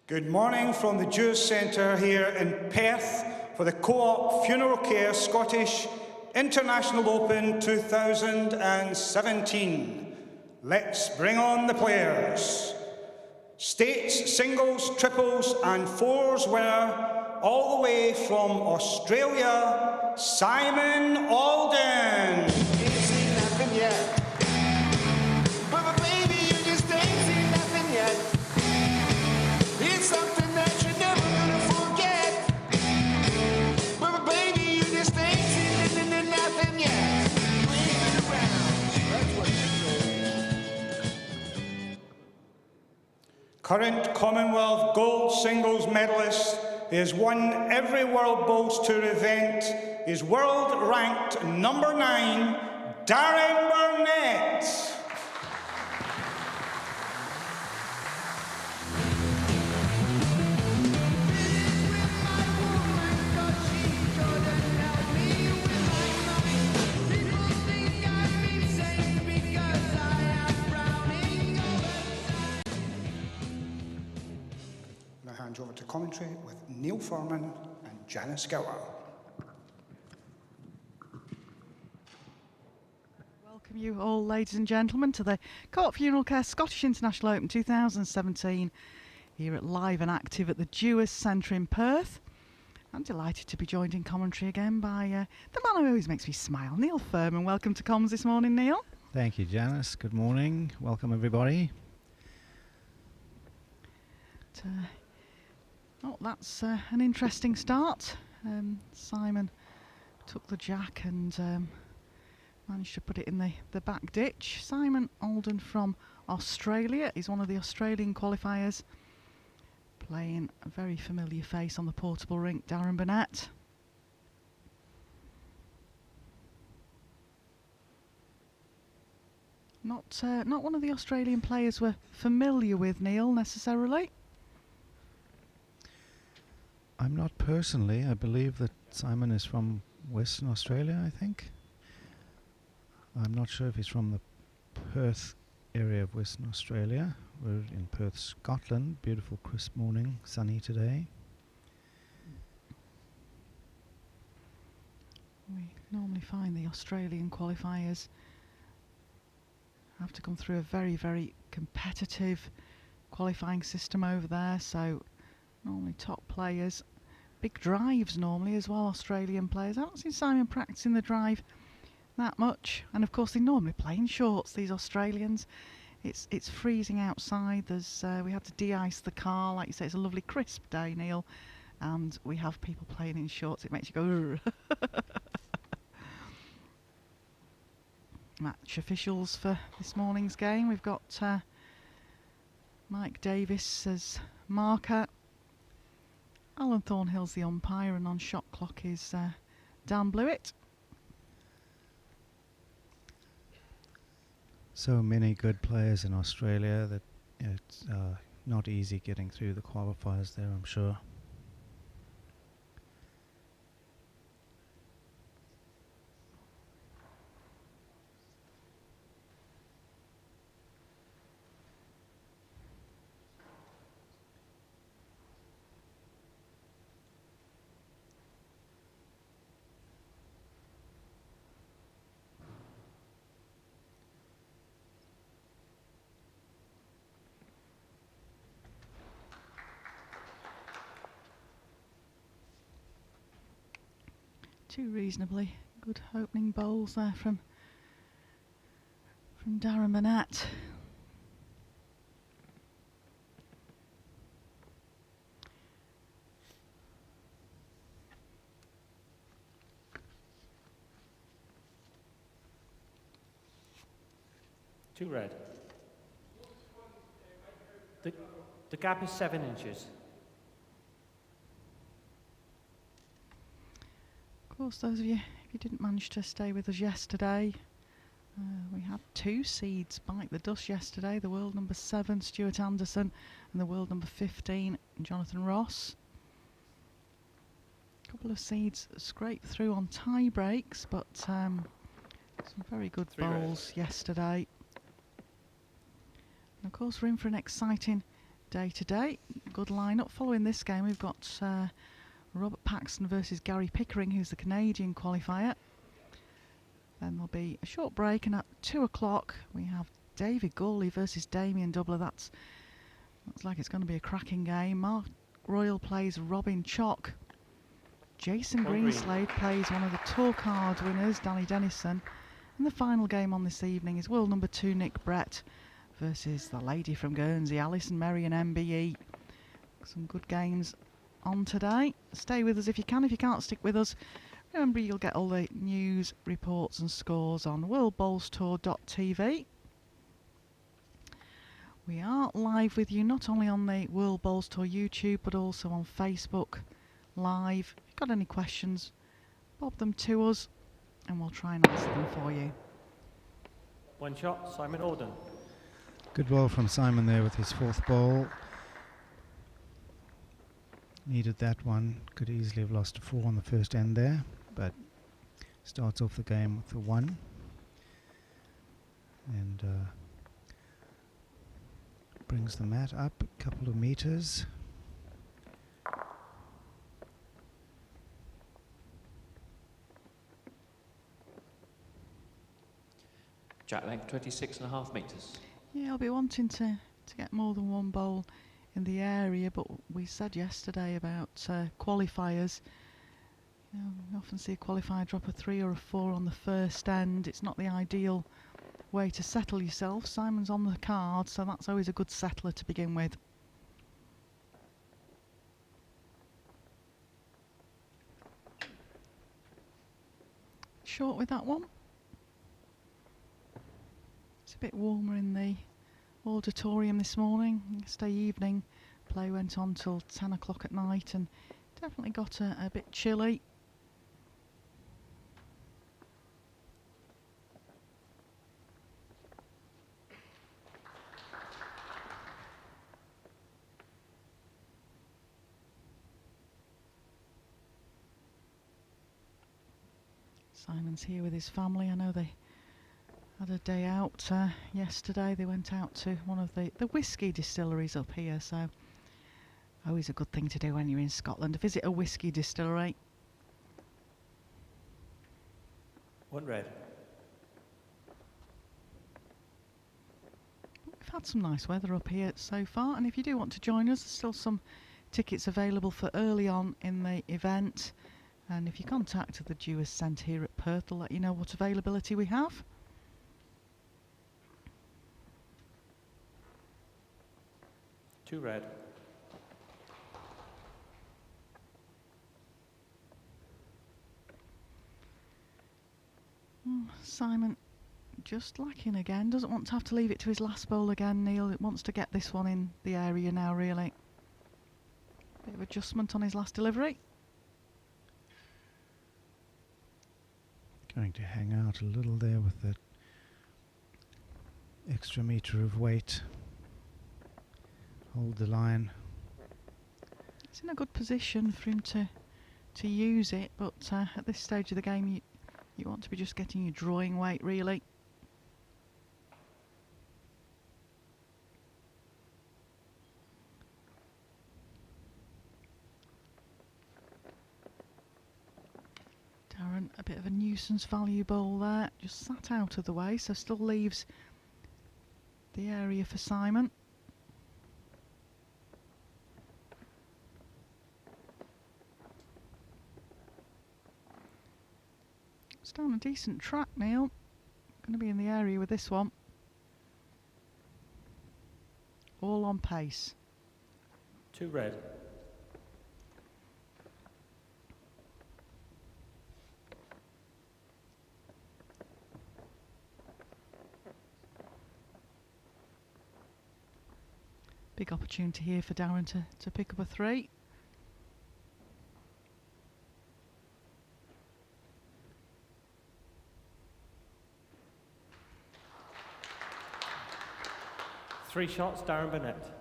Good morning from the Jewish Centre here in Perth for the Co-op Funeral Care Scottish International Open 2017. Let's bring on the players. States, singles, triples and fours winner, all the way from Australia, Simon Alden. Current Commonwealth gold singles medalist, he has won every World Bowls Tour event. He is world ranked number 9, Darren Burnett. Hand over to commentary with Neil Furman and Janice Gower. Welcome you all, ladies and gentlemen, to the Co-op Funeral Care Scottish International Open 2017 here at Live and Active at the Jewish Centre in Perth. I'm delighted to be joined in commentary again by the man who always makes me smile, Neil Furman. Welcome to comms this morning, Neil. Thank you, Janice. Good morning. Welcome, everybody. Oh, that's an interesting start. Simon took the jack and managed to put it in the back ditch. Simon Alden from Australia is one of the Australian qualifiers, playing a very familiar face on the portable rink, Darren Burnett. Not one of the Australian players we're familiar with, Neil, necessarily. I'm not personally. I believe that Simon is from Western Australia, I think. I'm not sure if he's from the Perth area of Western Australia. We're in Perth, Scotland. Beautiful crisp morning, sunny today. We normally find the Australian qualifiers have to come through a very, very competitive qualifying system over there, so normally top players, big drives normally as well, Australian players. I haven't seen Simon practicing the drive that much, and of course they normally play in shorts, these Australians. It's freezing outside. There's we had to de-ice the car, like you say. It's a lovely crisp day, Neil, and we have people playing in shorts. It makes you go Match officials for this morning's game. We've got Mike Davis as marker, Alan Thornhill's the umpire, and on shot clock is Dan Blewett. So many good players in Australia that it's not easy getting through the qualifiers there, I'm sure. Two reasonably good opening bowls there from Darren Burnett. Two red. The gap is 7 inches. Of course, those of you, if you didn't manage to stay with us yesterday, we had 2 seeds bite the dust yesterday. The world number 7, Stuart Anderson, and the world number 15, Jonathan Ross. A couple of seeds scraped through on tie breaks, but some very good bowls yesterday. And of course, we're in for an exciting day today. good lineup. Following this game, we've got Robert Paxton versus Gary Pickering, who's the Canadian qualifier. Then there'll be a short break, and at 2 o'clock we have David Gawley versus Damien Doubler. Looks like it's going to be a cracking game. Mark Royal plays Robin Chock. Jason Greenslade plays one of the tour card winners, Danny Dennison. And the final game on this evening is world number 2 Nick Brett versus the lady from Guernsey, Alison Merrion MBE. Some good games on today. Stay with us if you can. If you can't stick with us, remember you'll get all the news, reports and scores on worldbowlstour.tv. We are live with you not only on the World Bowls Tour YouTube but also on Facebook Live. If you've got any questions, bob them to us and we'll try and answer them for you. One shot, Simon Alden. Good ball from Simon there with his 4th ball. Needed that one. Could easily have lost a 4 on the first end there, but starts off the game with a 1. And brings the mat up a couple of meters. Jack length 26.5 metres. Yeah, I'll be wanting to get more than one bowl in the area, but we said yesterday about qualifiers. You know, we often see a qualifier drop a 3 or a 4 on the first end. It's not the ideal way to settle yourself. Simon's on the card, so that's always a good settler to begin with. Short with that one. It's a bit warmer in the auditorium this morning. Yesterday evening play went on till 10 o'clock at night and definitely got a bit chilly. Simon's here with his family. I know they had a day out yesterday. They went out to one of the whisky distilleries up here, so always a good thing to do when you're in Scotland, visit a whisky distillery. One red. We've had some nice weather up here so far, and if you do want to join us, there's still some tickets available for early on in the event, and if you contact the Dewars Centre here at Perth, they'll let you know what availability we have. Two red. Simon just lacking again. Doesn't want to have to leave it to his last bowl again, Neil. It wants to get this one in the area now, really. Bit of adjustment on his last delivery. Going to hang out a little there with that extra meter of weight. Hold the line. It's in a good position for him to use it, but at this stage of the game you want to be just getting your drawing weight, really. Darren, a bit of a nuisance value bowl there, just sat out of the way, so still leaves the area for Simon. It's down a decent track, Neil. Going to be in the area with this one. All on pace. Two red. Big opportunity here for Darren to pick up a 3. Three shots, Darren Burnett.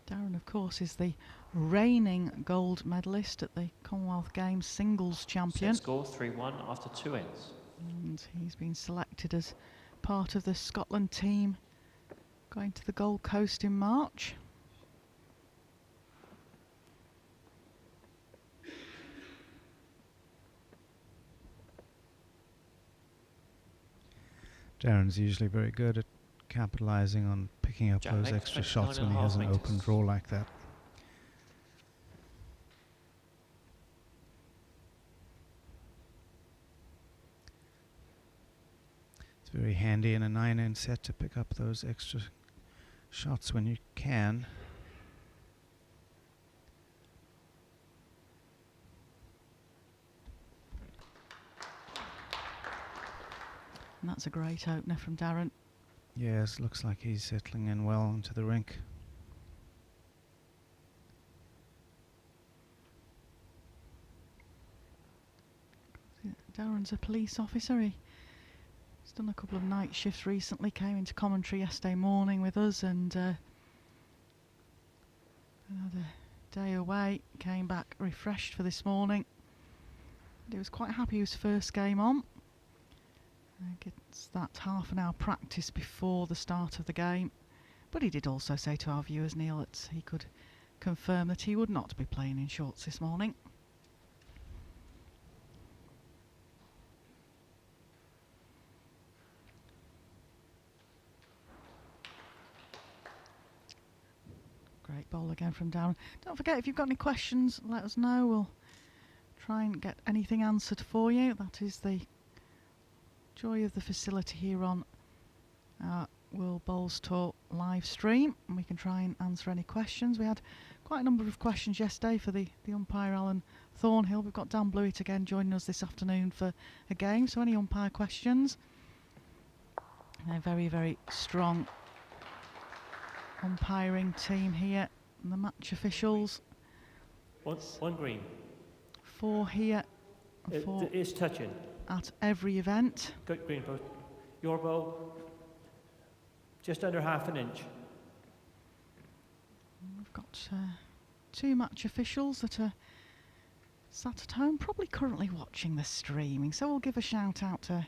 Darren, of course, is the reigning gold medalist at the Commonwealth Games singles champion. Set score 3-1 after 2 ends. And he's been selected as part of the Scotland team going to the Gold Coast in March. Darren's usually very good at capitalizing on picking up Jack those length, extra 29 shots and when a he has half an open metres. draw like that. It's very handy in a 9-end set to pick up those extra shots when you can. And that's a great opener from Darren. Yes, looks like he's settling in well into the rink. Darren's a police officer. He's done a couple of night shifts recently, came into commentary yesterday morning with us and had a day away, came back refreshed for this morning. He was quite happy with his first game on. Gets that half an hour practice before the start of the game. But he did also say to our viewers, Neil, that he could confirm that he would not be playing in shorts this morning. Great ball again from Darren. Don't forget, if you've got any questions, let us know. We'll try and get anything answered for you. That is the joy of the facility here on our World Bowls Tour live stream, and we can try and answer any questions. We had quite a number of questions yesterday for the umpire Alan Thornhill. We've got Dan Blewett again joining us this afternoon for a game, so any umpire questions. A very, very strong umpiring team here, and the match officials. One green. 4 here and 4 It's touching. at every event. Good green post. Your ball, just under half an inch. We've got 2 match officials that are sat at home, probably currently watching the streaming. So we'll give a shout out to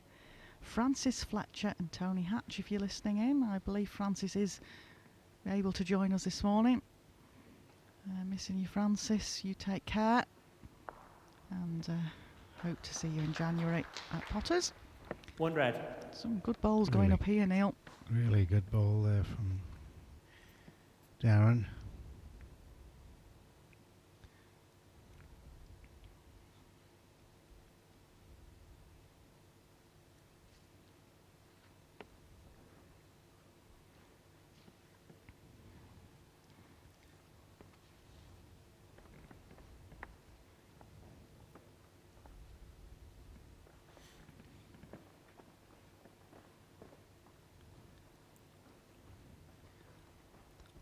Francis Fletcher and Tony Hatch if you're listening in. I believe Francis is able to join us this morning. Missing you, Francis. You take care. And hope to see you in January at Potters. One red. Some good bowls going Really up here, Neil. Really good ball there from Darren.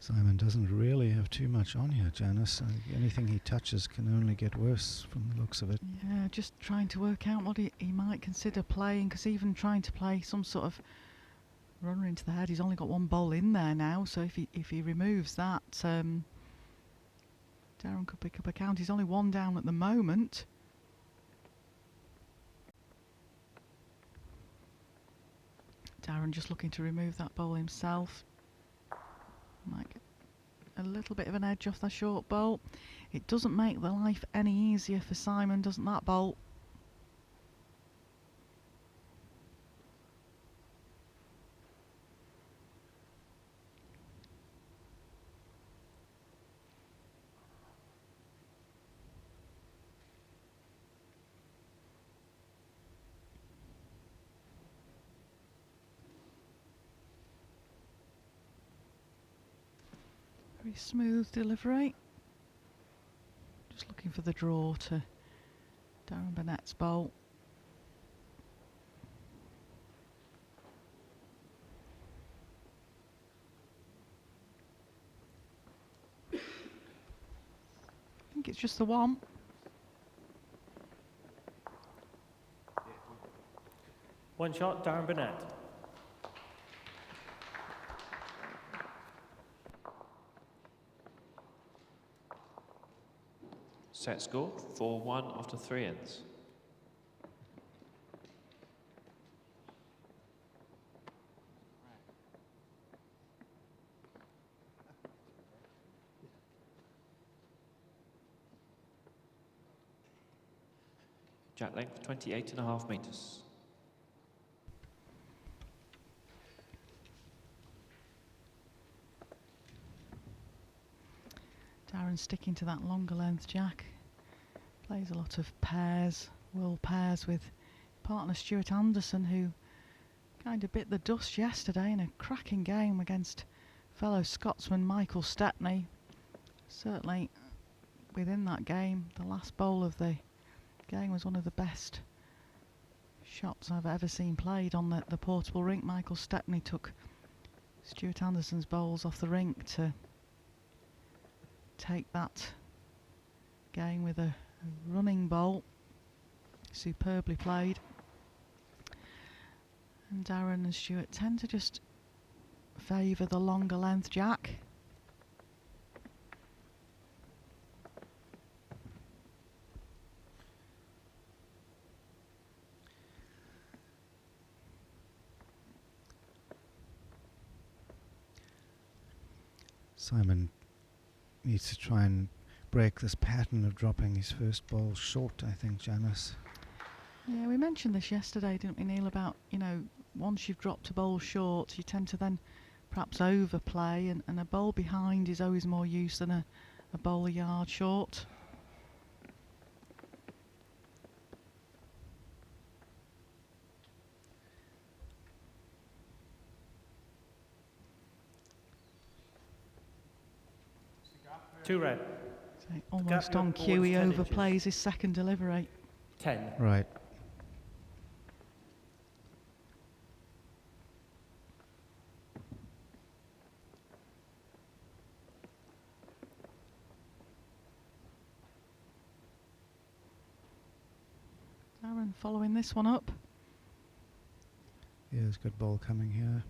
Simon doesn't really have too much on here, Janice. Anything he touches can only get worse from the looks of it. Yeah, just trying to work out what he might consider playing, because even trying to play some sort of runner into the head, he's only got 1 bowl in there now, so if he removes that, Darren could pick up a count. He's only 1 down at the moment. Darren just looking to remove that bowl himself. Might get a little bit of an edge off the short bowl. It doesn't make the life any easier for Simon, doesn't that bowl? Very smooth delivery. Just looking for the draw to Darren Burnett's bowl. I think it's just the one. One shot, Darren Burnett. Set score 4-1 after 3 ends. Jack length 28.5 metres. Darren sticking to that longer length jack. Plays a lot of pairs, world pairs with partner Stuart Anderson, who kind of bit the dust yesterday in a cracking game against fellow Scotsman Michael Stepney. Certainly within that game, the last bowl of the game was one of the best shots I've ever seen played on the portable rink. Michael Stepney took Stuart Anderson's bowls off the rink to take that game with a running bowl. Superbly played. And Darren and Stuart tend to just favour the longer length jack. Simon needs to try and break this pattern of dropping his first ball short, I think, Janice. Yeah, we mentioned this yesterday, didn't we, Neil, about, you know, once you've dropped a bowl short, you tend to then perhaps overplay, and a bowl behind is always more use than a bowl a yard short. Two red. So almost gap on your cue, ball he is 10 inches. overplays his second delivery. 10. Right. Darren following this one up. There's good ball coming here.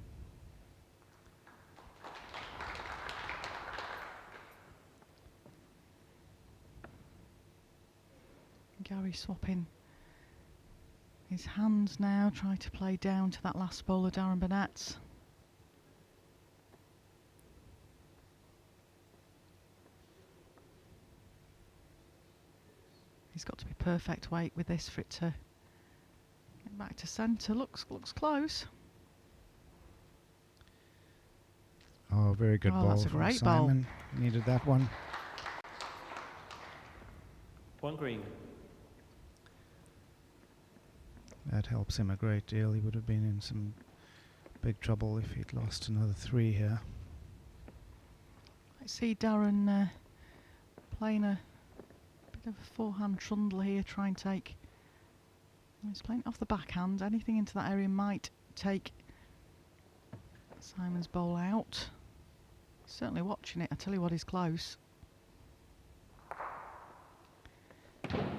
Gary swapping his hands now, trying to play down to that last bowler, Darren Burnett's. He's got to be perfect weight with this for it to get back to centre. Looks close. Oh, very good Oh, ball that's a from great bowl. Simon. Needed that one. One green. That helps him a great deal. He would have been in some big trouble if he'd lost another 3 here. I see Darren playing a bit of a forehand trundle here, trying to take. He's playing off the backhand. Anything into that area might take Simon's bowl out. Certainly watching it. I tell you what, he's close.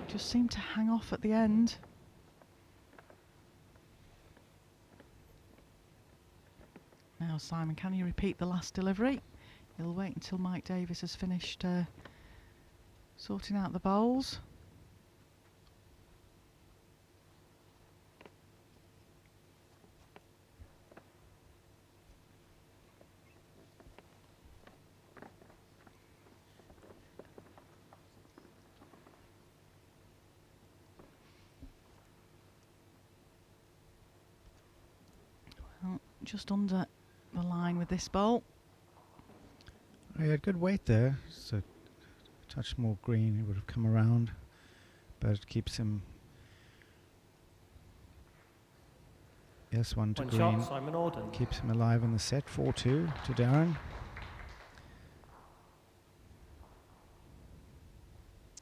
Just seemed to hang off at the end. Now Simon, can you repeat the last delivery? He'll wait until Mike Davis has finished sorting out the bowls. Well, just under the line with this bowl. He had good weight there, so a touch more green, he would have come around, but it keeps him. Yes, 1 to One green. shot, Simon Auden. Keeps him alive in the set. 4-2 to Darren.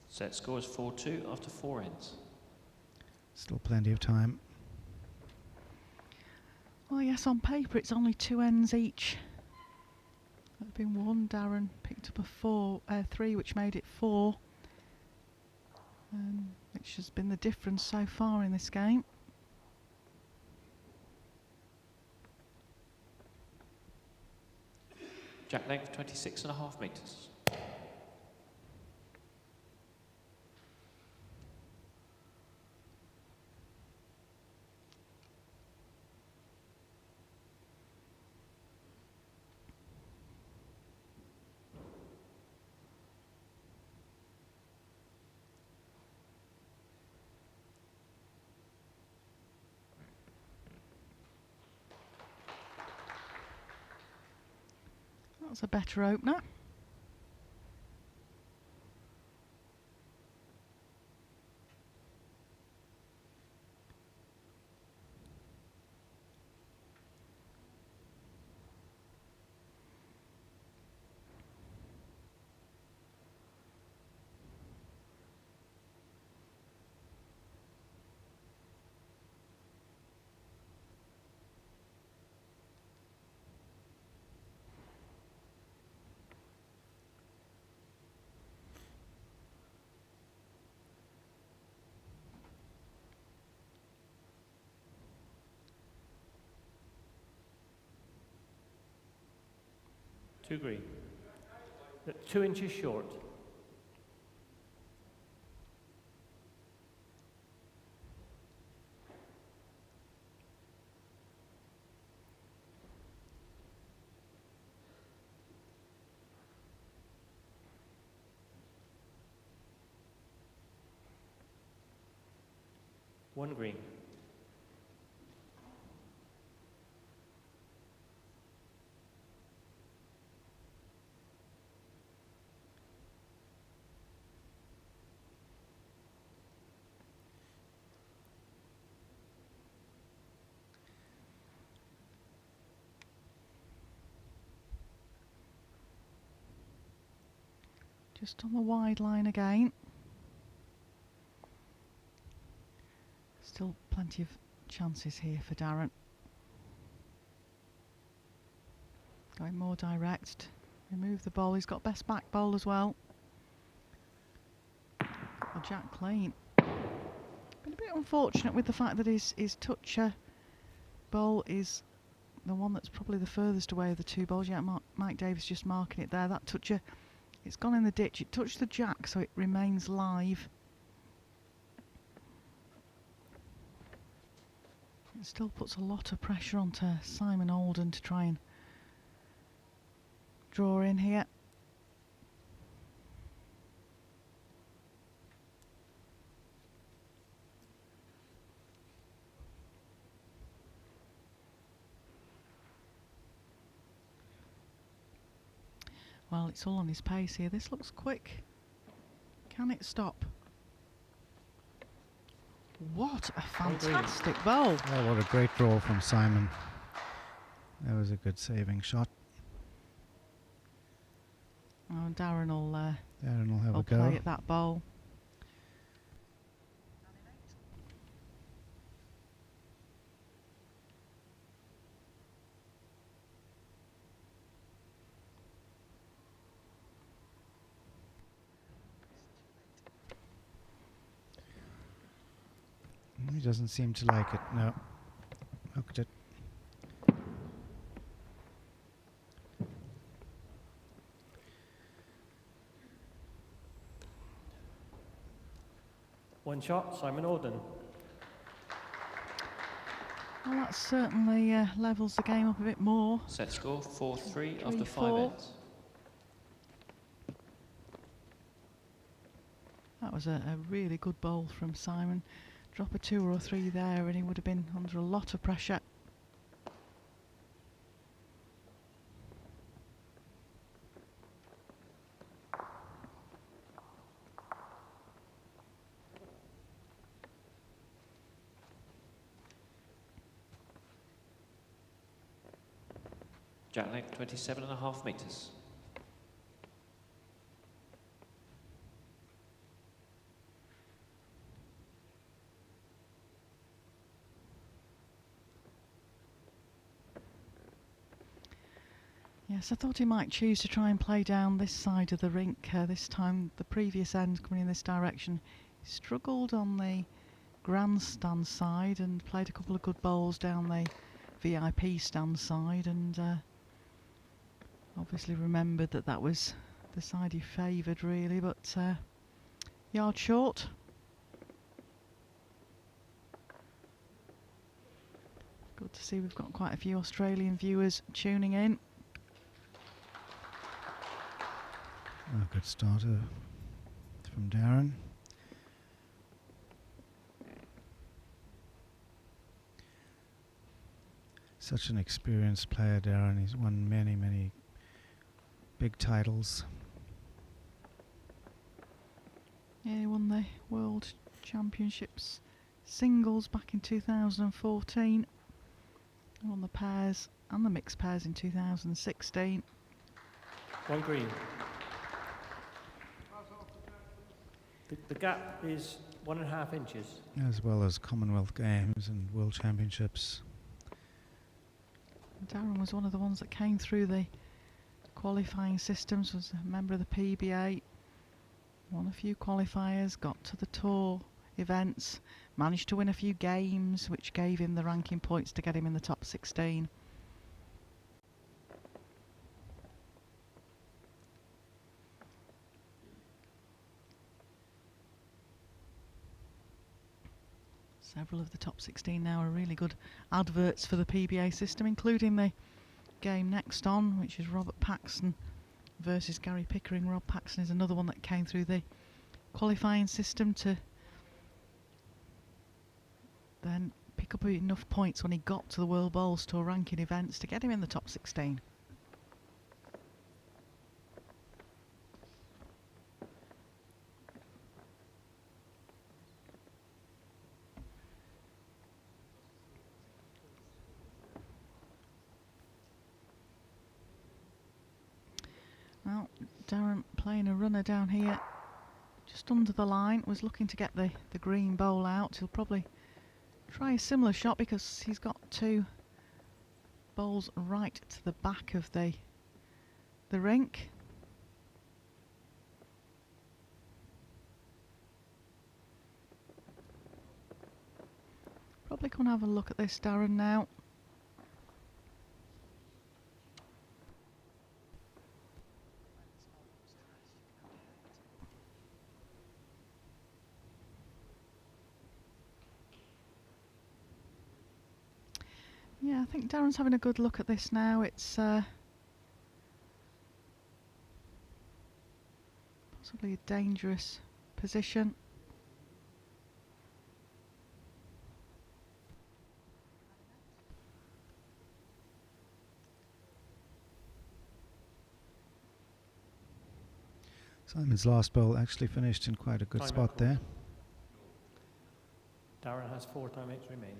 Set score is 4-2 after 4 ends. Still plenty of time. Well, yes, on paper it's only 2 ends each. There's been 1. Darren picked up a 3, which made it 4, which has been the difference so far in this game. Jack length 26.5 metres. That's a better opener. 2 green. 2 inches short. One green. Just on the wide line again. Still plenty of chances here for Darren. Going more direct. Remove the ball. He's got best back bowl as well. Well, Jack clean. Been a bit unfortunate with the fact that his toucher bowl is the one that's probably the furthest away of the two bowls. Yeah, Mike Davis just marking it there. That toucher, it's gone in the ditch. It touched the jack, so it remains live. It still puts a lot of pressure onto Simon Alden to try and draw in here. Well, it's all on his pace here. This looks quick. Can it stop? What a fantastic bowl. Oh, what a great draw from Simon. That was a good saving shot. Oh, Darren will Have a play go. at that bowl. He doesn't seem to like it. No. Hooked it. One shot, Simon Alden. Well, that certainly levels the game up a bit more. Set score 4-3 after 5 4. ends. That was a really good bowl from Simon. Drop a 2 or a 3 there and he would have been under a lot of pressure. Jack length 27.5 metres. Yes, I thought he might choose to try and play down this side of the rink this time. The previous end coming in this direction. He struggled on the grandstand side and played a couple of good bowls down the VIP stand side, and obviously remembered that that was the side he favoured really, but yard short. Good to see we've got quite a few Australian viewers tuning in. A good starter from Darren. Such an experienced player, Darren. He's won many, many big titles. Yeah, he won the World Championships singles back in 2014. He won the pairs and the mixed pairs in 2016. One green. The gap is 1.5 inches. As well as Commonwealth Games and World Championships. Darren was one of the ones that came through the qualifying systems, was a member of the PBA, won a few qualifiers, got to the tour events, managed to win a few games which gave him the ranking points to get him in the top 16. Several of the top 16 now are really good adverts for the PBA system, including the game next on, which is Robert Paxton versus Gary Pickering. Rob Paxton is another one that came through the qualifying system to then pick up enough points when he got to the World Bowls Tour ranking events to get him in the top 16. Well, Darren playing a runner down here just under the line, was looking to get the green bowl out. He'll probably try a similar shot because he's got two bowls right to the back of the rink. Probably going to have a look at this, Darren, now. Yeah, I think Darren's having a good look at this now. It's possibly a dangerous position. Simon's last bowl actually finished in quite a good Time spot out. there. Darren has 4 timeouts remaining.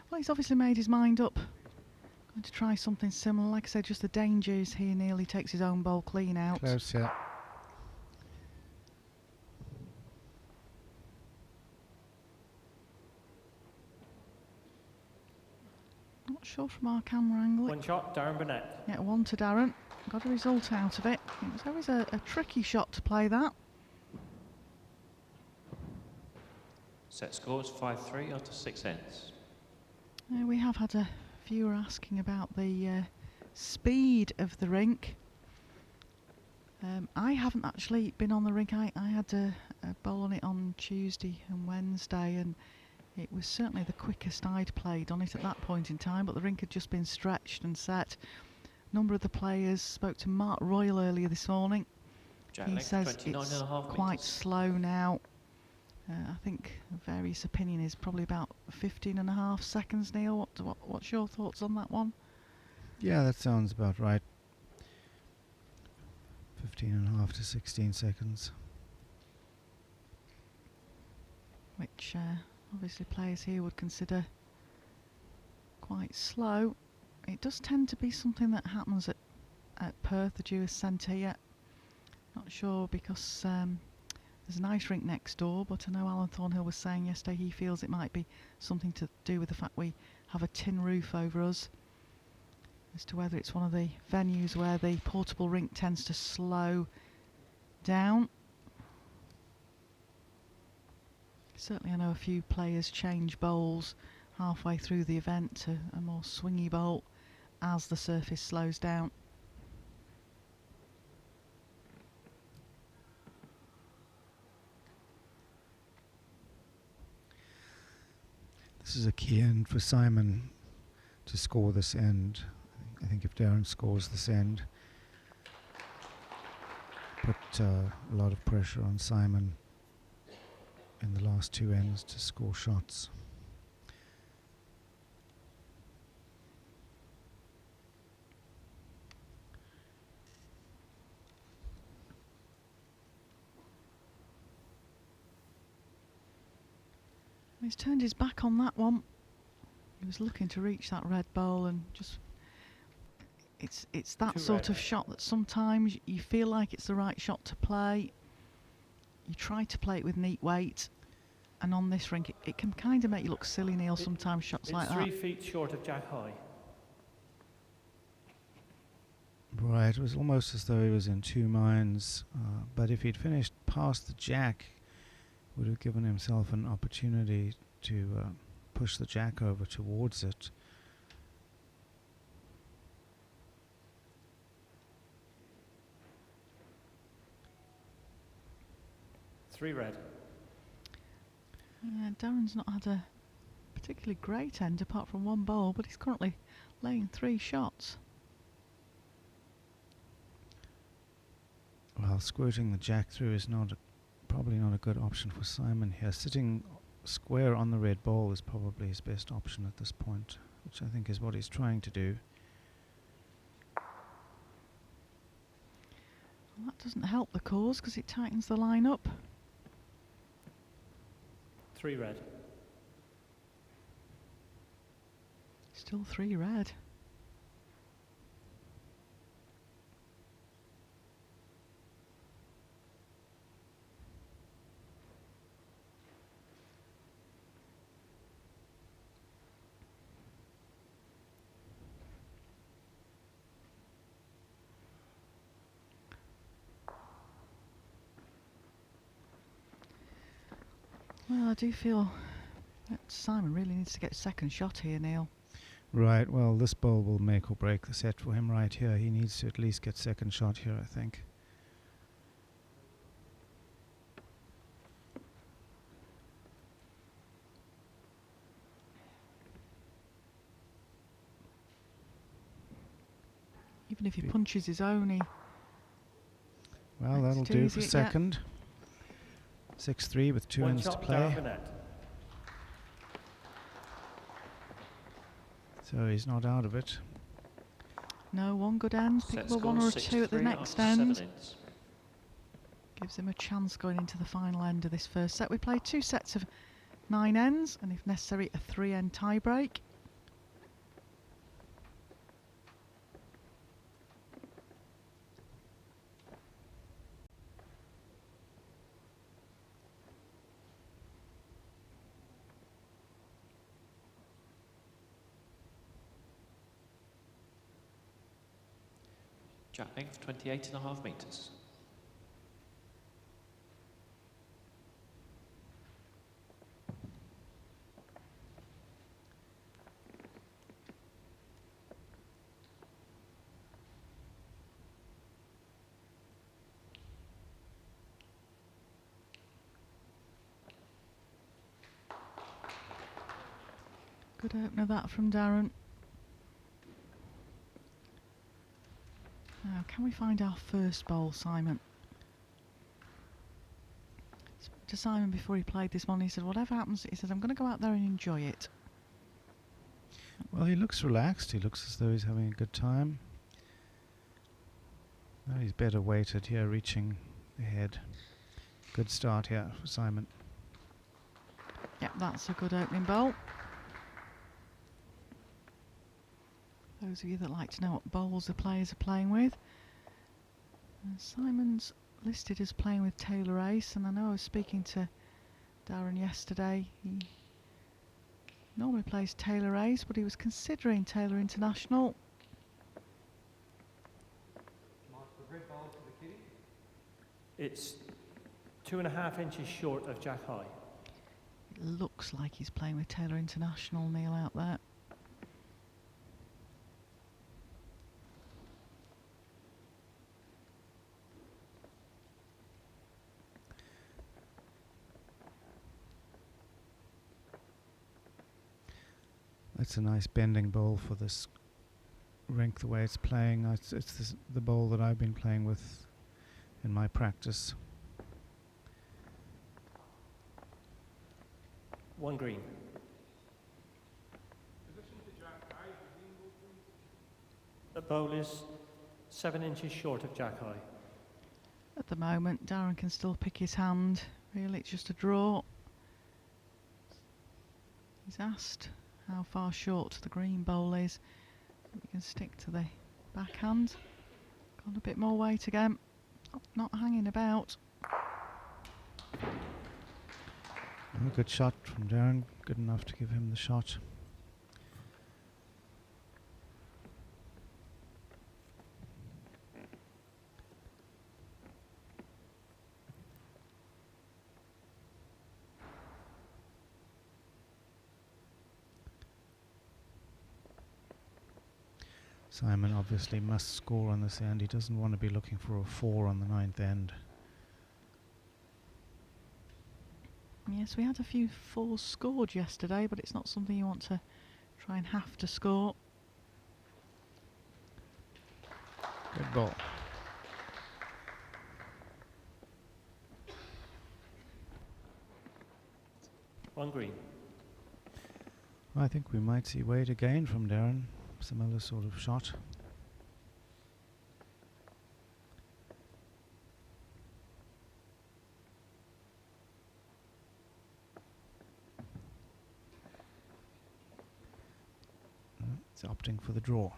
Well, he's obviously made his mind up. Going to try something similar. Like I said, just the danger is he nearly takes his own bowl clean out. Close, yeah. Not sure from our camera angle. One shot, Darren Burnett. Yeah, one to Darren. Got a result out of it. It was always a tricky shot to play that. Set scores 5-3 after 6 ends. We have had a viewer asking about the speed of the rink. I haven't actually been on the rink. I had a bowl on it on Tuesday and Wednesday, and it was certainly the quickest I'd played on it at that point in time, but the rink had just been stretched and set. A number of the players spoke to Mark Royal earlier this morning. Jack He length, says 29 it's and a half quite metres. slow now. I think various opinion is probably about 15.5 seconds, Neil. What's your thoughts on that one? Yeah, that sounds about right. 15.5 to 16 seconds. Which obviously players here would consider quite slow. It does tend to be something that happens at Perth, the Jewish Centre here. Not sure because there's an ice rink next door, but I know Alan Thornhill was saying yesterday he feels it might be something to do with the fact we have a tin roof over us, as to whether it's one of the venues where the portable rink tends to slow down. Certainly I know a few players change bowls halfway through the event to a more swingy bowl as the surface slows down. This is a key end for Simon to score this end. I think if Darren scores this end, put a lot of pressure on Simon in the last 2 ends to score shots. He's turned his back on that one. He was looking to reach that red bowl, and just it's that Too sort red. of shot that sometimes you feel like it's the right shot to play. You try to play it with neat weight, and on this rink it can kind of make you look silly, Neil, sometimes shots It's like 3 that. feet short of Jack High. Right, it was almost as though he was in two minds, but if he'd finished past the jack, would have given himself an opportunity to push the jack over towards it. Three red. Yeah, Darren's not had a particularly great end apart from one bowl, but he's currently laying 3 shots. Well, squirting the jack through is probably not a good option for Simon here. Sitting square on the red ball is probably his best option at this point, which I think is what he's trying to do. Well, that doesn't help the cause because it tightens the line up. Three red. Still 3 red. Well, I do feel that Simon really needs to get a second shot here, Neil. Right, well, this ball will make or break the set for him right here. He needs to at least get second shot here, I think. Even if he punches his own, he Well, Makes that'll it do easy, for yeah. second. 6-3 with 2 One ends to shot play. down the net. So he's not out of it. no one good end. Set Pick up one scores or a 2 at the 6-3 next after 7 end. ends. Gives him a chance going into the final end of this first set. We play 2 sets of 9 ends, and if necessary, a 3-end tie break. Jack length 28.5 metres. Good opener that from Darren. Now, can we find our first bowl, Simon? Spoke to Simon before he played this morning. He said, whatever happens, he said, I'm going to go out there and enjoy it. Well, he looks relaxed. He looks as though he's having a good time. Now he's better weighted here, reaching the head. Good start here for Simon. Yep, that's a good opening bowl. Those of you that like to know what bowls the players are playing with. Simon's listed as playing with Taylor Ace, and I know I was speaking to Darren yesterday. He normally plays Taylor Ace, but he was considering Taylor International. It's 2.5 inches short of Jack High. It looks like he's playing with Taylor International, Neil, out there. That's a nice bending bowl for this rink, the way it's playing. It's the bowl that I've been playing with in my practice. One green. The bowl is 7 inches short of Jack High. At the moment, Darren can still pick his hand. Really, it's just a draw. He's asked how far short the green bowl is. We can stick to the backhand. Got a bit more weight again. Not hanging about. A good shot from Darren. Good enough to give him the shot. Simon obviously must score on this end. He doesn't want to be looking for a 4 on the 9th end. Yes, we had a few 4s scored yesterday, but it's not something you want to try and have to score. Good ball. One green. I think we might see weight again from Darren. Similar sort of shot. It's opting for the draw.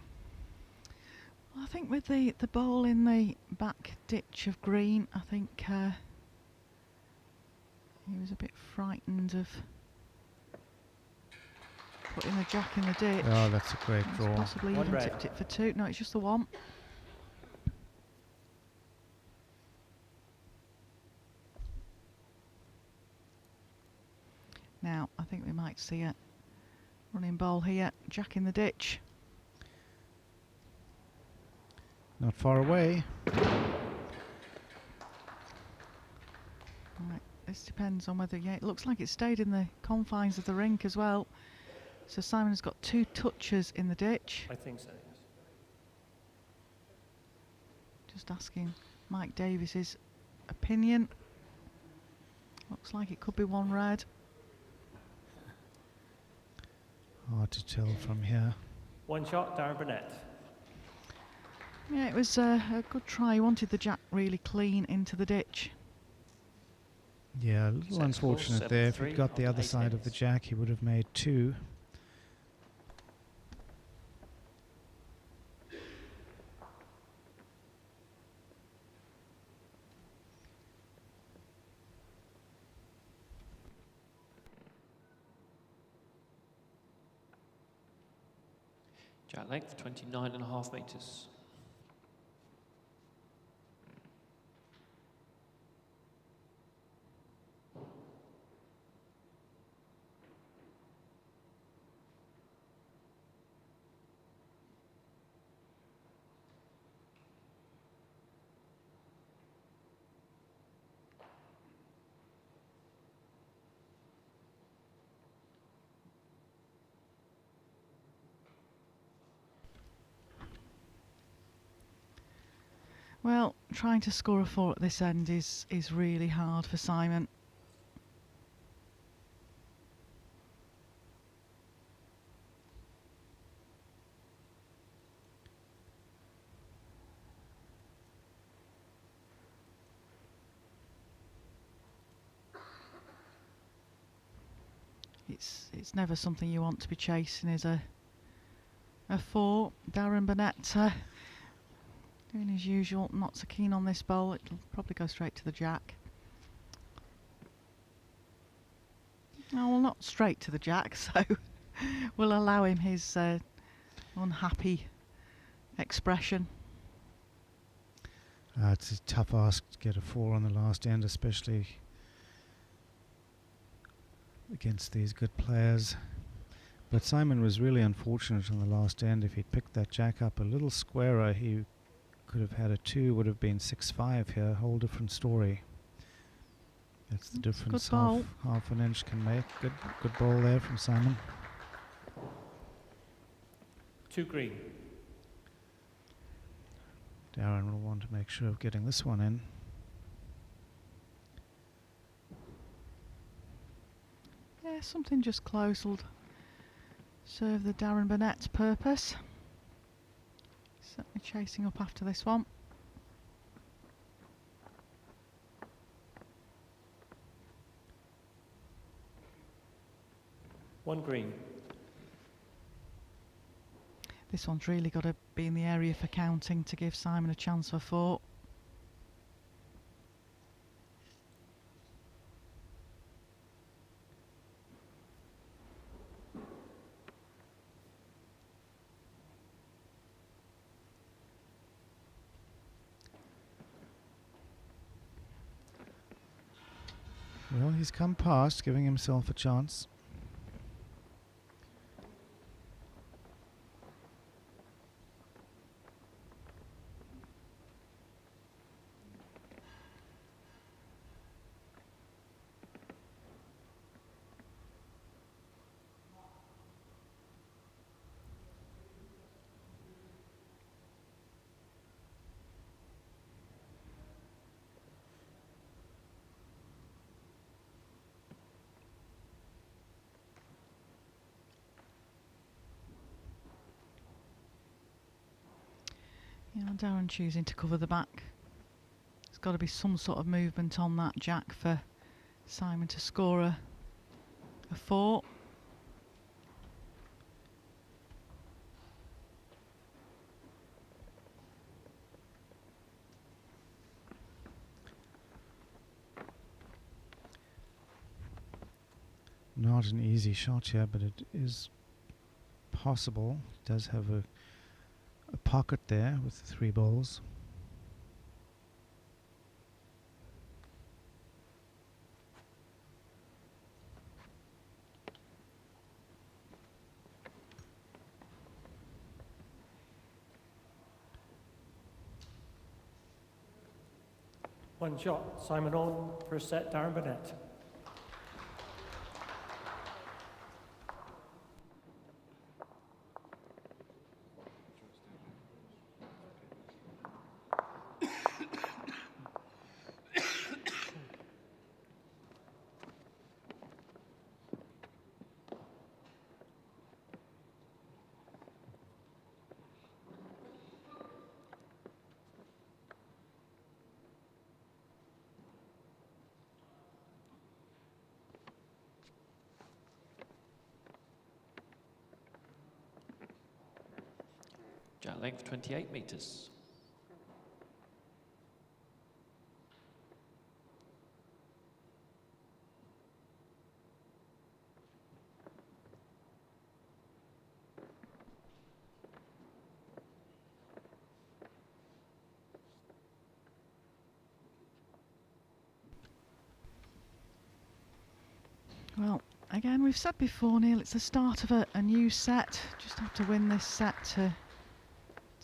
Well, I think with the ball in the back ditch of green, I think he was a bit frightened of putting the jack in the ditch. Oh, that's a great He's draw. possibly One even red. tipped it for 2. No, it's just the 1. Now, I think we might see a running ball here. Jack in the ditch. Not far away. Right, this depends on whether, yeah, it looks like it stayed in the confines of the rink as well. So Simon has got 2 touches in the ditch. I think so, yes. Just asking Mike Davis's opinion. Looks like it could be 1 red. Hard to tell from here. One shot, Darren Burnett. Yeah, it was a good try. He wanted the jack really clean into the ditch. Yeah, a little Set score unfortunate there. If 7-3 he'd got the after other 8 side of the ends. jack, he would have made 2. Jack length 29.5 metres. Well, trying to score a 4 at this end is really hard for Simon. It's never something you want to be chasing, is a 4. Darren Burnett doing his usual, not so keen on this ball. It'll probably go straight to the jack. No, well, not straight to the jack, so we'll allow him his unhappy expression. It's a tough ask to get a 4 on the last end, especially against these good players. But Simon was really unfortunate on the last end. If he'd picked that jack up a little squarer, he could have had a 2, would have been 6-5 here. Whole different story. That's the That's a good difference ball. half an inch can make. Good ball there from Simon. 2 green. Darren will want to make sure of getting this one in. Yeah, something just close will serve the Darren Burnett's purpose. Certainly chasing up after this one. One green. This one's really got to be in the area for counting to give Simon a chance for 4. Well, he's come past, giving himself a chance. Yeah, Darren choosing to cover the back. There's got to be some sort of movement on that jack for Simon to score a 4. Not an easy shot here, but it is possible. It does have a pocket there with the 3 balls. One shot, Simon on, first set, Darren Burnett. Jack length 28 metres. Well, again, we've said before, Neil, it's the start of a new set. Just have to win this set to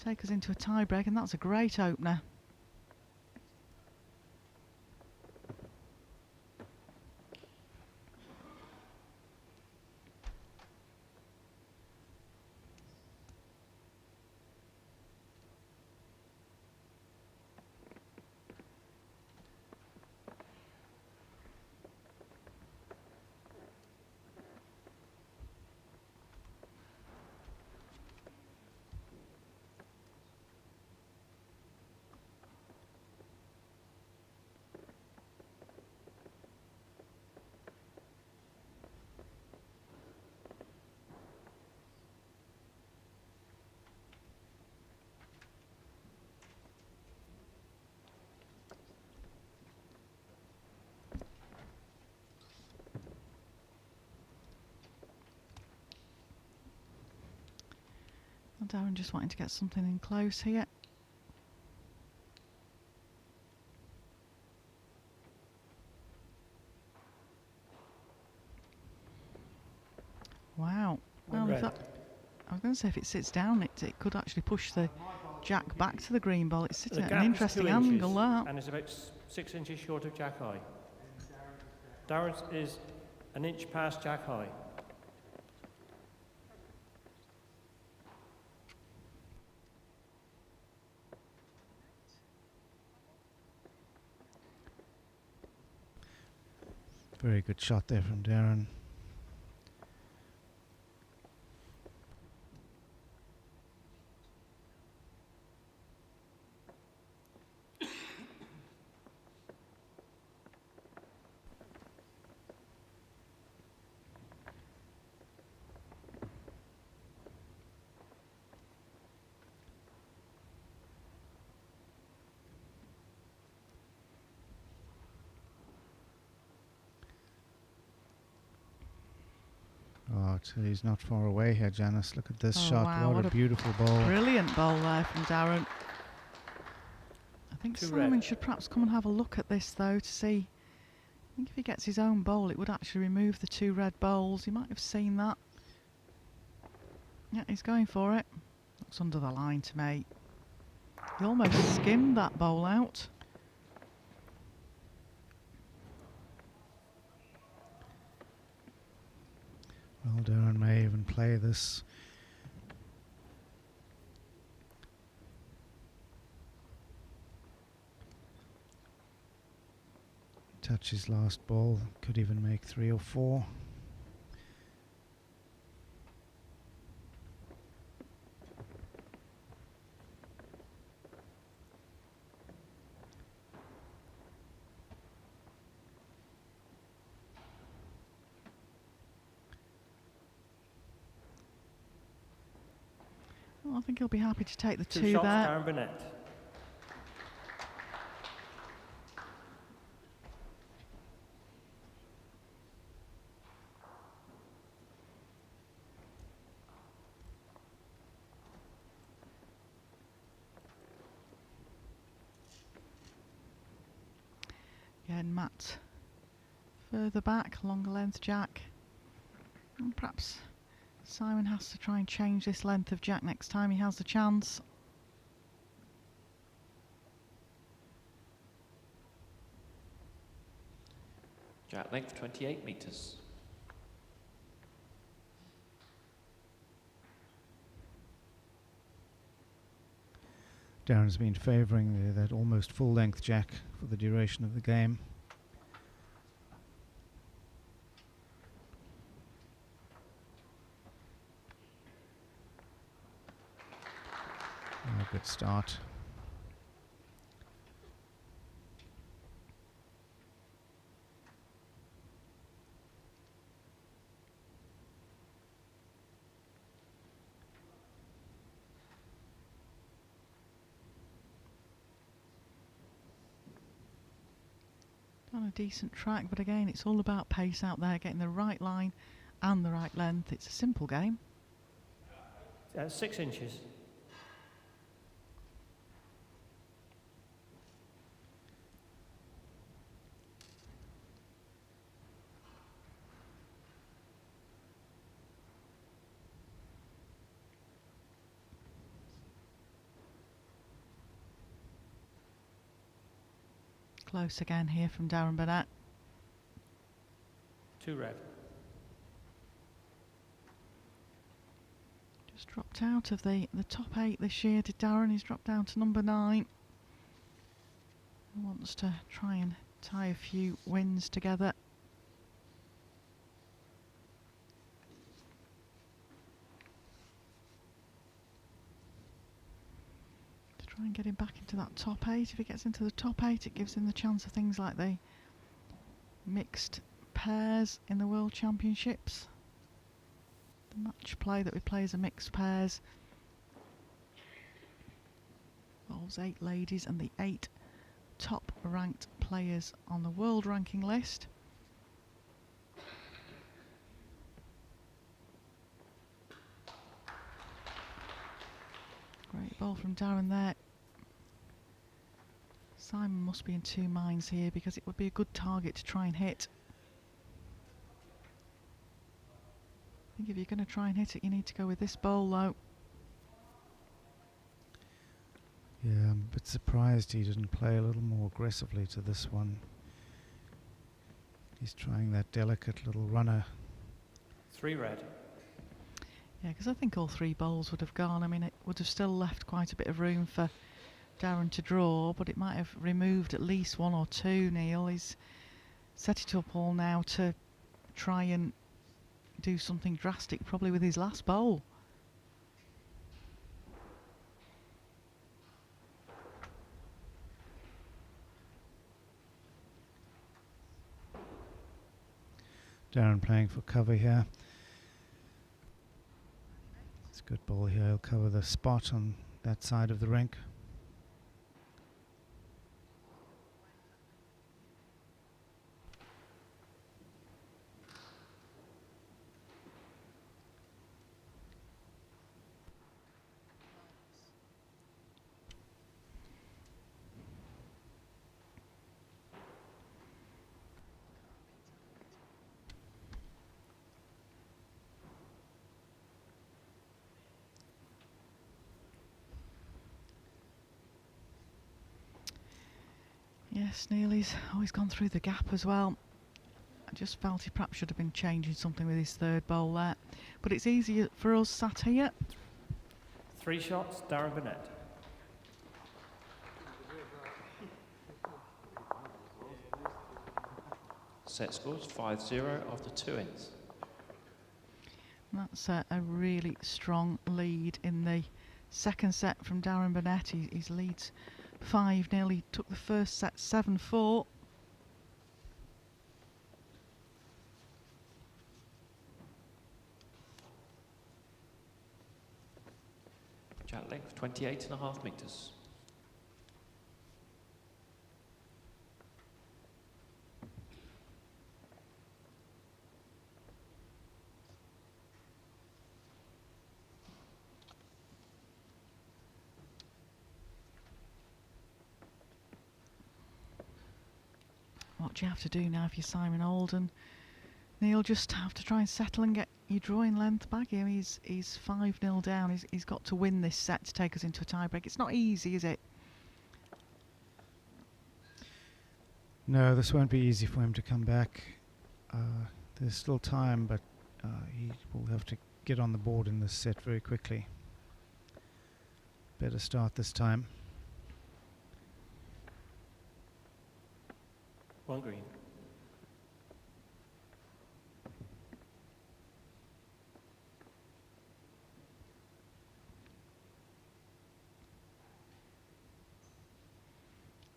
take us into a tie-break, and that's a great opener. Darren just wanting to get something in close here. Wow. Well, if that, I was going to say if it sits down, it could actually push the jack back to the green ball. It's sitting at an interesting angle, that. And it's about 6 inches short of jack high. Darren's is an inch past jack high. Very good shot there from Darren. Oh, he's not far away here, Janice. Look at this shot. Wow, what a beautiful ball. Brilliant ball there from Darren. I think Simon should perhaps come and have a look at this, though, to see. I think if he gets his own bowl, it would actually remove the 2 red bowls. You might have seen that. Yeah, he's going for it. Looks under the line to me. He almost skimmed that bowl out. Well, Darren may even play this. Touch his last ball. Could even make 3 or 4. Well, I think he'll be happy to take the Two two shots, there. Darren Burnett. Again, Matt further back, longer length jack. And perhaps Simon has to try and change this length of jack next time he has the chance. Jack length 28 metres. Darren's been favouring that almost full length jack for the duration of the game. A good start. On a decent track, but again, it's all about pace out there, getting the right line and the right length. It's a simple game. 6 inches. Close again here from Darren Burnett. 2 red. Just dropped out of the top 8 this year, did Darren. He's dropped down to number 9. He wants to try and tie a few wins together. To try and get him back into that top 8. If he gets into the top 8, it gives him the chance of things like the mixed pairs in the World Championships. The match play that we play as a mixed pairs involves 8 ladies and the 8 top ranked players on the world ranking list. Great ball from Darren there. Simon must be in 2 minds here because it would be a good target to try and hit. I think if you're going to try and hit it, you need to go with this bowl though. Yeah, I'm a bit surprised he didn't play a little more aggressively to this one. He's trying that delicate little runner. 3 red. Yeah, because I think all 3 bowls would have gone. I mean, it would have still left quite a bit of room for Darren to draw, but it might have removed at least 1 or 2, Neil. He's set it up all now to try and do something drastic, probably with his last bowl. Darren playing for cover here. It's a good ball here. He'll cover the spot on that side of the rink. Yes, Neely's always gone through the gap as well. I just felt he perhaps should have been changing something with his 3rd bowl there. But it's easier for us sat here. 3 shots, Darren Burnett. Set scores 5-0 after 2 ends. That's a really strong lead in the 2nd set from Darren Burnett. His leads 5-0. He took the 1st set 7-4. 28.5 metres. What do you have to do now if you're Simon Alden? Neil, just have to try and settle and get your drawing length back here. He's 5-0 down. He's got to win this set to take us into a tiebreak. It's not easy, is it? No, this won't be easy for him to come back. There's still time, but he will have to get on the board in this set very quickly. Better start this time. One green.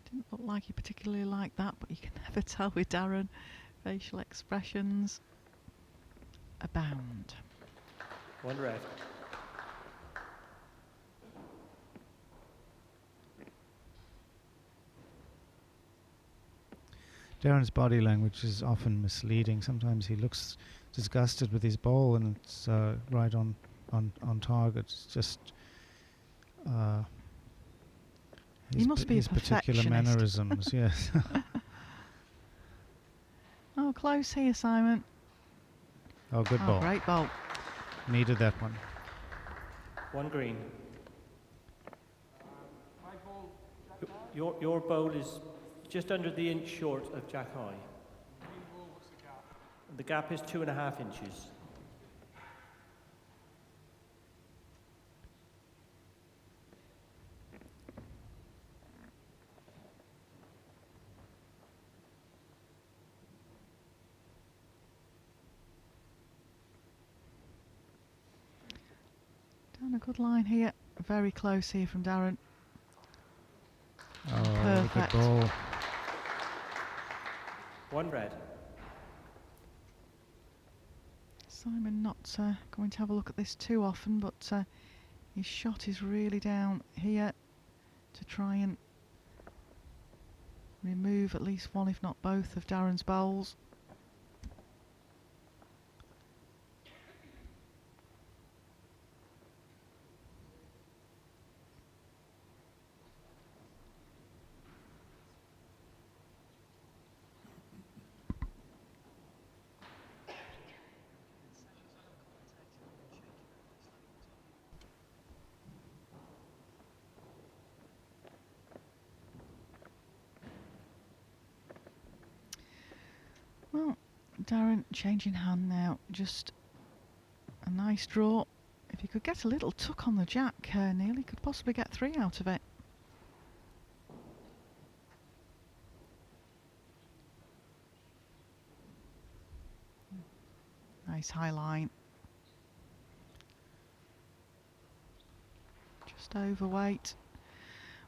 Didn't look like he particularly liked that, but you can never tell with Darren. Facial expressions abound. One red. Darren's body language is often misleading. Sometimes he looks disgusted with his bowl, and it's right on target. It's just He must be a his particular perfectionist. mannerisms. Yes. Oh, close here, Simon. Oh, good Oh, ball. great ball. Needed that one. One green. Your bowl is just under the inch short of Jack High. The gap is 2.5 inches. Down a good line here. Very close here from Darren. Oh, Perfect. good ball. One red. Simon not going to have a look at this too often, but his shot is really down here to try and remove at least one, if not both, of Darren's bowls. Well, Darren changing hand now. Just a nice draw. If he could get a little tuck on the jack, Neil, he could possibly get 3 out of it. Nice high line. Just overweight.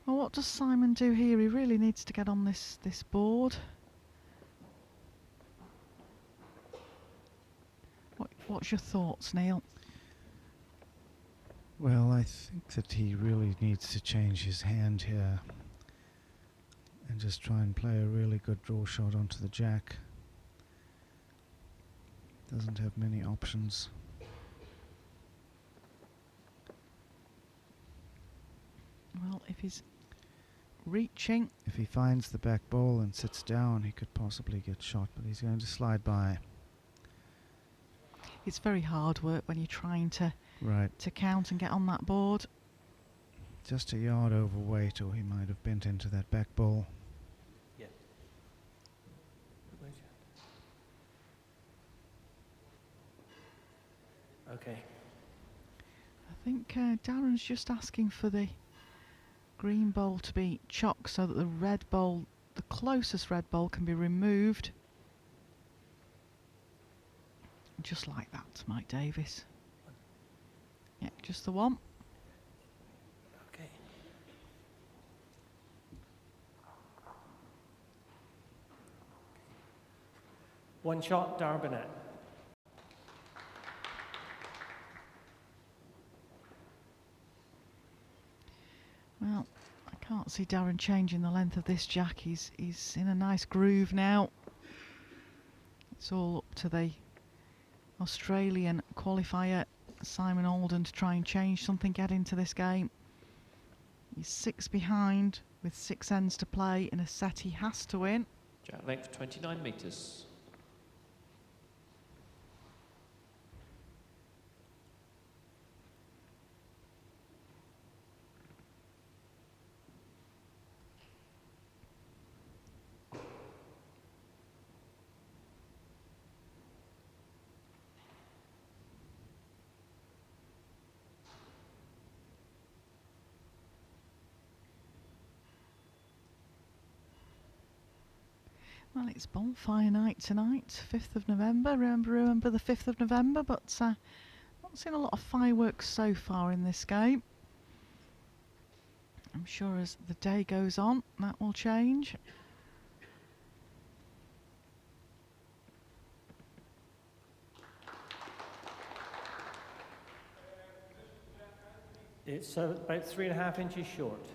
Well, what does Simon do here? He really needs to get on this board. What's your thoughts, Neil? Well, I think that he really needs to change his hand here and just try and play a really good draw shot onto the jack. Doesn't have many options. Well, if he's reaching, If he finds the back ball and sits down, he could possibly get shot, but he's going to slide by. it's very hard work when you're trying to Right. count and get on that board. Just a yard overweight, or he might have bent into that back ball. Yeah. Okay. I think Darren's just asking for the green bowl to be chock so that the red bowl, the closest red bowl, can be removed. Just like that, Mike Davis. Yeah, just the one. Okay. One shot, Darren Burnett. Can't see Darren changing the length of this jack. He's in a nice groove now. It's all up to the Australian qualifier Simon Alden to try and change something, get into this game. He's 6 behind with 6 ends to play in a set he has to win. Jack length 29 metres. Well, it's bonfire night tonight, 5th of November. Remember the 5th of November, but not seen a lot of fireworks so far in this game. I'm sure as the day goes on, that will change. It's about 3.5 inches short.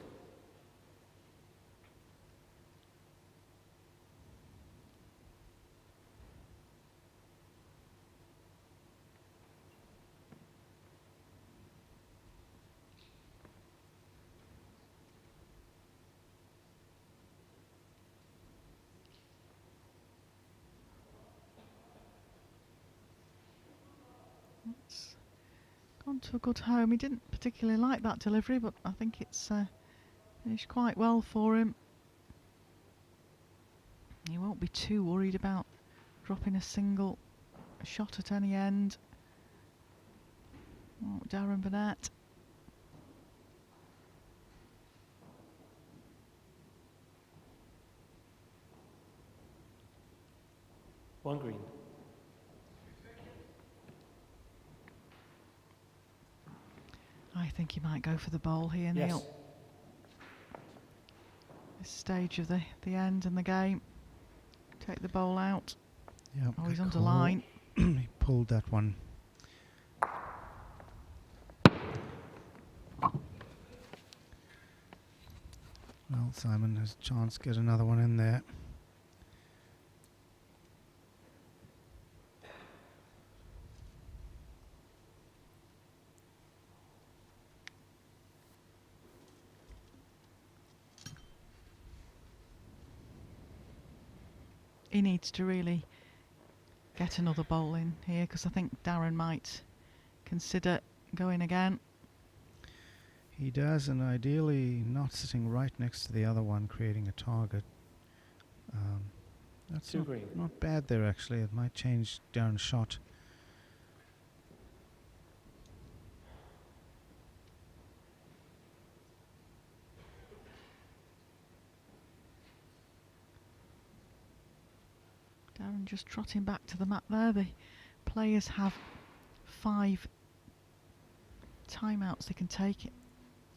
It's gone to a good home. He didn't particularly like that delivery, but I think it's finished quite well for him. He won't be too worried about dropping a single shot at any end. Oh, Darren Burnett. One green. I think he might go for the bowl here, Yes. Neil. This stage of the end and the game. Take the bowl out. Yeah, Oh, he's good under call. line. He pulled that one. Well, Simon has a chance to get another one in there. He needs to really get another bowl in here, because I think Darren might consider going again. He does, and ideally not sitting right next to the other one, creating a target. That's Two green. not bad there, actually. It might change Darren's shot. Darren just trotting back to the mat there. The players have 5 timeouts they can take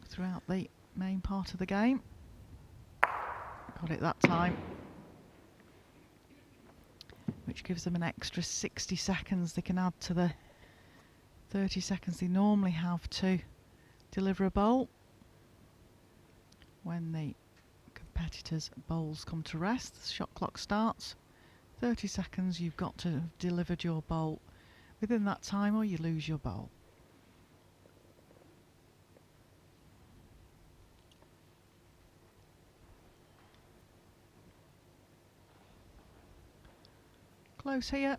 throughout the main part of the game. Got it that time. Which gives them an extra 60 seconds they can add to the 30 seconds they normally have to deliver a bowl. When the competitors' bowls come to rest, the shot clock starts. 30 seconds, you've got to have delivered your bowl within that time, or you lose your bowl. Close here.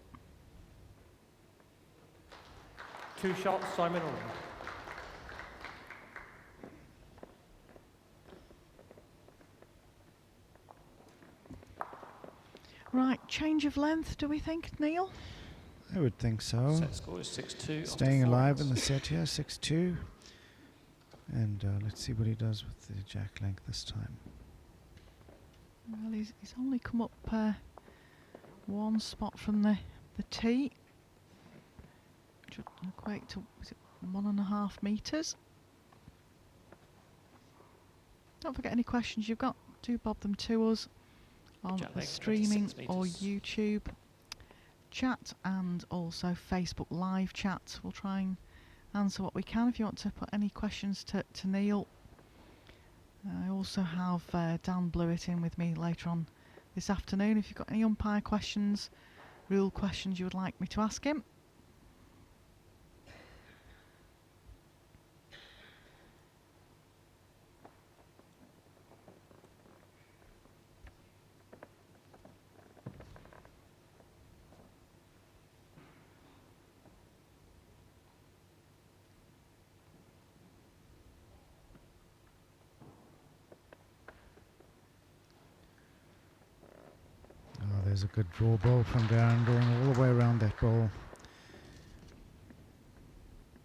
2 shots, Simon Alden. Right, change of length, do we think, Neil? I would think so. Set score is 6-2. Staying after 4 alive in ends. the set here, 6-2. And let's see what he does with the jack length this time. Well, he's only come up 1 spot from the tee, which would equate to, is it 1.5 metres? Don't forget, any questions you've got, do bob them to us on Jack the length, streaming 26 or metres. YouTube chat, and also Facebook live chat. We'll try and answer what we can. If you want to put any questions to Neil, I also have Dan Blewett in with me later on this afternoon. If you've got any umpire questions, rule questions you would like me to ask him. Oh, there's a good draw ball from Darren, going all the way around that ball.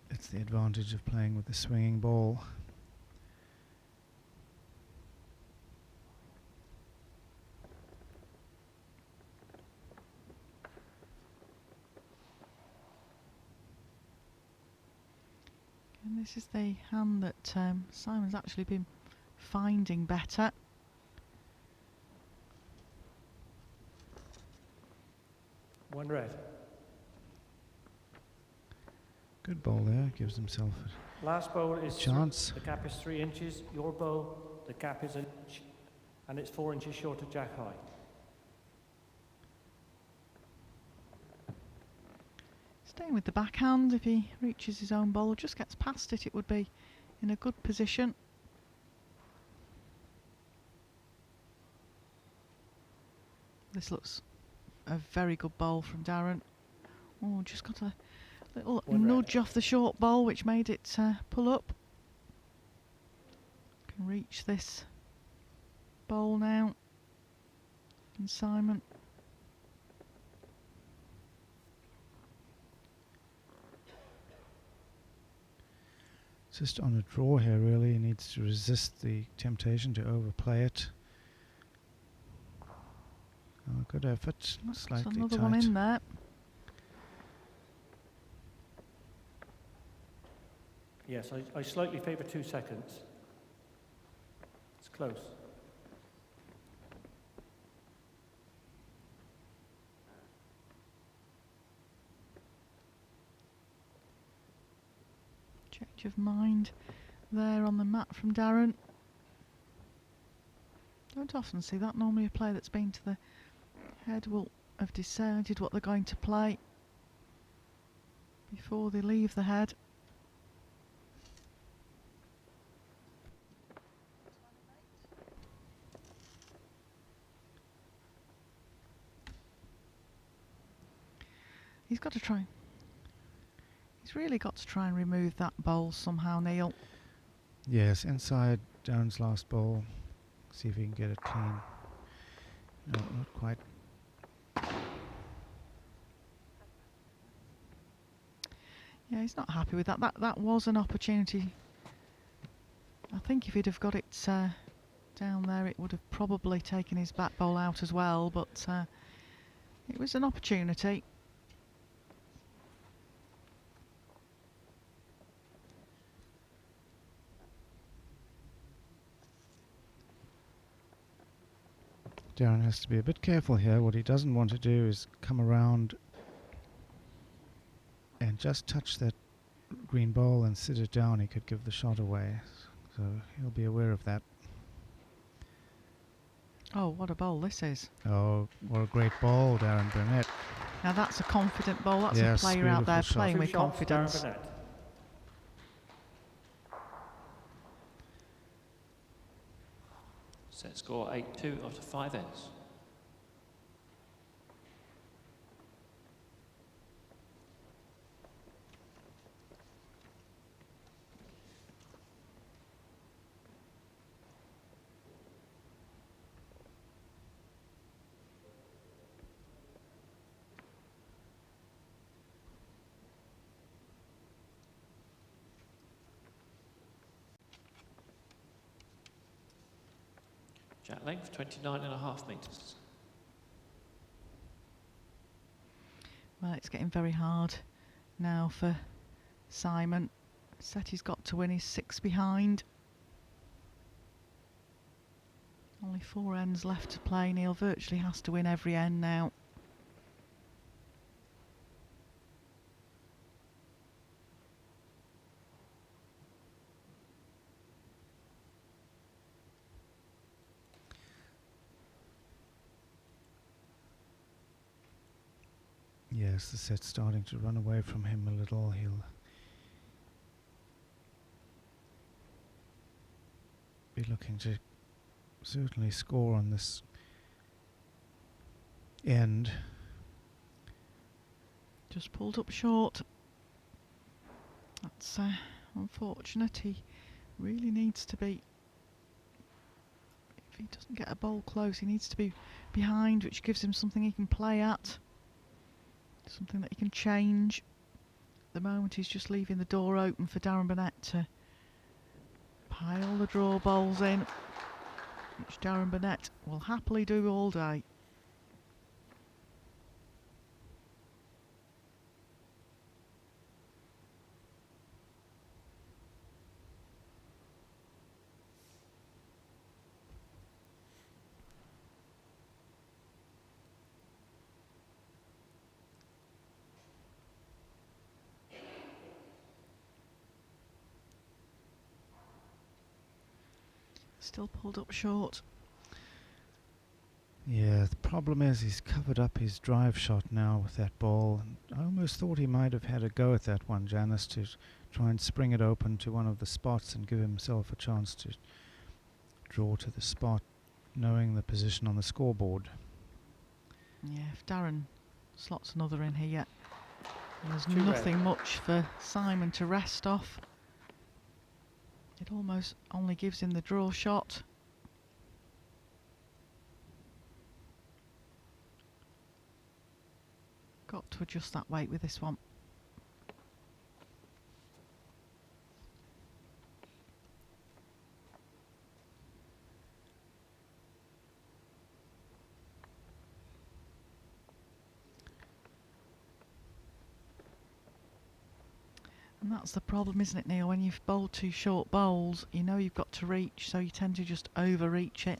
It's the advantage of playing with the swinging ball. And this is the hand that Simon's actually been finding better. One red. Good ball there, gives himself Last bowl is a chance. the gap is 3 inches. Your bowl, the gap is an inch, and it's 4 inches short of jack high. Staying with the backhand, if he reaches his own bowl, just gets past it, it would be in a good position. This looks a very good bowl from Darren. Oh, just got a little One red. nudge off the short bowl, which made it pull up. Can reach this bowl now. And Simon. Just on a draw here, really. He needs to resist the temptation to overplay it. Oh, good effort. That's Slightly another tight. one in there. Yes, I slightly favour 2 seconds. It's close. Change of mind there on the mat from Darren. Don't often see that. Normally a player that's been to the head will have decided what they're going to play before they leave the head. He's got to try. He's really got to try and remove that bowl somehow, Neil. Yes, inside Darren's last ball. See if he can get it clean. No, not quite. Yeah, he's not happy with that. That was an opportunity. I think if he'd have got it down there, it would have probably taken his back bowl out as well, but it was an opportunity. Darren has to be a bit careful here. What he doesn't want to do is come around and just touch that green ball and sit it down. He could give the shot away. So he'll be aware of that. Oh, what a bowl this is. Oh, what a great ball, Darren Burnett. Now that's a confident bowl. That's Yes, a player out there beautiful shot. playing 2 with shots, Darren confidence. Burnett. Set score 8-2 after 5 ends. Jack length 29.5 metres. Well, it's getting very hard now for Simon. Set he's got to win, he's 6 behind. Only 4 ends left to play. Neil virtually has to win every end now. as the set's starting to run away from him a little, he'll be looking to certainly score on this end. Just pulled up short. That's unfortunate. He really needs to be, if he doesn't get a bowl close, he needs to be behind, which gives him something he can play at, something that he can change. At the moment he's just leaving the door open for Darren Burnett to pile the draw bowls in, which Darren Burnett will happily do all day. Still pulled up short. Yeah, the problem is he's covered up his drive shot now with that ball. And I almost thought he might have had a go at that one, Janice, to try and spring it open to one of the spots and give himself a chance to draw to the spot, knowing the position on the scoreboard. Yeah, if Darren slots another in here, there's Too nothing much for Simon to rest off. It almost only gives him the draw shot. Got to adjust that weight with this one. And that's the problem, isn't it, Neil? When you've bowled two short bowls, you know you've got to reach, so you tend to just overreach it.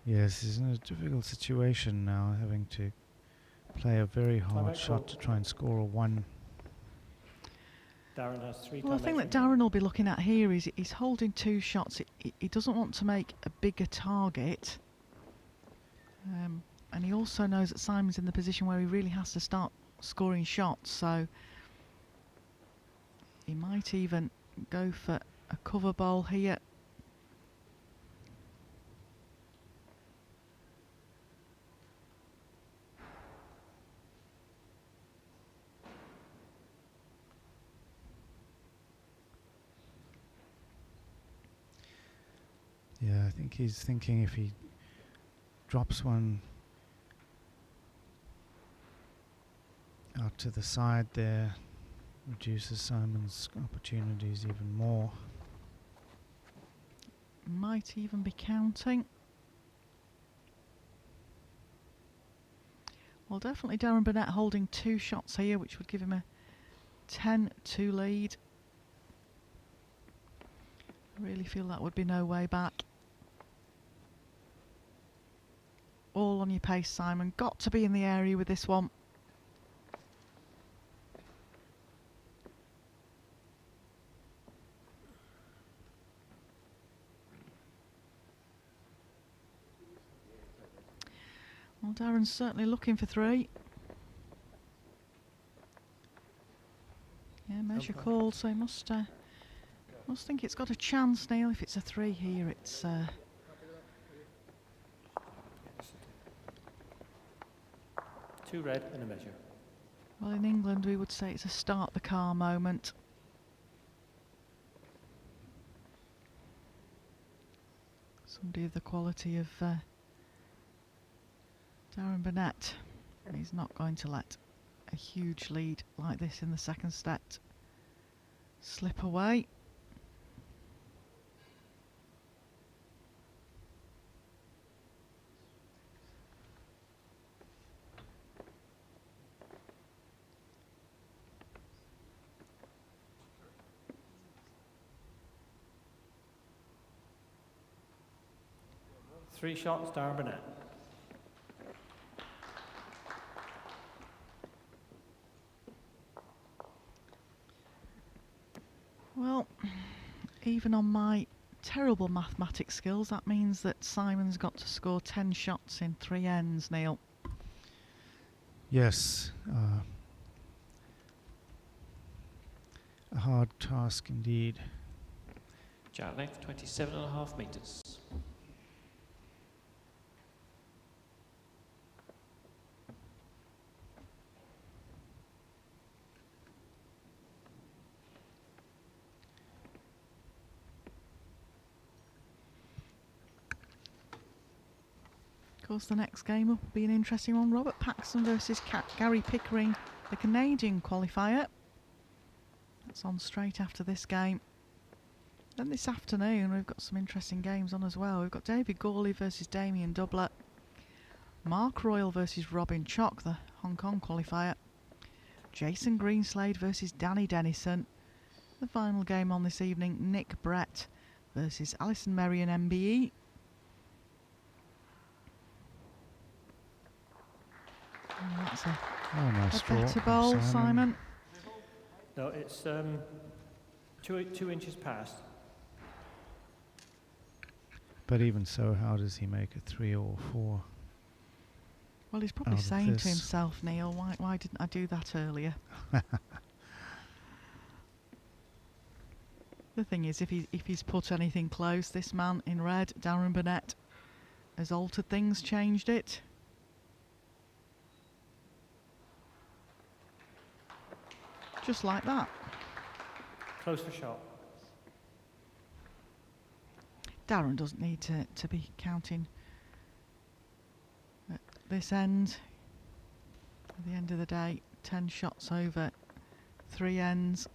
Yes, he's in a difficult situation now, having to play a very hard Timeout shot call. to try and score a 1. Darren has 3 Well, the thing that Darren will be looking at here is he's holding two shots. He doesn't want to make a bigger target. And he also knows that Simon's in the position where he really has to start scoring shots, so he might even go for a cover bowl here. Yeah, I think he's thinking if he drops one out to the side there, reduces Simon's opportunities even more. Might even be counting. Well, definitely Darren Burnett holding two shots here, which would give him a 10-2 lead. I really feel that would be no way back. All on your pace, Simon. Got to be in the area with this one. Well, Darren's certainly looking for 3. Yeah, measure Okay. called, so he must think it's got a chance, Neil. If it's a 3 here, it's 2 red and a measure. well, in England we would say it's a start the car moment. Somebody of the quality of Darren Burnett, he's not going to let a huge lead like this in the second set slip away. Three shots, Darren Burnett. Well, even on my terrible mathematics skills. That means that Simon's got to score 10 shots in 3 ends, Neil. Yes, a hard task indeed. Jack length 27.5 metres. Of course, the next game will be an interesting one. Robert Paxton versus Gary Pickering, the Canadian qualifier. That's on straight after this game. Then this afternoon we've got some interesting games on as well. We've got David Gawley versus Damien Doubler, Mark Royal versus Robin Chock, the Hong Kong qualifier, Jason Greenslade versus Danny Dennison. The final game on this evening, Nick Brett versus Alison Merrion MBE. And that's Nice a draw better from bowl, Simon. No, it's 2 inches past. But even so, how does he make a 3 or 4? Well, he's probably out of saying to this? himself, Neil, why didn't I do that earlier? The thing is, if he's put anything close, this man in red, Darren Burnett, has altered things, changed it. Just like that. Close for shot. Darren doesn't need to be counting at this end. At the end of the day, 10 shots over 3 ends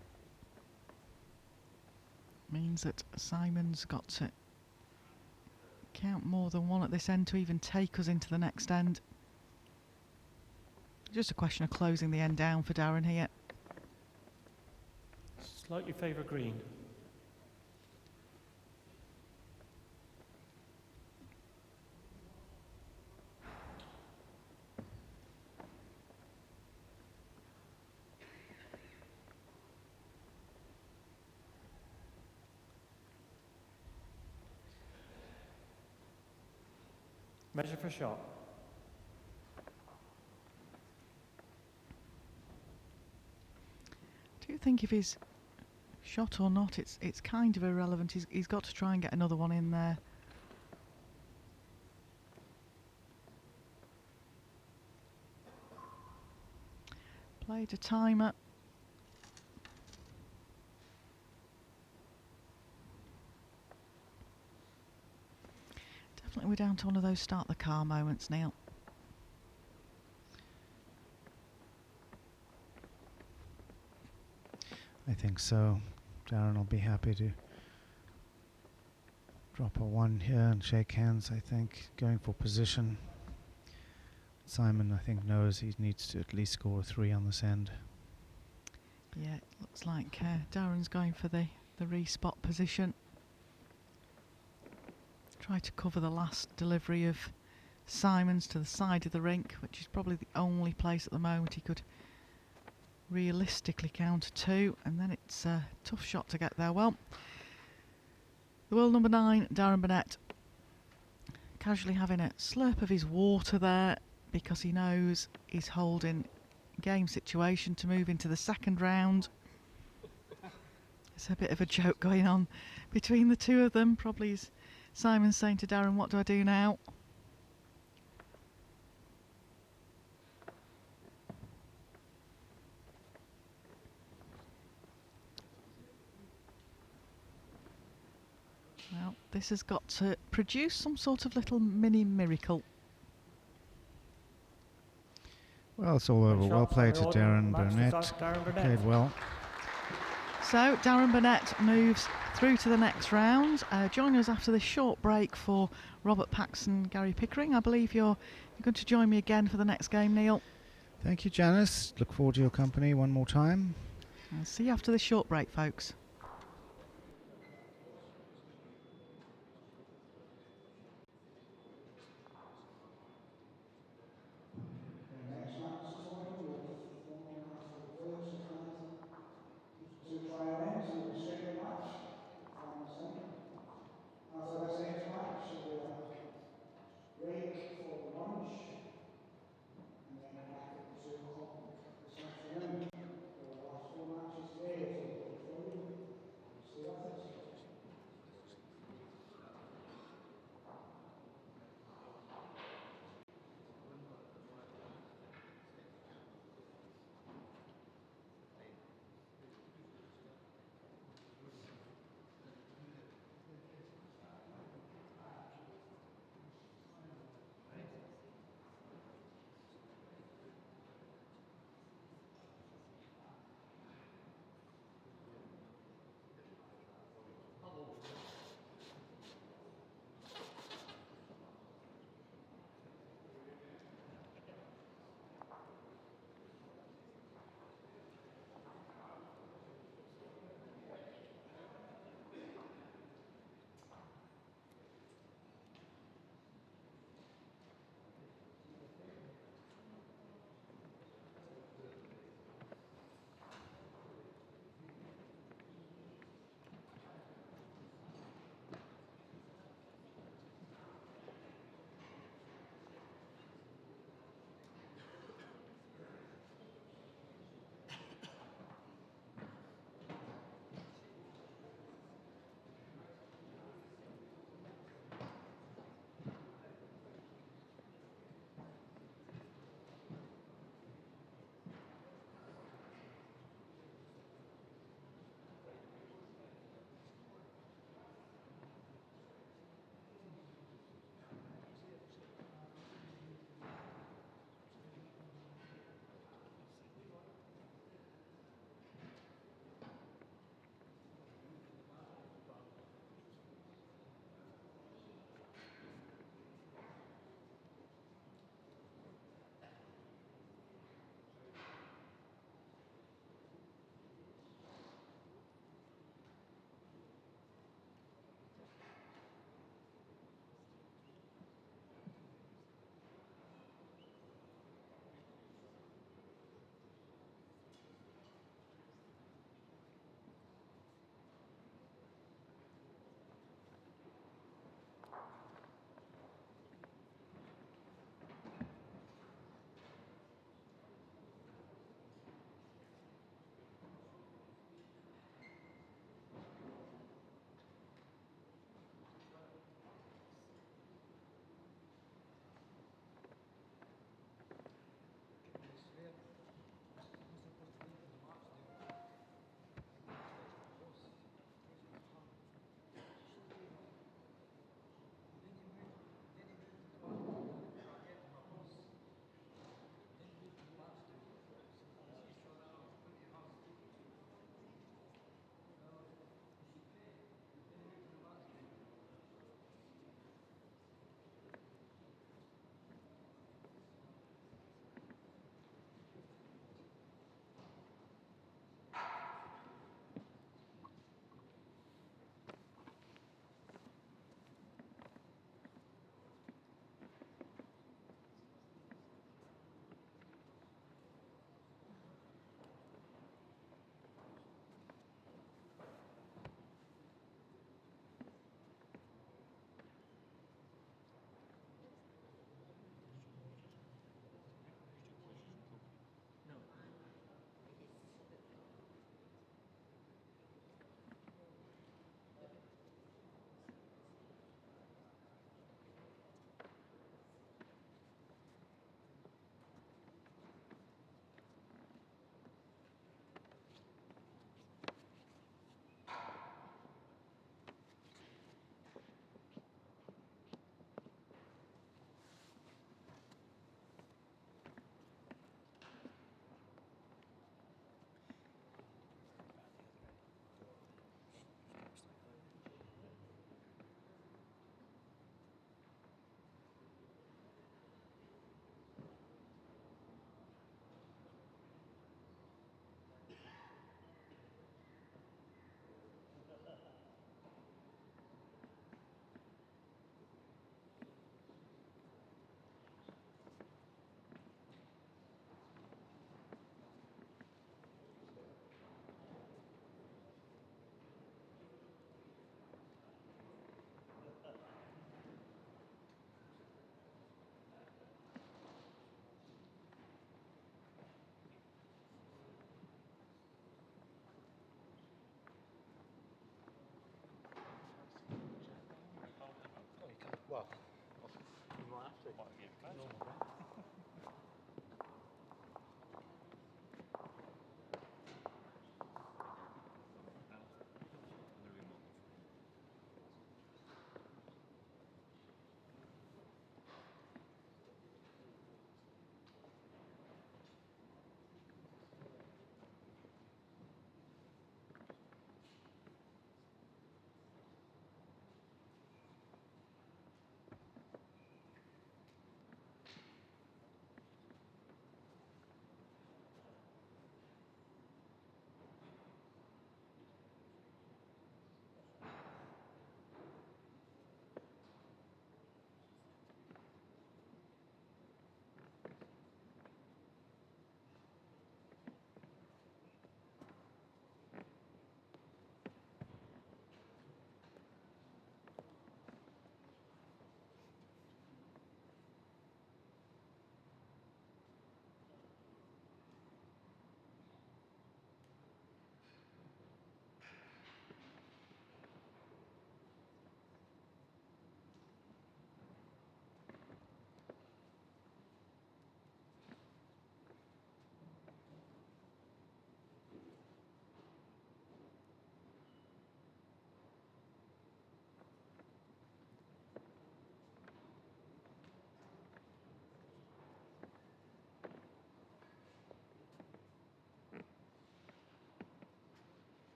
means that Simon's got to count more than 1 at this end to even take us into the next end. Just a question of closing the end down for Darren here. Slightly favour green. Measure for shot. Do you think if he's shot or not, it's kind of irrelevant. He's got to try and get another one in there. Played a timer. Definitely we're down to one of those start the car moments, Neil. I think so. Darren will be happy to drop a 1 here and shake hands, I think, going for position. Simon, I think, knows he needs to at least score a 3 on this end. Yeah, it looks like Darren's going for the re-spot position. Try to cover the last delivery of Simon's to the side of the rink, which is probably the only place at the moment he could realistically counter 2, and then it's a tough shot to get there. Well, the world number 9, Darren Burnett, casually having a slurp of his water there because he knows he's holding game situation to move into the second round. There's a bit of a joke going on between the two of them. Probably Simon saying to Darren, what do I do now? Well, this has got to produce some sort of little mini miracle. Well, it's all over. Well played to Darren Burnett. Darren Burnett. Played well. So Darren Burnett moves through to the next round. Join us after this short break for Robert Paxton, Gary Pickering. I believe you're going to join me again for the next game, Neil. Thank you, Janice. Look forward to your company one more time. I'll see you after this short break, folks. Next match is on with 1.5 players to try and ends in the second match. Final semi.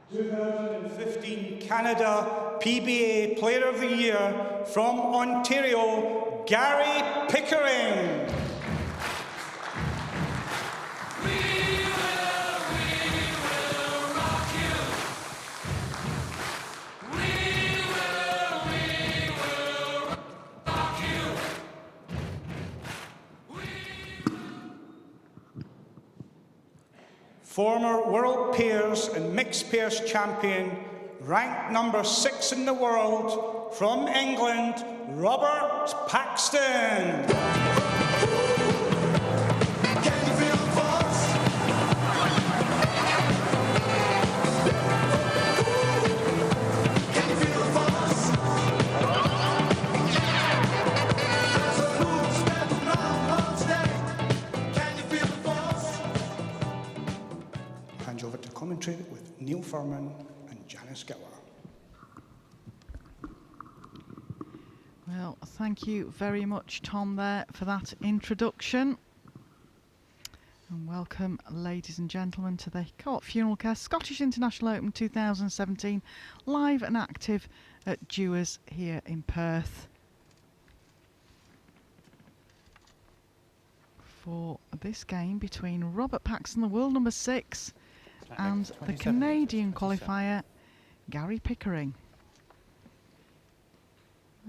2015 Canada PBA Player of the Year from Ontario, Gary Pickering. Former world pairs and mixed pairs champion, ranked number 6 in the world, from England, Robert Paxton. Hands over to commentary with Neil Furman and Janice Gower. Well, thank you very much, Tom, there for that introduction. And welcome, ladies and gentlemen, to the Co-op Funeral Care Scottish International Open 2017, live and active at Dewars here in Perth. For this game between Robert Paxton, the world number 6, and the Canadian qualifier, Gary Pickering.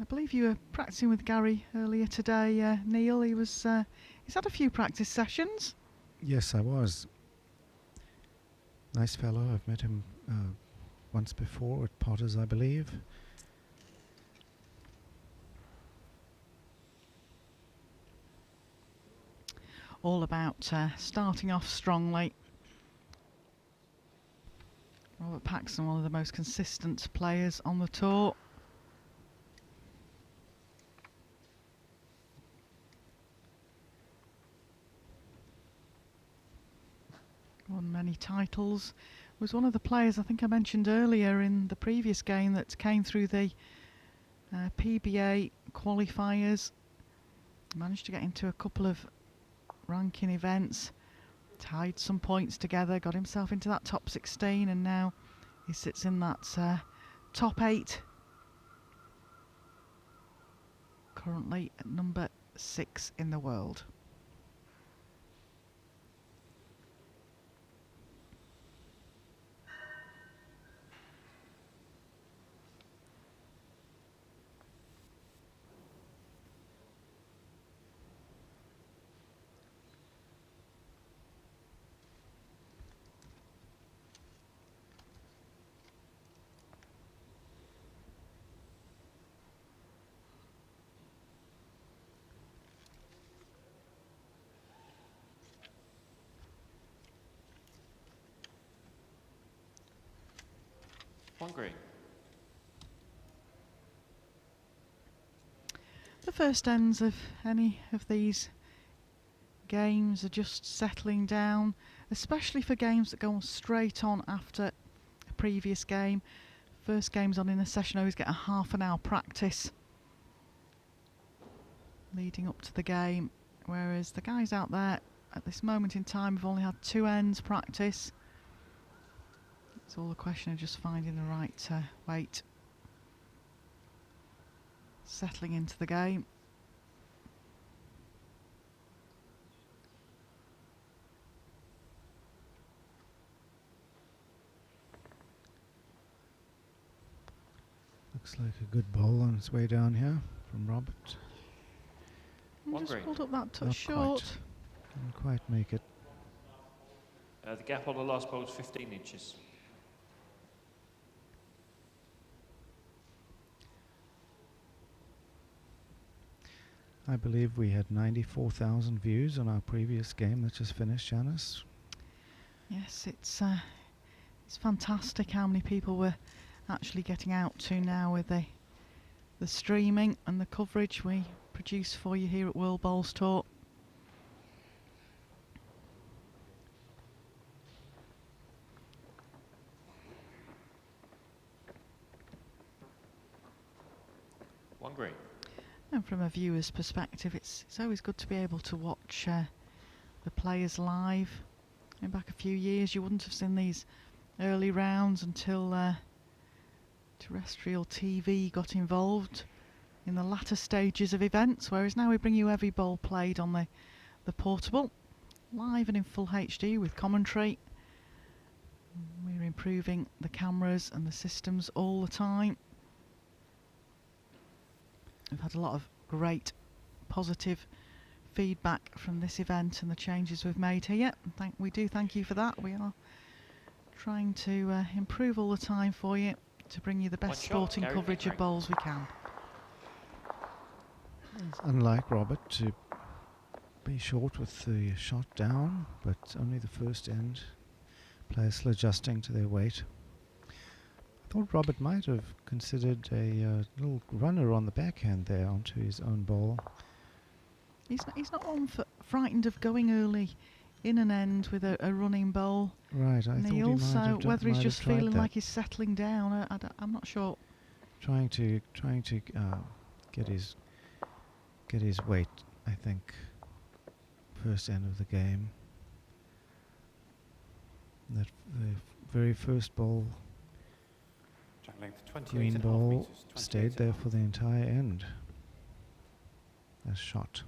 I believe you were practicing with Gary earlier today, Neil. He's had a few practice sessions. Yes, I was. Nice fellow. I've met him once before at Potter's, I believe. All about starting off strongly. Robert Paxton, one of the most consistent players on the tour. Won many titles. Was one of the players I think I mentioned earlier in the previous game that came through the PBA qualifiers. Managed to get into a couple of ranking events. Tied some points together, got himself into that top 16, and now he sits in that top 8. Currently at number 6 in the world. One green. The first ends of any of these games are just settling down, especially for games that go on straight on after a previous game. First games on in a session always get a half an hour practice leading up to the game, whereas the guys out there at this moment in time have only had 2 ends practice. It's all a question of just finding the right weight, settling into the game. Looks like a good ball on its way down here from Robert. One Just green. pulled up that touch Not short. Didn't quite make it. The gap on the last ball is 15 inches. I believe we had 94,000 views on our previous game that just finished, Janice. Yes, it's fantastic how many people we're actually getting out to now with the streaming and the coverage we produce for you here at World Bowls Talk. One green. And from a viewer's perspective, it's always good to be able to watch the players live. Going back a few years, you wouldn't have seen these early rounds until terrestrial TV got involved in the latter stages of events, whereas now we bring you every ball played on the portable, live and in full HD with commentary. We're improving the cameras and the systems all the time. We've had a lot of great positive feedback from this event and the changes we've made here. We do thank you for that. We are trying to improve all the time for you to bring you the best One shot, sporting Gary coverage of Pickering. bowls we can. It's unlike Robert to be short with the shot down, but only the first end. Players still adjusting to their weight. I thought Robert might have considered a little runner on the backhand there onto his own ball. He's not one frightened of going early in an end with a running bowl. Right, I thought he Neil, might so have whether he's might have just tried feeling that. like he's settling down, I'm not sure. Trying to get his weight, I think, first end of the game. That the very first ball, Jack length 28 green and a half ball, meters, 28 stayed and a there half. for the entire end. A shot.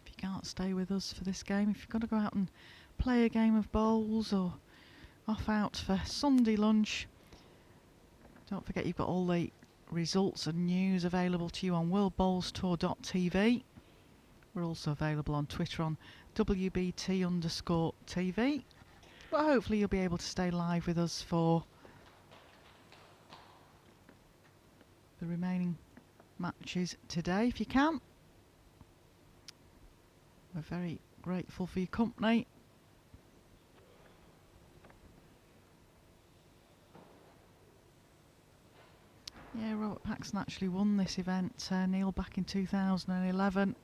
If you can't stay with us for this game, if you've got to go out and play a game of bowls or off out for Sunday lunch, don't forget you've got all the results and news available to you on worldbowlstour.tv. We're also available on Twitter on WBT_TV. But hopefully you'll be able to stay live with us for the remaining matches today if you can. We're very grateful for your company. Yeah, Robert Paxton actually won this event, Neil, back in 2011.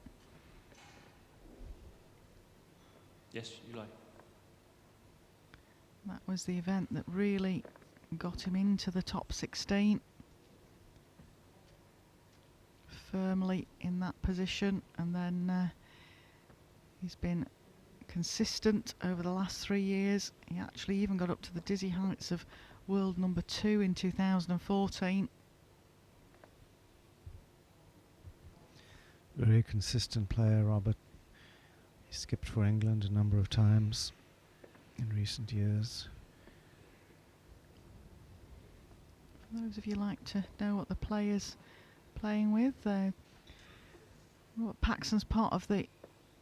Yes, you like. That was the event that really got him into the top 16. Firmly in that position, and then he's been consistent over the last 3 years. He actually even got up to the dizzy heights of world number 2 in 2014. Very consistent player, Robert. He skipped for England a number of times in recent years. For those of you who like to know what the player's playing with, Robert Paxton's part of the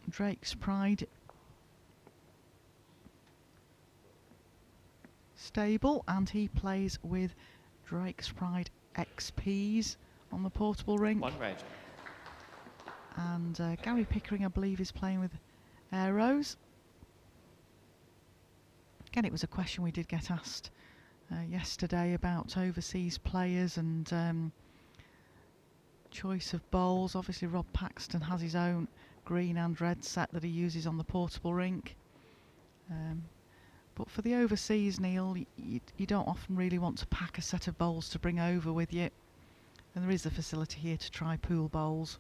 Drake's Pride stable, and he plays with Drake's Pride XPs on the portable rink. One red. And Gary Pickering, I believe, is playing with Aeros. Again, it was a question we did get asked yesterday about overseas players and choice of bowls. Obviously, Rob Paxton has his own green and red set that he uses on the portable rink. But for the overseas, Neil, you don't often really want to pack a set of bowls to bring over with you. And there is the facility here to try pool bowls.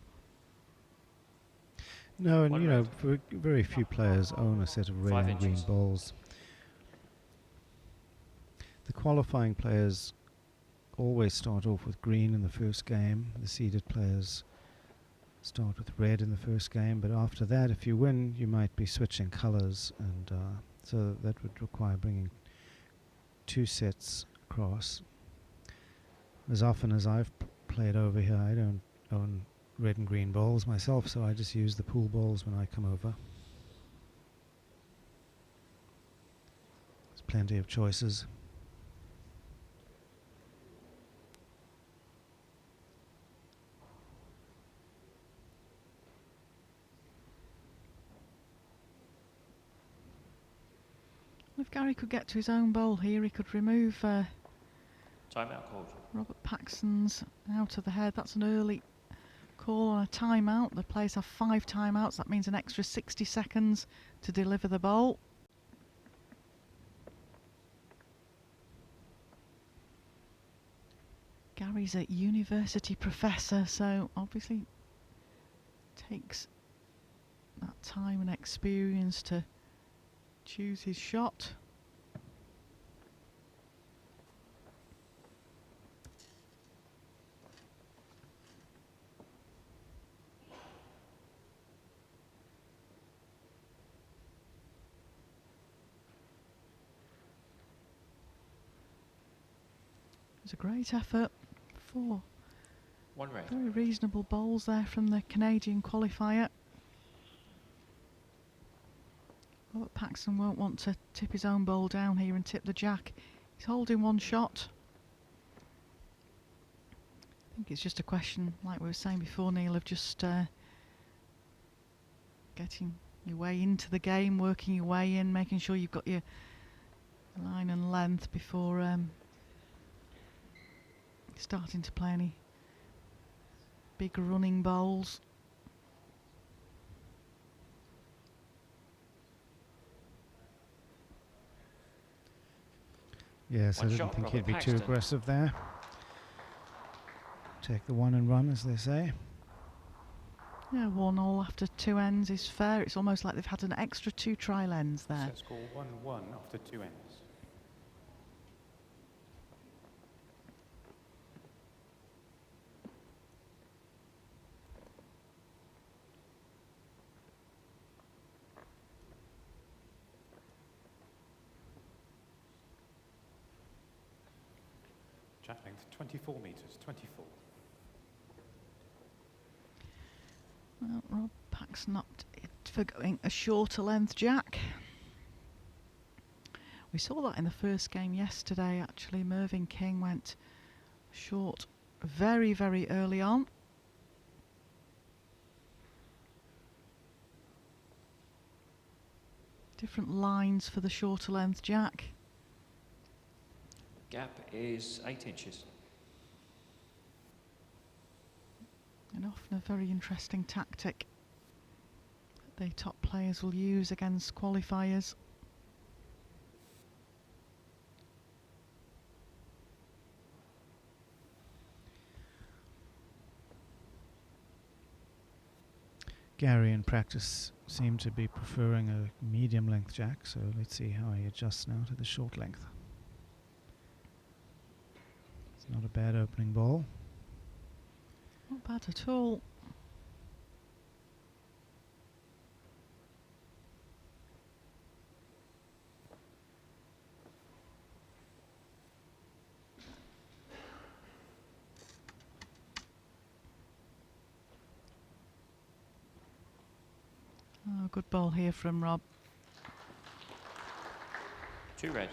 No, and One you know, red. very few players own a set of red 5 and green inches. balls. The qualifying players always start off with green in the first game. The seeded players start with red in the first game, but after that, if you win, you might be switching colours, and so that would require bringing 2 sets across. As often as I've played over here, I don't own red and green balls myself, so I just use the pool balls when I come over. There's plenty of choices. If Gary could get to his own bowl here, he could remove Timeout called. Robert Paxton's out of the head. That's an early call on a timeout. The players have 5 timeouts. That means an extra 60 seconds to deliver the bowl. Gary's a university professor, so obviously takes that time and experience to choose his shot. It was a great effort. 4 1 red. very reasonable bowls there from the Canadian qualifier. Robert Paxton won't want to tip his own bowl down here and tip the jack. He's holding one shot. I think it's just a question, like we were saying before, Neil, of just getting your way into the game, working your way in, making sure you've got your line and length before starting to play any big running bowls. Yes, I One didn't shot, think Robert he'd be Paxton. too aggressive there. Take the one and run, as they say. Yeah, 1-1 after 2 ends is fair. It's almost like they've had an extra 2 trial ends there. Set score 1-1 after 2 ends. Jack length 24 metres, 24. Well, Rob Paxton opted for going a shorter length jack. We saw that in the first game yesterday, actually. Mervyn King went short very, very early on. Different lines for the shorter length jack. Gap is 8 inches. And often a very interesting tactic that the top players will use against qualifiers. Gary in practice seemed to be preferring a medium length jack, so let's see how he adjusts now to the short length. It's not a bad opening ball. Not bad at all. Oh, good ball here from Rob. 2 red.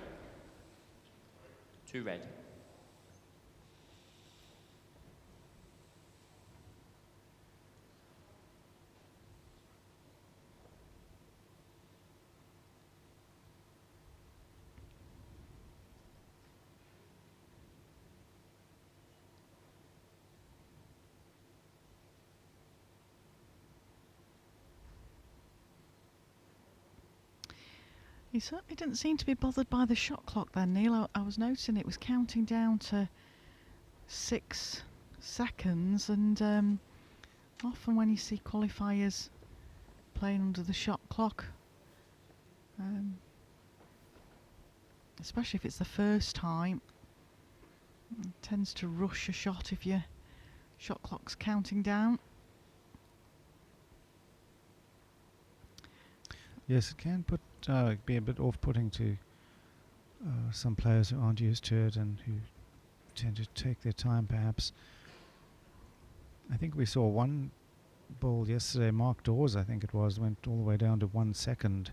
2 red. He certainly didn't seem to be bothered by the shot clock then, Neil. I was noticing it was counting down to 6 seconds, and often when you see qualifiers playing under the shot clock, especially if it's the first time, it tends to rush a shot if your shot clock's counting down. Yes, it can be a bit off-putting to some players who aren't used to it and who tend to take their time, perhaps. I think we saw one ball yesterday, Mark Dawes, I think it was, went all the way down to 1 second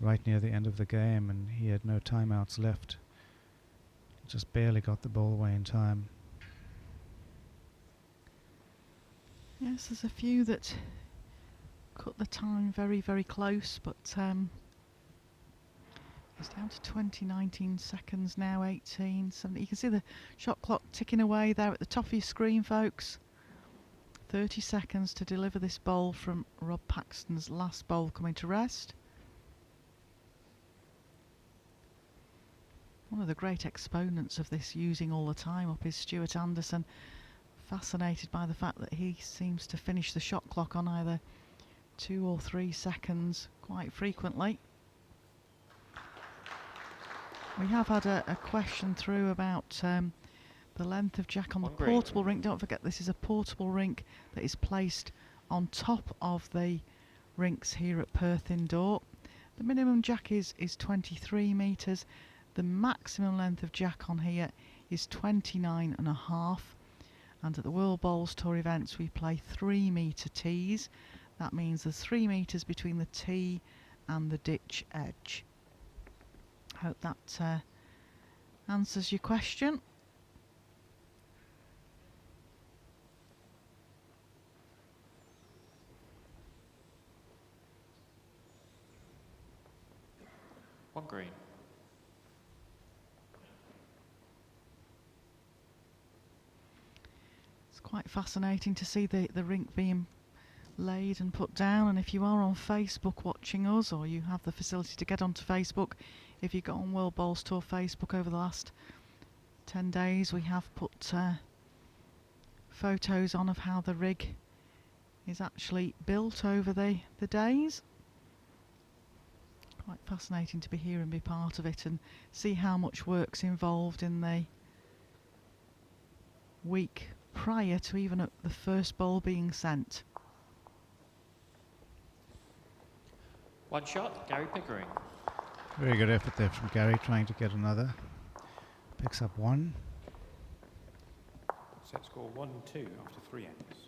right near the end of the game, and he had no timeouts left. Just barely got the ball away in time. Yes, there's a few that cut the time very, very close, but it's down to 20, 19 seconds now, 18, 17. You can see the shot clock ticking away there at the top of your screen, folks. 30 seconds to deliver this bowl from Rob Paxton's last bowl coming to rest. One of the great exponents of this using all the time up is Stuart Anderson. Fascinated by the fact that he seems to finish the shot clock on either 2 or 3 seconds quite frequently. We have had a question through about the length of jack on the One green. portable rink. Don't forget, this is a portable rink that is placed on top of the rinks here at Perth Indoor. The minimum jack is 23 metres. The maximum length of jack on here is 29.5. And at the World Bowls Tour events we play 3 metre tees. That means there's 3 metres between the tee and the ditch edge. Hope that answers your question. One green. It's quite fascinating to see the rink being laid and put down, and if you are on Facebook watching us, or you have the facility to get onto Facebook, if you got on World Bowls Tour Facebook over the last 10 days, we have put photos on of how the rig is actually built over the days. Quite fascinating to be here and be part of it and see how much work's involved in the week prior to even the first bowl being sent. One shot, Gary Pickering. Very good effort there from Gary, trying to get another. Picks up 1. Set score 1-2 after 3 ends.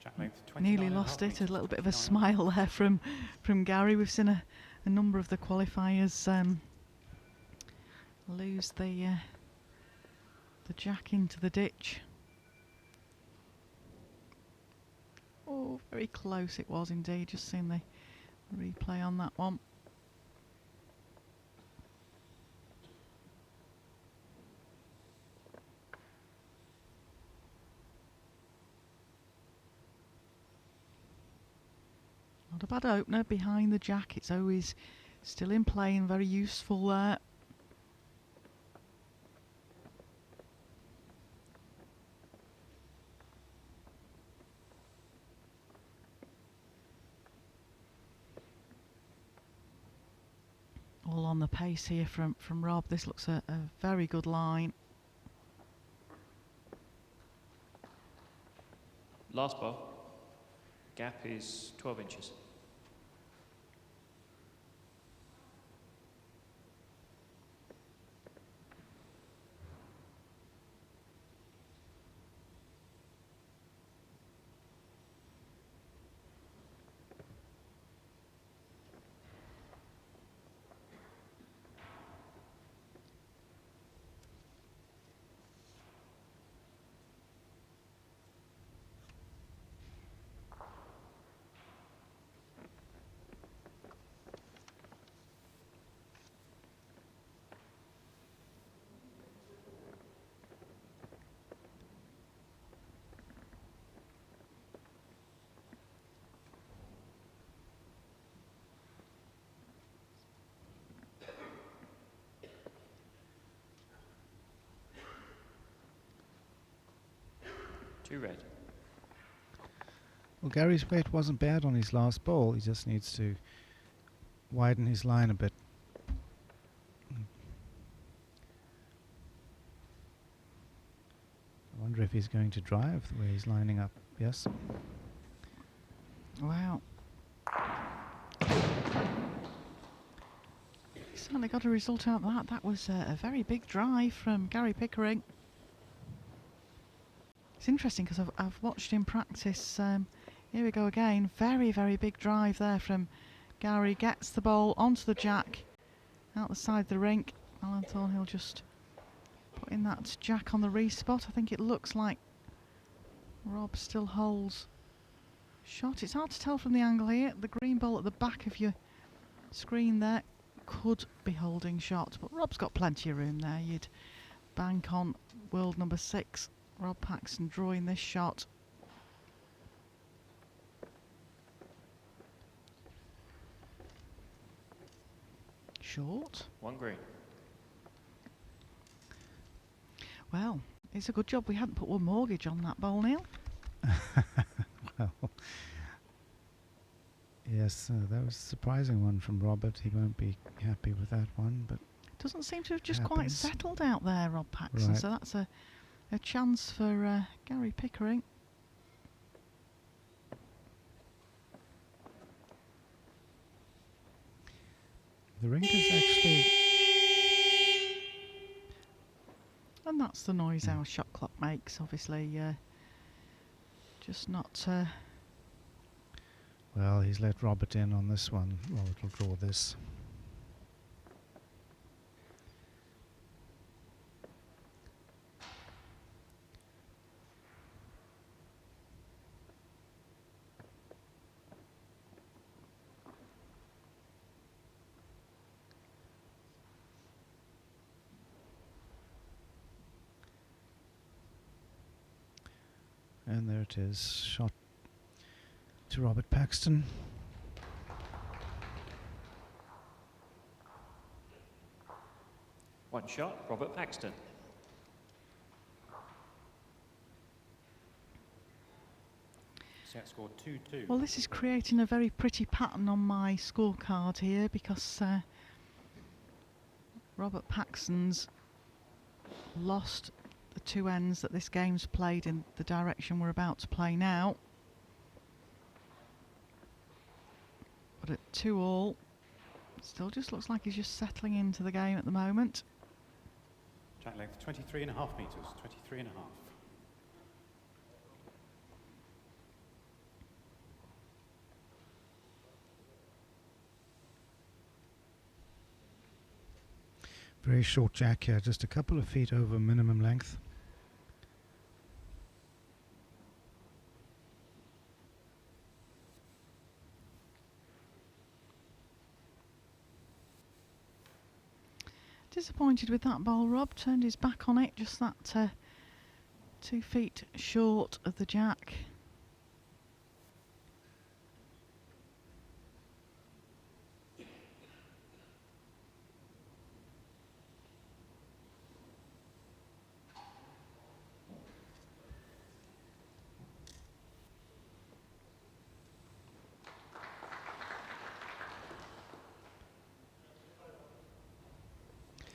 Jack length 29.5 Nearly lost it. A metres, little bit of a 29.5. smile there from Gary. We've seen a number of the qualifiers lose the jack into the ditch. Oh, very close it was indeed. Just seen the replay on that one. Not a bad opener behind the jack. It's always still in play and very useful there. All on the pace here from Rob. This looks a very good line. Last ball. Gap is 12 inches. Two red. Well, Gary's weight wasn't bad on his last ball. He just needs to widen his line a bit. I wonder if he's going to drive the way he's lining up. Yes. Wow. Certainly got a result out of that. That was a very big drive from Gary Pickering. It's interesting because I've watched him practice. Here we go again. Very, very big drive there from Gary. Gets the ball onto the jack out the side of the rink. Alan Thornhill just putting that jack on the respot. I think it looks like Rob still holds shot. It's hard to tell from the angle here. The green ball at the back of your screen there could be holding shot, but Rob's got plenty of room there. You'd bank on world number 6, Rob Paxton, drawing this shot. Short. One green. Well, it's a good job we hadn't put one mortgage on that bowl, Neil. Well, yes, that was a surprising one from Robert. He won't be happy with that one, but Doesn't seem to have just quite happens. settled out there, Rob Paxton. Right. So that's a chance for Gary Pickering. the ring is actually... And that's the noise our shot clock makes, obviously. Just not... Well, he's let Robert in on this one. Well, it'll draw this. And there it is, shot to Robert Paxton. One shot, Robert Paxton. Set score 2-2. Well, this is creating a very pretty pattern on my scorecard here, because Robert Paxton's lost the 2 ends that this game's played in the direction we're about to play now. But at 2-all, still just looks like he's just settling into the game at the moment. Jack length 23.5 metres, 23.5. Very short jack here, just a couple of feet over minimum length. Disappointed with that ball, Rob. Turned his back on it, just that 2 feet short of the jack.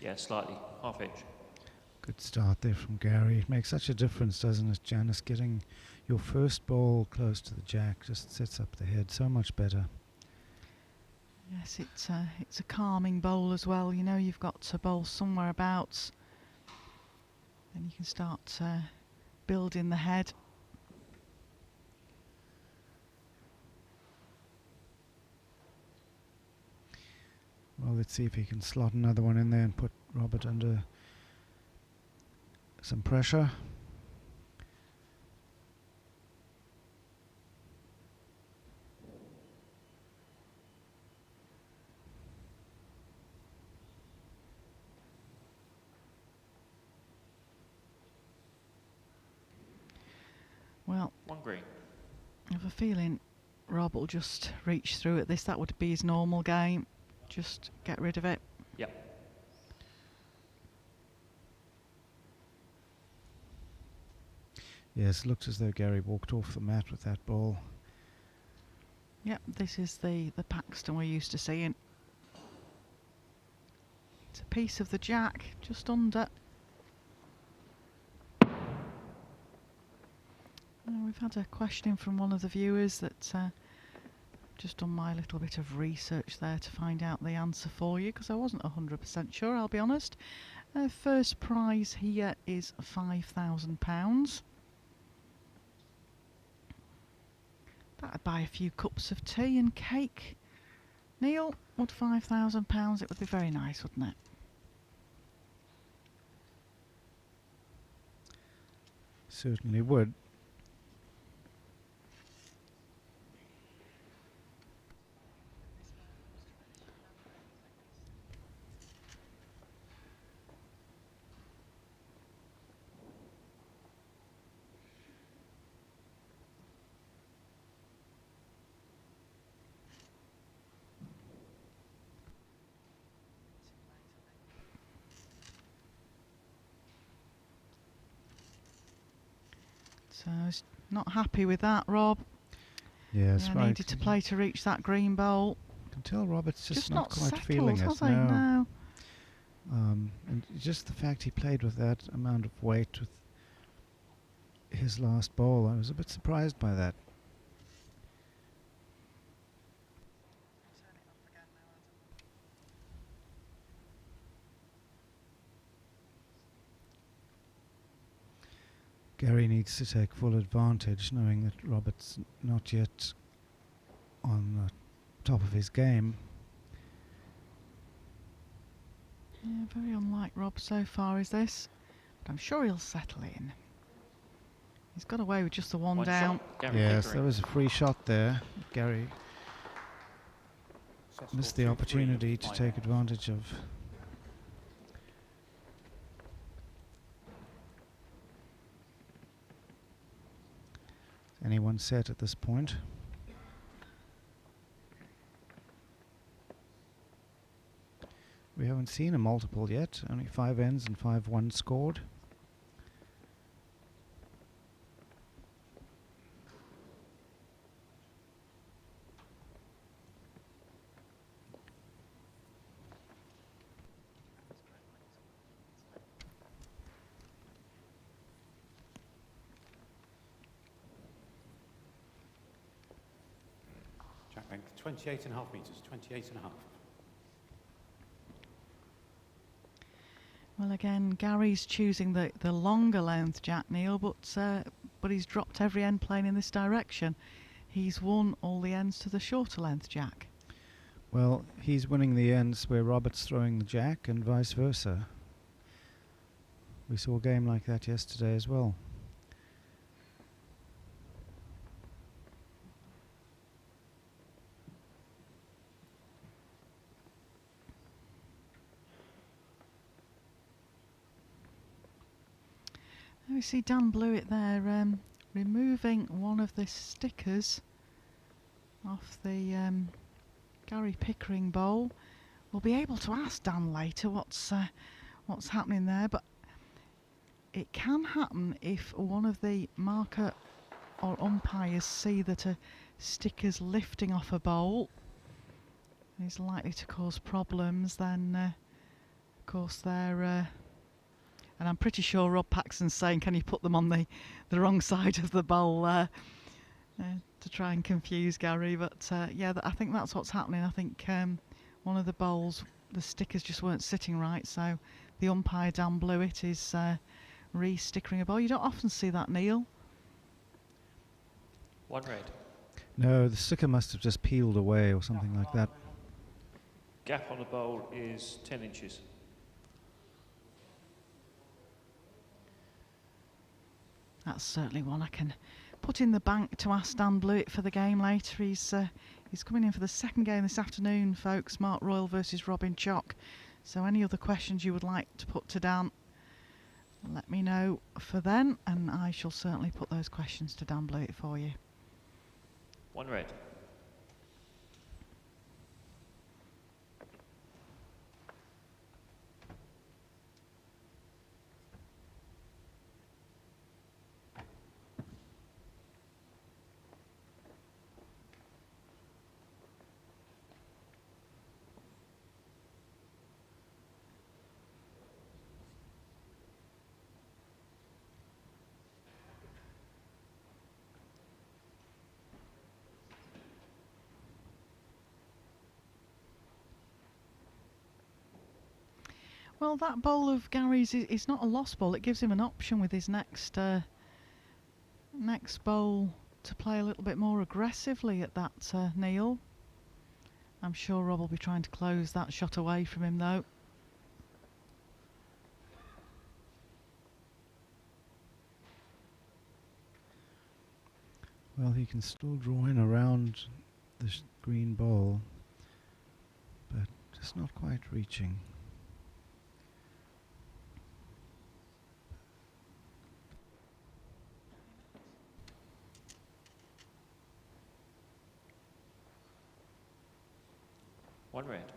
Yeah, slightly, half inch. Good start there from Gary. It makes such a difference, doesn't it, Janice? Getting your first ball close to the jack just sets up the head so much better. Yes, it's a calming bowl as well. You know, you've got to bowl somewhere abouts, then you can start building the head. Well, let's see if he can slot another one in there and put Robert under some pressure. Well, One green. I have a feeling Rob will just reach through at this. That would be his normal game. Just get rid of it. Yep. Yes, looks as though Gary walked off the mat with that ball. Yep, this is the Paxton we're used to seeing. It's a piece of the jack, just under. We've had a question from one of the viewers that just done my little bit of research there to find out the answer for you, because I wasn't 100% sure, I'll be honest. First prize here is £5,000. That'd buy a few cups of tea and cake. Neil, would £5,000? It would be very nice, wouldn't it? certainly would. So he's not happy with that, Rob. Yes, Yeah, right. needed to play to reach that green bowl. You can tell Robert's just Not quite settled, feeling has it. he? No. No. And just the fact he played with that amount of weight with his last ball, I was a bit surprised by that. Gary needs to take full advantage, knowing that Robert's not yet on the top of his game. Yeah, very unlike Rob so far, is this? But I'm sure he'll settle in. He's got away with just the one down. Shot, Gary Yes, Pickering. there was a free shot there. Gary Set score missed the 2-3 opportunity after to 5 take ends. advantage of. Anyone set at this point? We haven't seen a multiple yet, only 5 ends and 5-1 scored. Jack length 28.5 metres, 28.5. Well, again, Gary's choosing the longer length Jack, Neil, but he's dropped every end playing in this direction. He's won all the ends to the shorter length Jack. Well, he's winning the ends where Robert's throwing the jack and vice versa. We saw a game like that yesterday as well. There we see Dan Blewett there removing one of the stickers off the Gary Pickering bowl. We'll be able to ask Dan later what's happening there, but it can happen if one of the marker or umpires see that a sticker's lifting off a bowl and is likely to cause problems. Then, of course, they're and I'm pretty sure Rob Paxton's saying, can you put them on the wrong side of the bowl to try and confuse Gary. But yeah, I think that's what's happening. I think one of the bowls, the stickers just weren't sitting right, so the umpire Dan Blewett is re-stickering a bowl. You don't often see that, Neil. 1 red. No, the sticker must have just peeled away or something like that. Gap on the bowl is 10 inches. That's certainly one I can put in the bank to ask Dan Blewett for the game later. He's coming in for the second game this afternoon, folks. Mark Royal versus Robin Chock. So any other questions you would like to put to Dan, let me know for then, and I shall certainly put those questions to Dan Blewett for you. 1 red. Well, that bowl of Gary's is not a lost bowl. It gives him an option with his next bowl to play a little bit more aggressively at that, Neil. I'm sure Rob will be trying to close that shot away from him, though. Well, he can still draw in around the green bowl, but just not quite reaching. One red.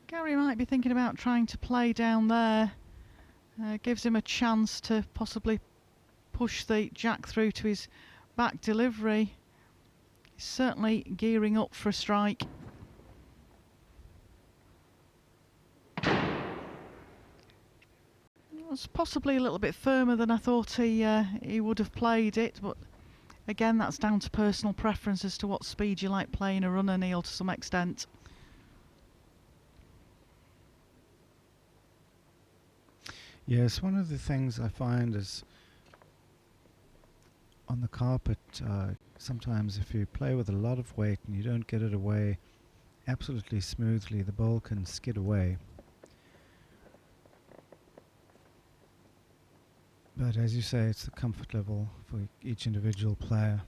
Gary might be thinking about trying to play down there. Gives him a chance to possibly push the jack through to his back delivery. He's certainly gearing up for a strike. It was possibly a little bit firmer than I thought he would have played it, but again, that's down to personal preference as to what speed you like playing a runner, Neil, to some extent. Yes, one of the things I find is on the carpet, sometimes if you play with a lot of weight and you don't get it away absolutely smoothly, the ball can skid away. But as you say, it's the comfort level for each individual player.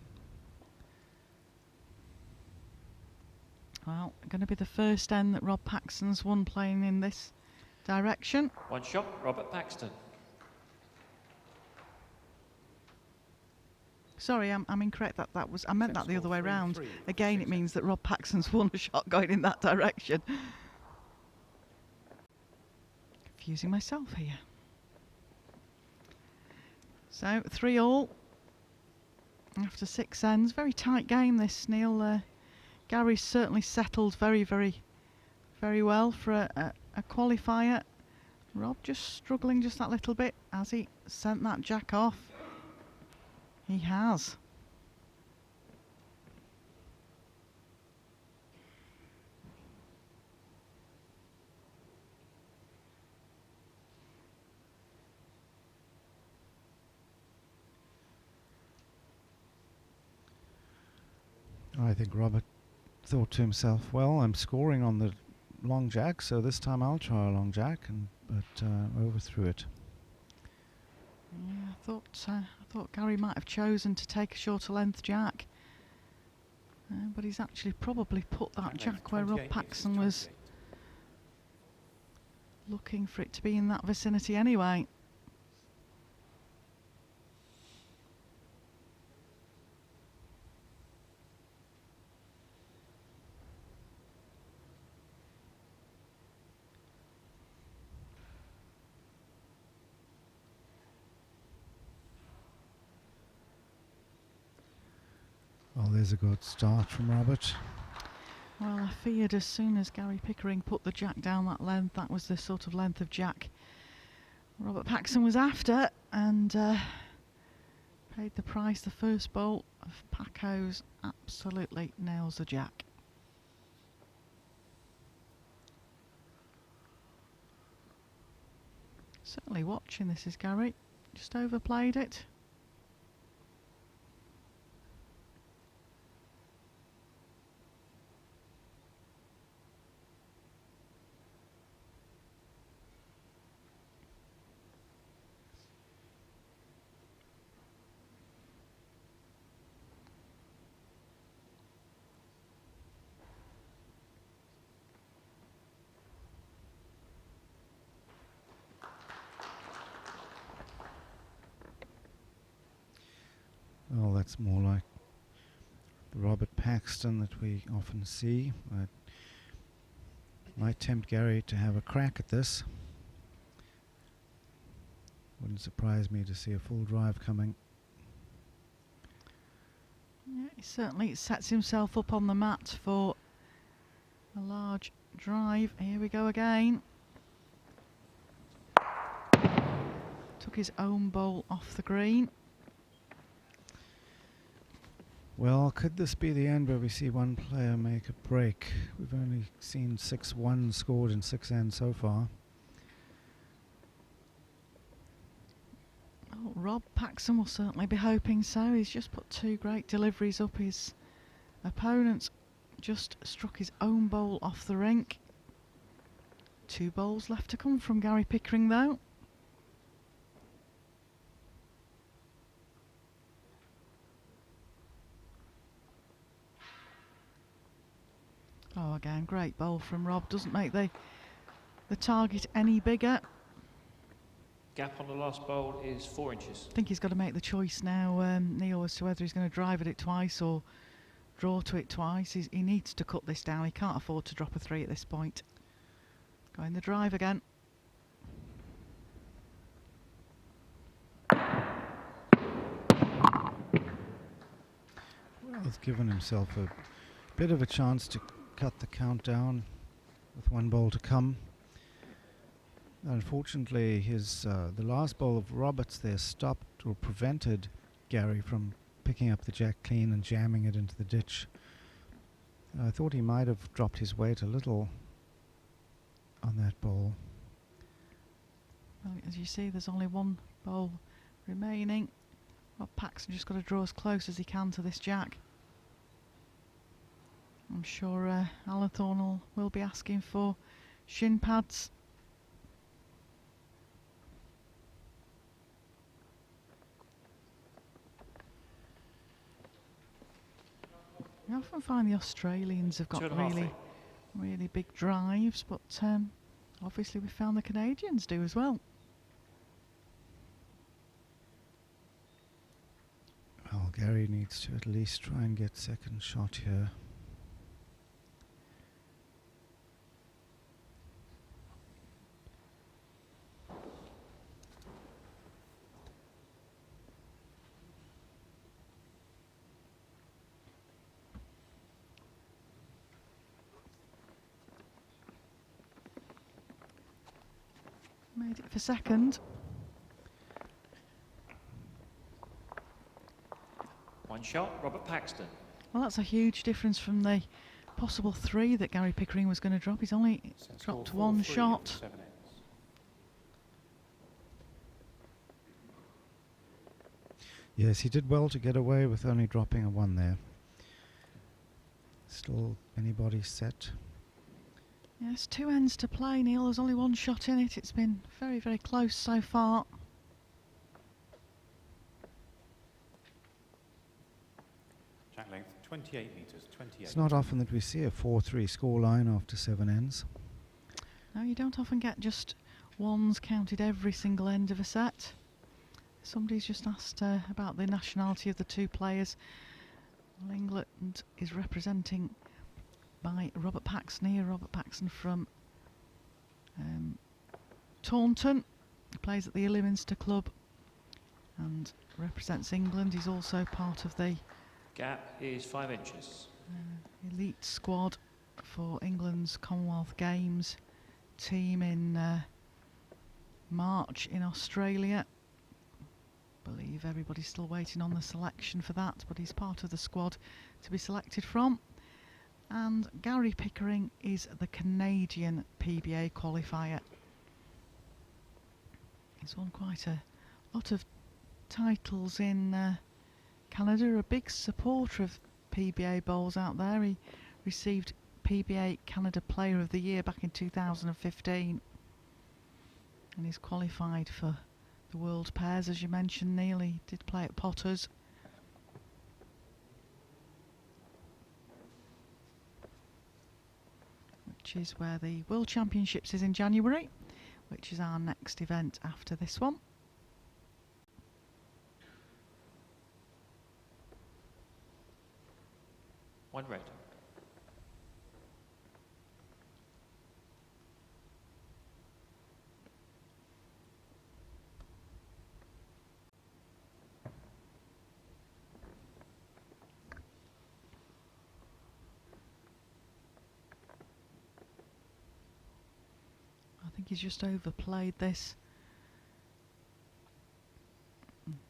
Well, going to be the first end that Rob Paxton's won playing in this direction. One shot, Robert Paxton. Sorry, I'm incorrect. That was I meant Set that the other score way round. 3-3. Again, it means that Rob Paxton's won a shot going in that direction. Confusing myself here. So 3-all after 6 ends. Very tight game this, Neil. Gary's certainly settled very well for a qualifier. Rob just struggling just that little bit. Has he sent that jack off? He has. I think Robert thought to himself, well, I'm scoring on the long jack, so this time I'll try a long jack, but overthrew it. Yeah, I thought Gary might have chosen to take a shorter length jack, but he's actually probably put that jack where Rob Paxton was looking for it to be in that vicinity anyway. Well, there's a good start from Robert. Well, I feared as soon as Gary Pickering put the jack down that length, that was the sort of length of jack Robert Paxton was after, and paid the price. The first bolt of Paco's absolutely nails the jack. Certainly watching this is Gary. Just overplayed it. Well, that's more like the Robert Paxton that we often see. Might tempt Gary to have a crack at this. Wouldn't surprise me to see a full drive coming. Yeah, he certainly sets himself up on the mat for a large drive. Here we go again. Took his own bowl off the green. Well, could this be the end where we see one player make a break? We've only seen 6-1 scored in 6 ends so far. Oh, Rob Paxton will certainly be hoping so. He's just put 2 great deliveries up. His opponent just struck his own bowl off the rink. 2 bowls left to come from Gary Pickering though. Great bowl from Rob. Doesn't make the target any bigger. Gap on the last bowl is 4 inches. I think he's got to make the choice now, Neil, as to whether he's going to drive at it twice or draw to it twice. He needs to cut this down. He can't afford to drop a 3 at this point. Going the drive again. Well, he's given himself a bit of a chance to cut the count down with 1 bowl to come. Unfortunately, the last bowl of Roberts there stopped or prevented Gary from picking up the jack clean and jamming it into the ditch. I thought he might have dropped his weight a little on that bowl. Well, as you see, there's only 1 bowl remaining. Rob Paxton just got to draw as close as he can to this jack. I'm sure Alan Thornell will be asking for shin pads. I often find the Australians have got 2.5 feet. really big drives, but obviously we found the Canadians do as well. Well, Gary needs to at least try and get second shot here. Made it for second. One shot, Robert Paxton. Well, that's a huge difference from the possible 3 that Gary Pickering was going to drop. He's only Set dropped score 1 4-3 shot. after 7 ends. Yes, he did well to get away with only dropping a 1 there. Still anybody set. Yes, 2 ends to play, Neil. There's only 1 shot in it. It's been very close so far. Jack length 28 metres, 28. It's not often that we see a 4-3 scoreline after 7 ends. No, you don't often get just 1s counted every single end of a set. Somebody's just asked about the nationality of the 2 players. Well, England is representing by Robert Paxton here. Robert Paxton from Taunton. He plays at the Ilminster Club and represents England. He's also part of the Gap is 5 inches. elite squad for England's Commonwealth Games team in March in Australia. I believe everybody's still waiting on the selection for that, but he's part of the squad to be selected from. And Gary Pickering is the Canadian PBA qualifier. He's won quite a lot of titles in Canada, a big supporter of PBA bowls out there. He received PBA Canada Player of the Year back in 2015 and he's qualified for the World Pairs, as you mentioned, Neil. He did play at Potters. Which is where the World Championships is in January, which is our next event after this one. One red. I think he's just overplayed this.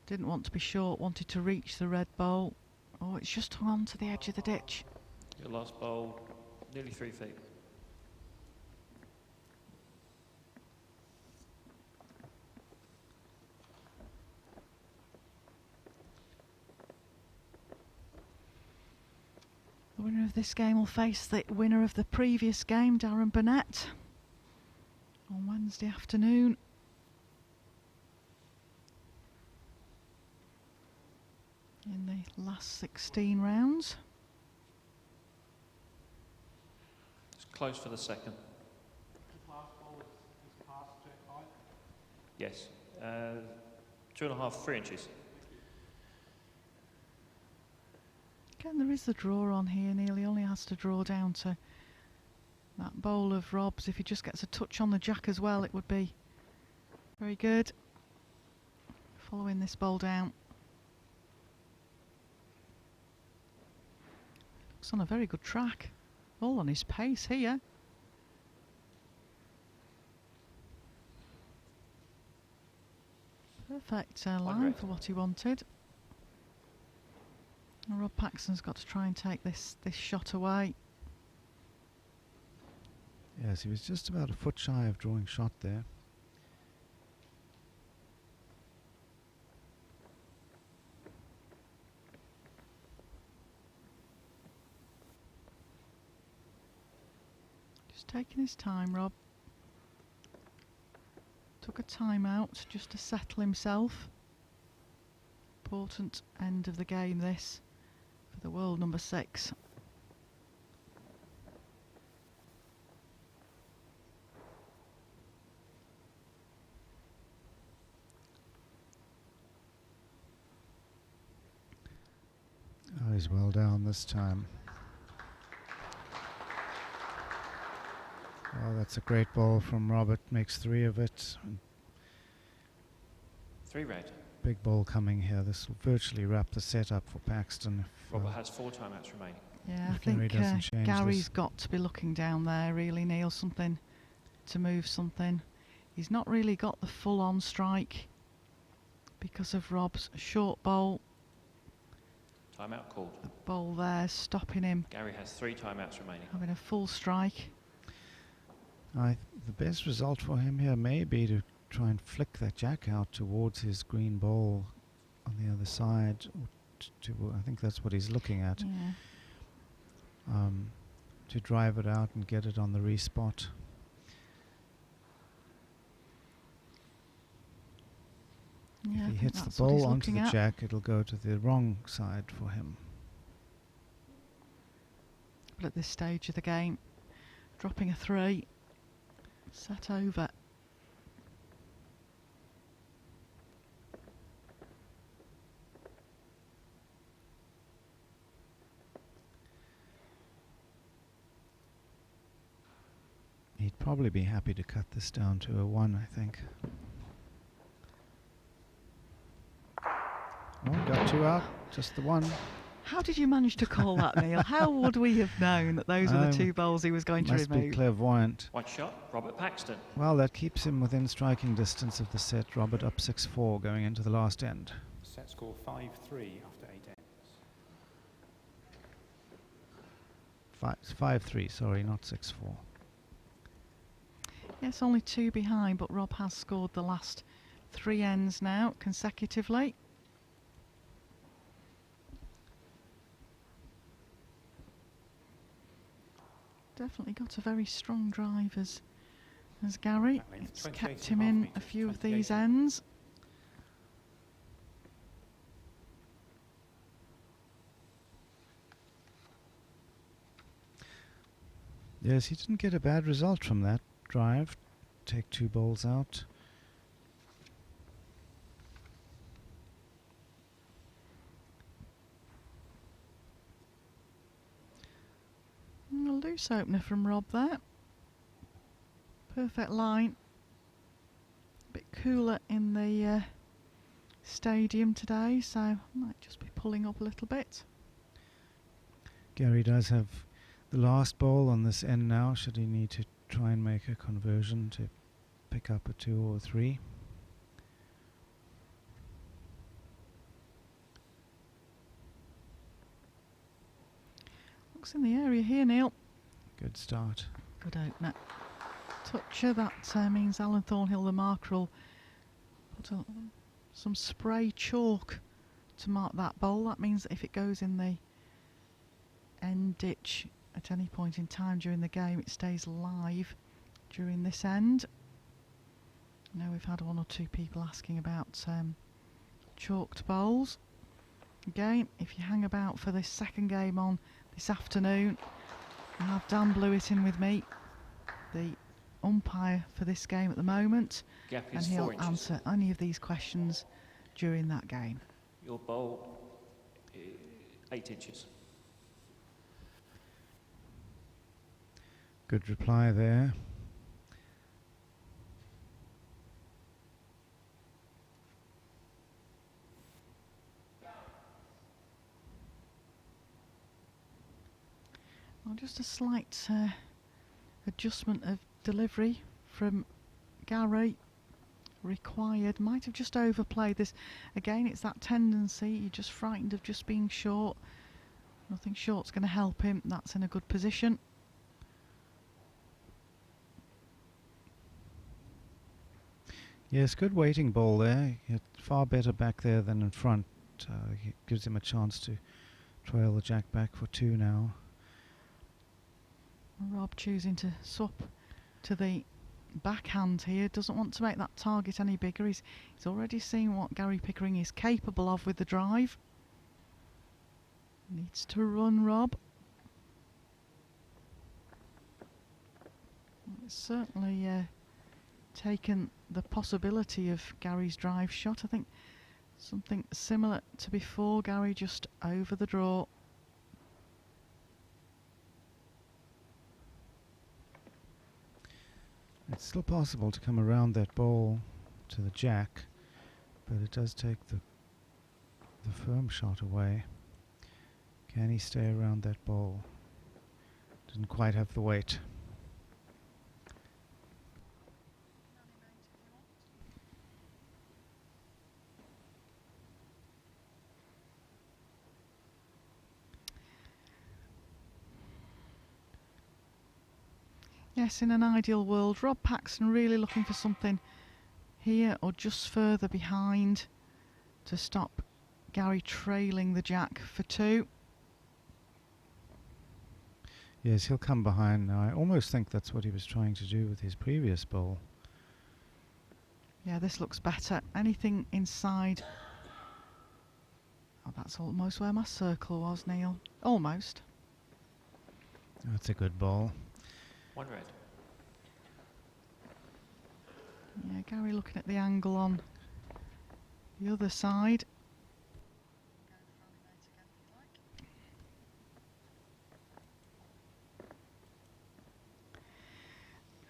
Didn't want to be short, wanted to reach the red bowl. Oh, it's just hung on to the edge of the ditch. Your last bowl, nearly 3 feet. The winner of this game will face the winner of the previous game, Darren Burnett, on Wednesday afternoon. In the last 16 rounds. It's close for the second. Yes. 2.5, 3 inches. Again, there is the draw on here. Neil, he only has to draw down to that bowl of Rob's. If he just gets a touch on the jack as well, it would be very good. Following this bowl down. Looks on a very good track. All on his pace here. Perfect line for what he wanted. And Rob Paxton's got to try and take this shot away. Yes, he was just about a foot shy of drawing shot there. Just taking his time, Rob. Took a time out just to settle himself. Important end of the game this for the world number 6. Oh, he's well down this time. Oh, that's a great ball from Robert. Makes 3 of it. 3 red. Big ball coming here. This will virtually wrap the set up for Paxton. If, Robert has 4 timeouts remaining. Yeah, I if Gary think doesn't change Gary's this. got to be looking down there, really, Neil, something to move something. He's not really got the full-on strike because of Rob's short bowl. Timeout called. The bowl there stopping him Gary has 3 timeouts remaining. having a full strike. The best result for him here may be to try and flick that jack out towards his green ball on the other side. Or I think that's what he's looking at. Yeah. To drive it out and get it on the respot. Yeah, I If he think hits the that's what he's ball onto looking the at. jack, it'll go to the wrong side for him. But at this stage of the game, dropping a 3, set over. He'd probably be happy to cut this down to a 1, I think. Oh, got 2 out, just the 1. How did you manage to call that, Neil? How would we have known that those were the 2 bowls he was going to Must be remove? clairvoyant. White shot, Robert Paxton. Well, that keeps him within striking distance of the set. Robert up 6-4 going into the last end. Set score 5-3 after 8 ends. 5-3, sorry, not 6-4. Yes, only 2 behind, but Rob has scored the last 3 ends now consecutively. Definitely got a very strong drive as Gary. Jack length, It's 28 kept and him a half in metres, a few of 28 these and- ends. Yes, he didn't get a bad result from that drive. Take 2 balls out. A loose opener from Rob there. Perfect line. A bit cooler in the stadium today, so might just be pulling up a little bit. Gary does have the last ball on this end now, should he need to try and make a conversion to pick up a 2 or 3. Looks in the area here, Neil. Good start. Good opener. Toucher, that means Alan Thornhill, the marker, will put some spray chalk to mark that bowl. That means that if it goes in the end ditch at any point in time during the game, it stays live during this end. I know we've had 1 or 2 people asking about chalked bowls. Again, if you hang about for this second game on this afternoon, I have Dan Blewett in with me, the umpire for this game at the moment, Gap and is he'll 4 inches. answer any of these questions during that game. Your bowl, 8 inches. Good reply there. Well, just a slight adjustment of delivery from Gary required. Might have just overplayed this. Again, it's that tendency. You're just frightened of just being short. Nothing short's going to help him. That's in a good position. Yes, good waiting ball there. Far better back there than in front. It gives him a chance to trail the jack back for 2 now. Rob choosing to swap to the backhand here. Doesn't want to make that target any bigger. He's already seen what Gary Pickering is capable of with the drive. Needs to run, Rob. It's certainly taken the possibility of Gary's drive shot. I think something similar to before. Gary just over the draw. It's still possible to come around that ball to the jack, but it does take the firm shot away. Can he stay around that ball? Didn't quite have the weight. Yes, in an ideal world, Rob Paxton really looking for something here or just further behind to stop Gary trailing the jack for 2. Yes, he'll come behind now. I almost think that's what he was trying to do with his previous ball. Yeah, this looks better. Anything inside. Oh, that's almost where my circle was, Neil. Almost. That's a good ball. 1 red. Yeah, Gary looking at the angle on the other side.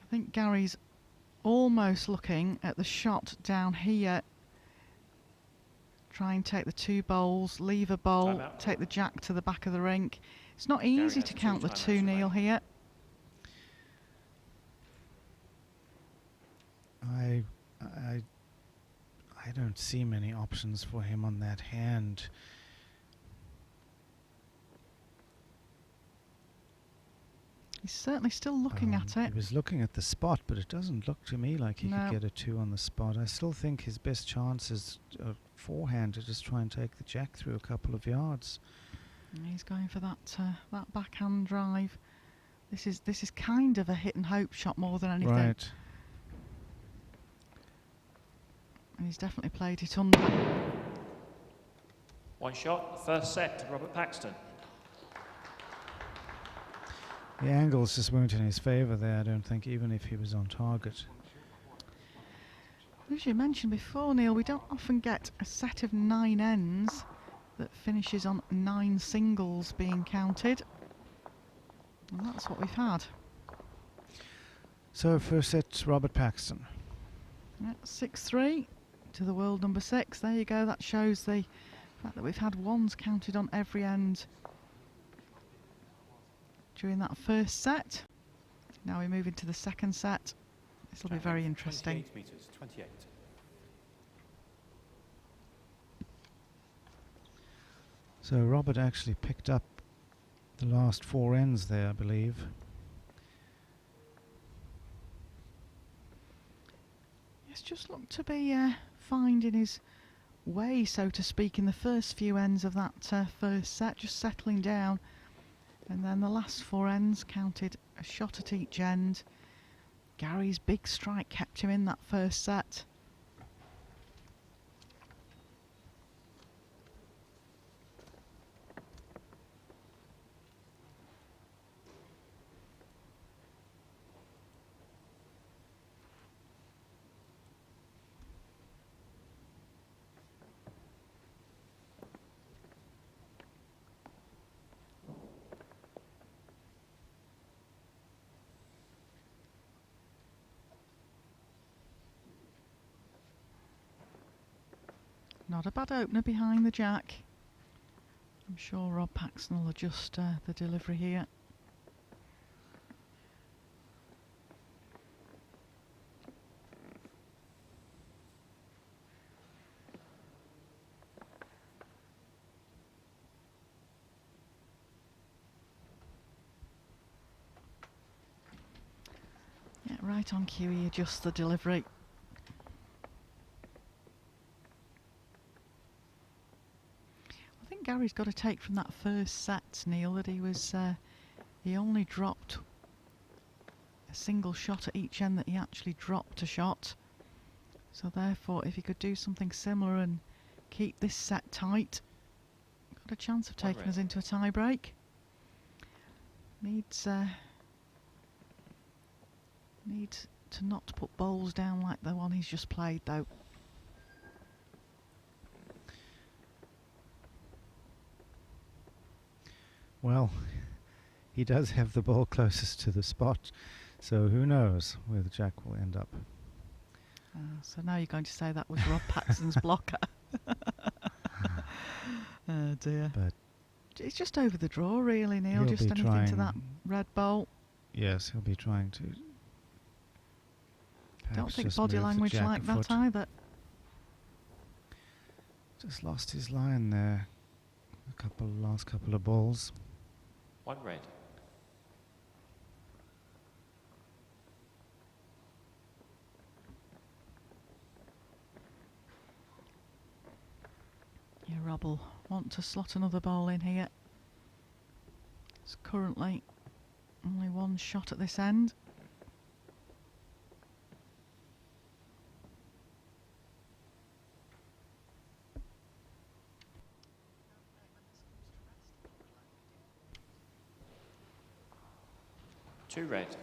I think Gary's almost looking at the shot down here. Try and take the 2 bowls, leave a bowl, Time out. take the jack to the back of the rink. It's not easy has to 2 count the timeouts 2, Neil, remaining. here. I don't see many options for him on that hand. He's certainly still looking at it. He was looking at the spot, but it doesn't look to me like he No. could get a 2 on the spot. I still think his best chance is forehand to just try and take the jack through a couple of yards. And he's going for that backhand drive. This is kind of a hit and hope shot more than anything. Right. And he's definitely played it under. 1 shot, first set to Robert Paxton. The angles just weren't in his favour there, I don't think, even if he was on target. As you mentioned before, Neil, we don't often get a set of 9 ends that finishes on 9 singles being counted. And that's what we've had. So first set, Robert Paxton. Yeah, 6-3 to the world number 6. There you go. That shows the fact that we've had 1s counted on every end during that first set. Now we move into the second set. This will be Jack very length, interesting. 28 metres, 28. So Robert actually picked up the last 4 ends there, I believe. It's just looked to be finding his way, so to speak, in the first few ends of that first set, just settling down. And then the last 4 ends counted a shot at each end. Gary's big strike kept him in that first set. Not a bad opener behind the jack. I'm sure Rob Paxton will adjust the delivery here. Yeah, right on cue, he adjusts the delivery. I think Gary's got to take from that first set, Neil, that he only dropped a single shot at each end, that he actually dropped a shot. So therefore, if he could do something similar and keep this set tight, got a chance of taking us into a tie break. Needs to not put bowls down like the one he's just played, though. Well, he does have the ball closest to the spot, so who knows where the jack will end up. So now you're going to say that was Rob Paxton's blocker. Oh dear. But it's just over the draw, really, Neil. he'll Just be anything to trying- that red bowl. yes, he'll be trying to. Don't perhaps think just body move the language jack like a that foot. either. Just lost his line there. Last couple of balls. 1 red. Yeah, Rob will want to slot another bowl in here. It's currently only one shot at this end. Two red.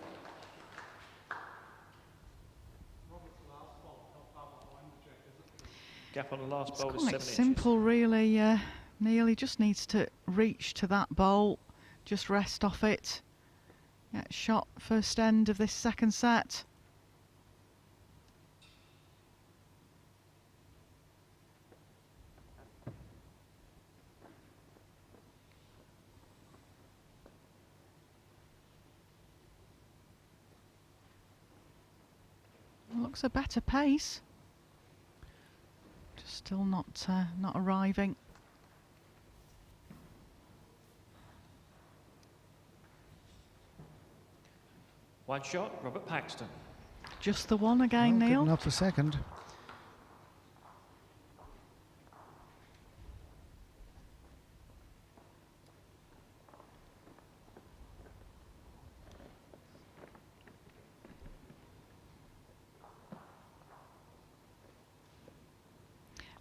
Gap on the last It's bowl is quite 7 inches. simple, really, Neil. He just needs to reach to that bowl, just rest off it. Yeah, shot first end of this second set. Looks a better pace. Just still not arriving. One shot, Robert Paxton. Just the one again, Well, Neil. good enough for second.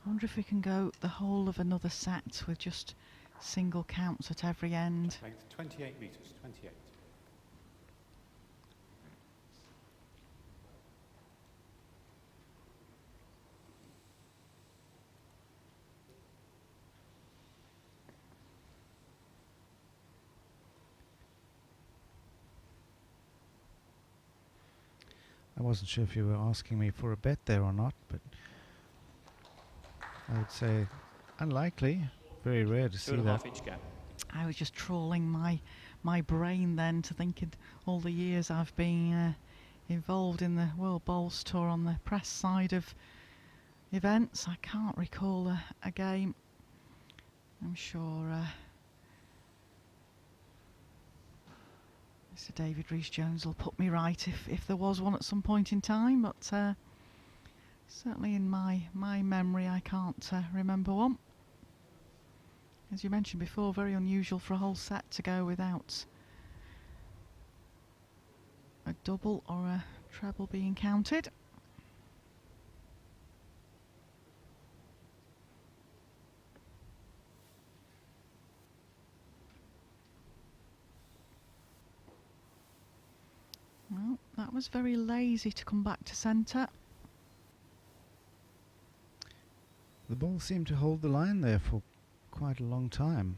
I wonder if we can go the whole of another set with just single counts at every end. Length 28 metres, 28. I wasn't sure if you were asking me for a bet there or not, but I would say unlikely. Very rare to see that. 2.5 inch gap. I was just trawling my brain then to thinking all the years I've been involved in the World Bowls Tour on the press side of events. I can't recall a game. I'm sure Mr. David Rees-Jones will put me right if there was one at some point in time, but certainly in my memory I can't remember one. As you mentioned before, very unusual for a whole set to go without a double or a treble being counted. Well, that was very lazy to come back to centre. The ball seemed to hold the line there for quite a long time.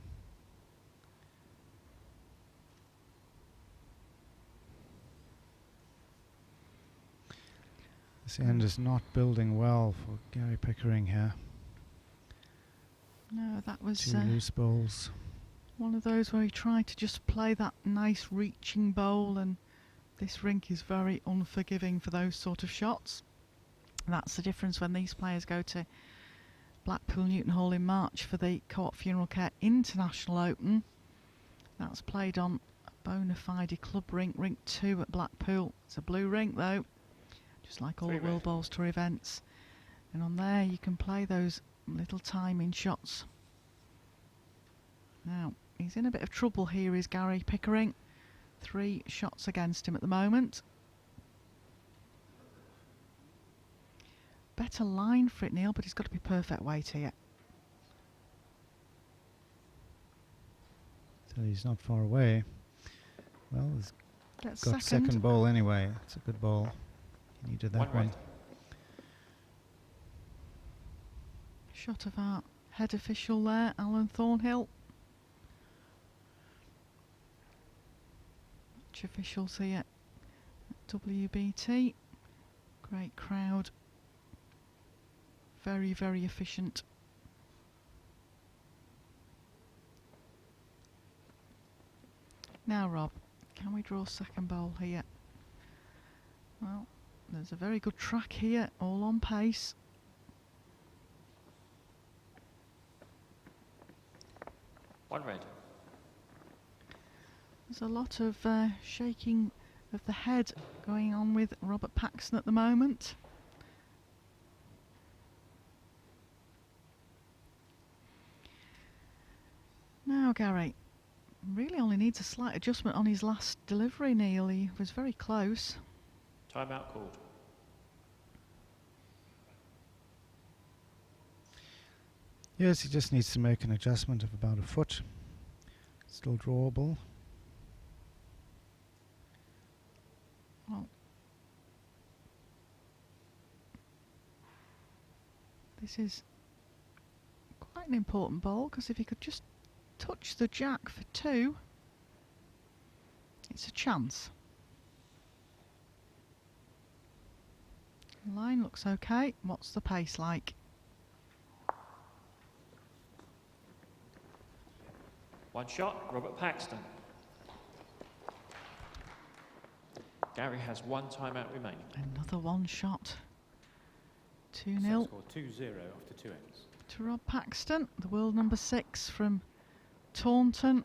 This end is not building well for Gary Pickering here. No, that was Two loose bowls. one of those where he tried to just play that nice reaching bowl, and this rink is very unforgiving for those sort of shots. And that's the difference when these players go to Blackpool Newton Hall in March for the Co-op Funeral Care International Open. That's played on a bona fide club rink, Rink 2 at Blackpool. It's a blue rink though, just like all the World Bowls Tour events. And on there you can play those little timing shots. Now, he's in a bit of trouble here, is Gary Pickering. 3 shots against him at the moment. Better line for it, Neil, but he's got to be perfect weight here. So he's not far away. Well, he's Gets got second bowl anyway. It's a good bowl. He needed that one. red. Shot of our head official there, Alan Thornhill. Match officials here at WBT. Great crowd. Very, very efficient. Now, Rob, can we draw second bowl here? Well, there's a very good track here, all on pace. One red. There's a lot of shaking of the head going on with Robert Paxton at the moment. Now, Gary, really only needs a slight adjustment on his last delivery, Neil. He was very close. Timeout called. Yes, he just needs to make an adjustment of about a foot. Still drawable. Well, this is quite an important ball, because if he could just touch the jack for 2, it's a chance. Line looks okay. What's the pace like? One shot, Robert Paxton. Gary has 1 timeout remaining. Another one shot. Set 2-0 score 2-0 after 2 ends. to Rob Paxton, the world number 6 from Taunton.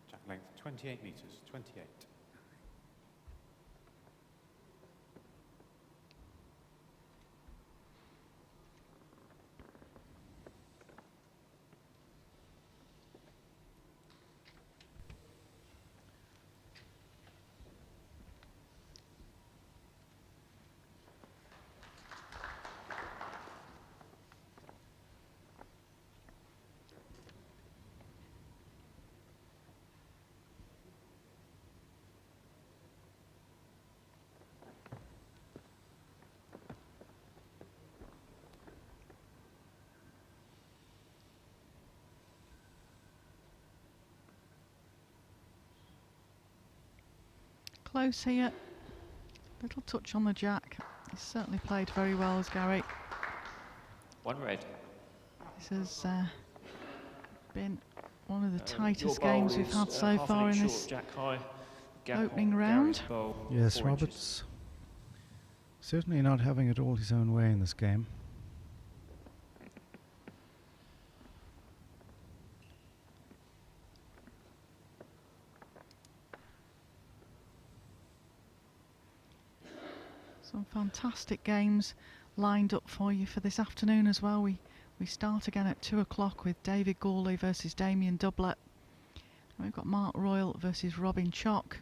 Jack length 28 metres, 28. Close here. Little touch on the jack. He's certainly played very well, as Gary. One red. This has been one of the Your tightest bowl games we've is, had so half an far inch in short this of Jack high. opening Gary's round. bowl, Yes, 4 inches. Roberts certainly not having it all his own way in this game. Some fantastic games lined up for you for this afternoon as well. We start again at 2 o'clock with David Gawley versus Damien Doublet. And we've got Mark Royal versus Robin Chock.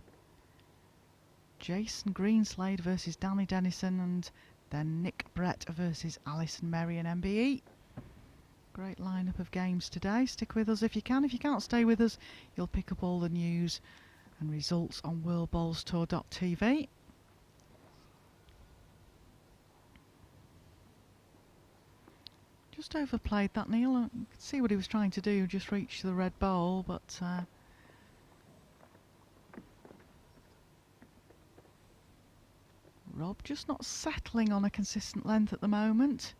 Jason Greenslade versus Danny Dennison, and then Nick Brett versus Alison Merrion MBE. Great lineup of games today. Stick with us if you can. If you can't stay with us, you'll pick up all the news and results on worldbowlstour.tv. Just overplayed that, Neil. You could see what he was trying to do, just reach the red bowl, but Rob, just not settling on a consistent length at the moment.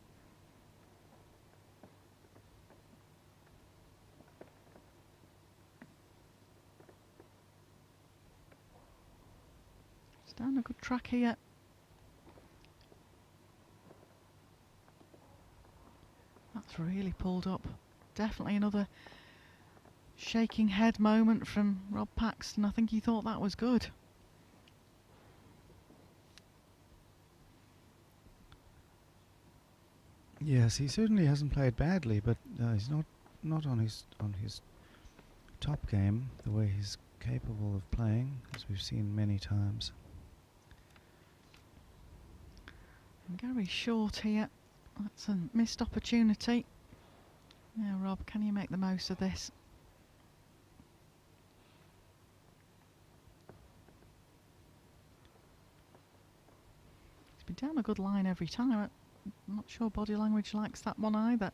He's down a good track here. That's really pulled up. Definitely another shaking head moment from Rob Paxton. I think he thought that was good. Yes, he certainly hasn't played badly, but he's not on his top game the way he's capable of playing, as we've seen many times. And Gary short here. That's a missed opportunity. Now, Rob, can you make the most of this? He's been down a good line every time. I'm not sure body language likes that one either.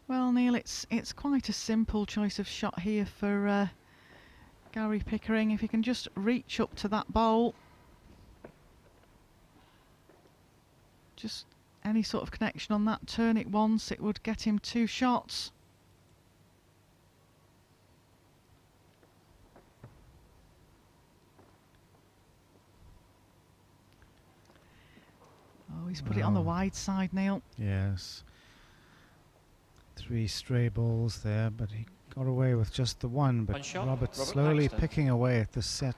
Well, Neil, it's quite a simple choice of shot here for Gary Pickering. If he can just reach up to that bowl, just any sort of connection on that, turn it once, it would get him 2 shots. Oh, he's put it on the wide side, Neil. Yes. 3 stray balls there, but he got away with just the one. But One shot, Robert Robert slowly Paxton. picking away at the set.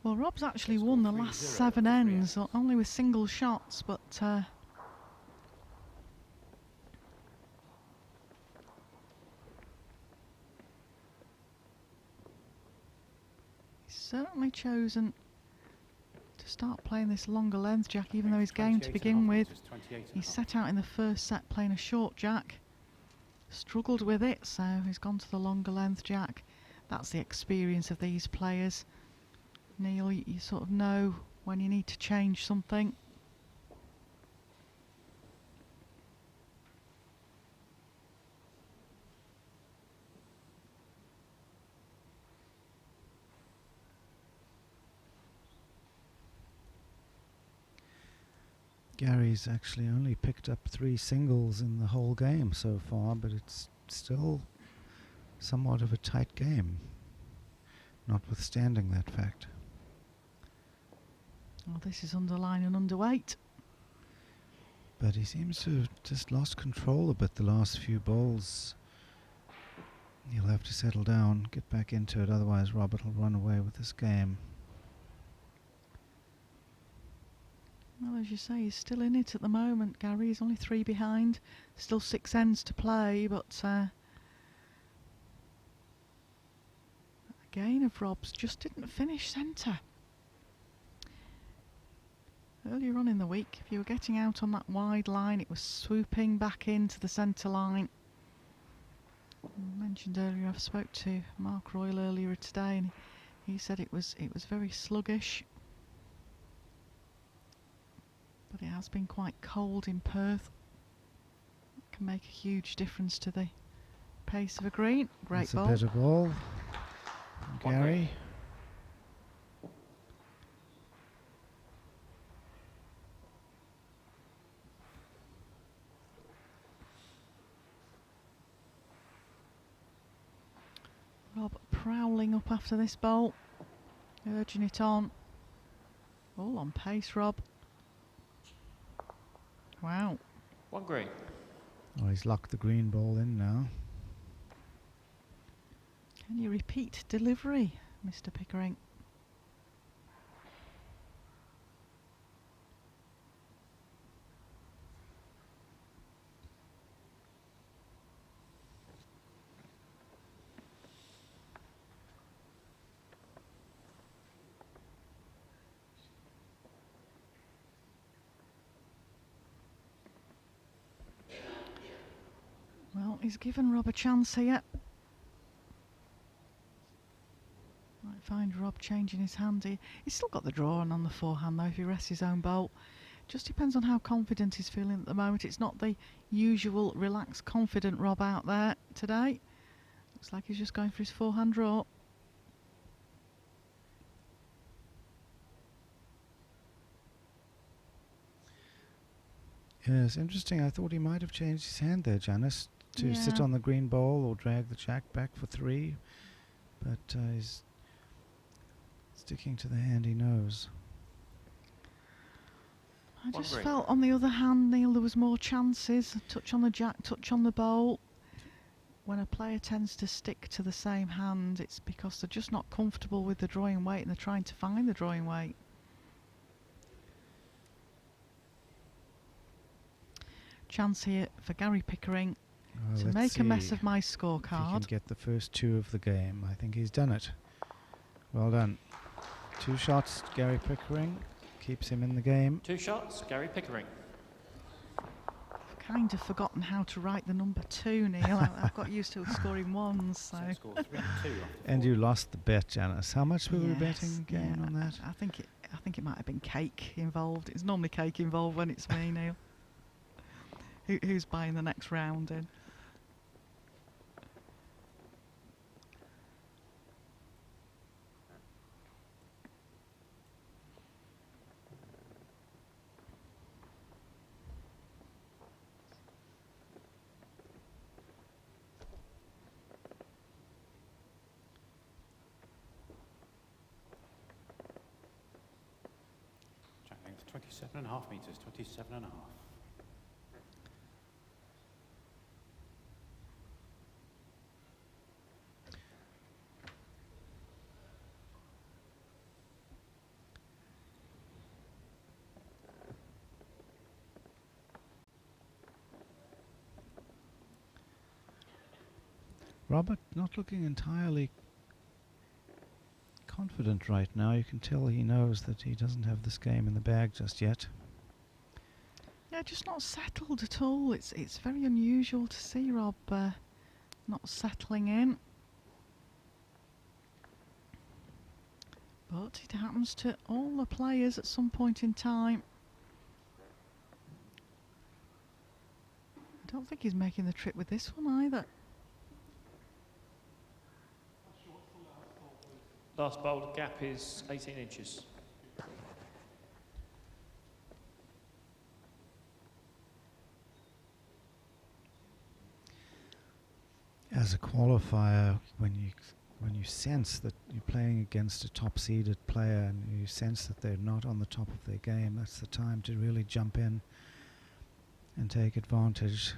Well, Rob's actually won the last 7 ends, only with single shots, but he's certainly chosen to start playing this longer length jack, even though his game to 28.5 begin with, metres, 28.5. he set out in the first set playing a short jack, struggled with it, so he's gone to the longer length jack. That's the experience of these players. Neil, you sort of know when you need to change something. Gary's actually only picked up 3 singles in the whole game so far, but it's still somewhat of a tight game, notwithstanding that fact. Well, this is underline and underweight. But he seems to have just lost control a bit the last few bowls. He'll have to settle down, get back into it, otherwise Robert will run away with this game. Well, as you say, he's still in it at the moment, Gary. He's only 3 behind. Still 6 ends to play, but again of Rob's just didn't finish centre. Earlier on in the week, if you were getting out on that wide line, it was swooping back into the centre line. I mentioned earlier, I spoke to Mark Royal earlier today, and he said it was very sluggish. But it has been quite cold in Perth. It can make a huge difference to the pace of a green. Great That's ball. a better ball from Gary. Rob prowling up after this bowl, urging it on. All on pace, Rob. Wow. 1 green. Oh, he's locked the green ball in now. Can you repeat delivery, Mr. Pickering? Well, he's given Rob a chance here. Might find Rob changing his hand here. He's still got the draw on the forehand though if he rests his own bolt. Just depends on how confident he's feeling at the moment. It's not the usual relaxed, confident Rob out there today. Looks like he's just going for his forehand draw. Yes, interesting. I thought he might have changed his hand there, Janice, to sit Yeah. on the green ball or drag the jack back for 3. But he's sticking to the hand he knows. I One just green. felt, on the other hand, Neil, there was more chances. A touch on the jack, touch on the bowl. When a player tends to stick to the same hand, it's because they're just not comfortable with the drawing weight and they're trying to find the drawing weight. Chance here for Gary Pickering Well, to let's make a mess see of my if he can scorecard. get the first 2 of the game. I think he's done it. Well done. 2 shots, Gary Pickering keeps him in the game. 2 shots, Gary Pickering. I've kind of forgotten how to write the number 2, Neil. I've got used to scoring ones, so. So score 3-2 after 4. And you lost the bet, Janice. How much were we Yes, betting again yeah, on that? I think it might have been cake involved. It's normally cake involved when it's me, Neil. Who's buying the next round in? Jack length 27.5 metres, 27.5. Robert not looking entirely confident right now. You can tell he knows that he doesn't have this game in the bag just yet. Yeah, just not settled at all. It's very unusual to see Rob not settling in. But it happens to all the players at some point in time. I don't think he's making the trip with this one either. Last bowled gap is 18 inches. As a qualifier, when you sense that you're playing against a top-seeded player and you sense that they're not on the top of their game, that's the time to really jump in and take advantage.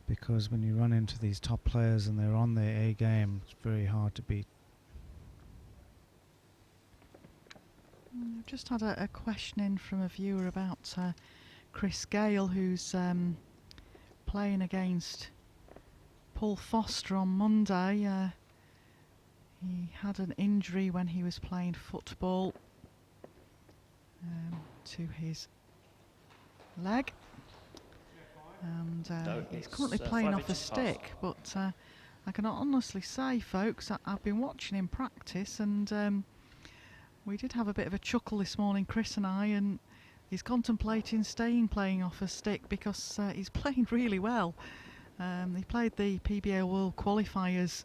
Because when you run into these top players and they're on their A game, it's very hard to beat. I've just had a question in from a viewer about Chris Gale, who's playing against Paul Foster on Monday. He had an injury when he was playing football to his leg, and No, he's it's, currently 5 playing off a inches past. stick. But I can honestly say, folks, I've been watching him practice, and we did have a bit of a chuckle this morning, Chris and I, and he's contemplating playing off a stick because he's playing really well. He played the PBA World Qualifiers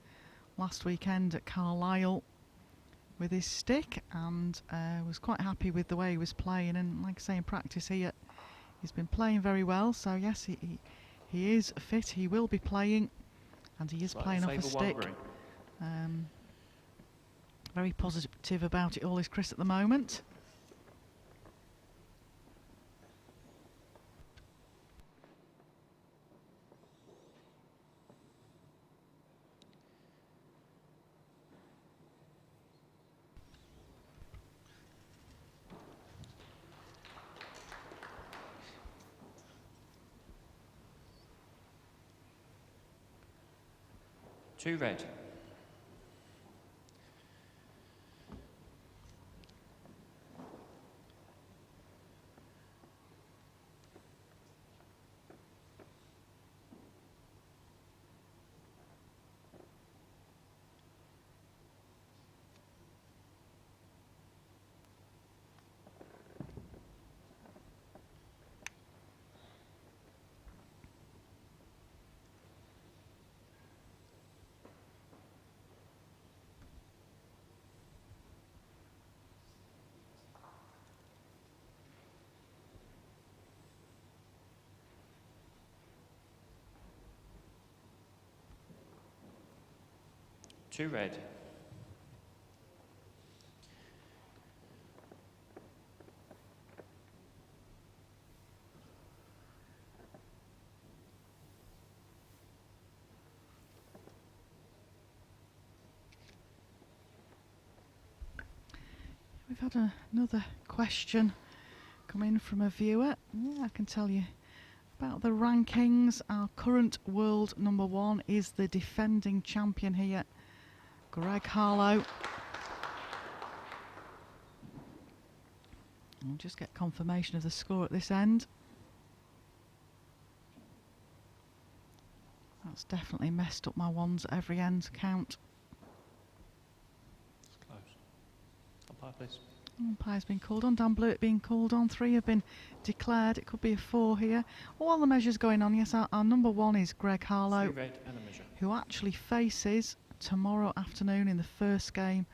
last weekend at Carlisle with his stick, and was quite happy with the way he was playing. And like I say, in practice he's been playing very well. So yes, he is fit. He will be playing, and he is Slightly playing off a favour one stick. green. Very positive about it all is Chris at the moment. Two red. 2 red. We've had another question come in from a viewer. I can tell you about the rankings. Our current world number 1 is the defending champion here, Greg Harlow. I'll just get confirmation of the score at this end. That's definitely messed up my ones at every end count. It's close. Umpire, please. Umpire's been called on. Dan Blewett being called on. 3 have been declared. It could be a 4 here. All the measures going on. Yes, our number 1 is Greg 3 Harlow, red and a measure. who actually faces tomorrow afternoon in the first game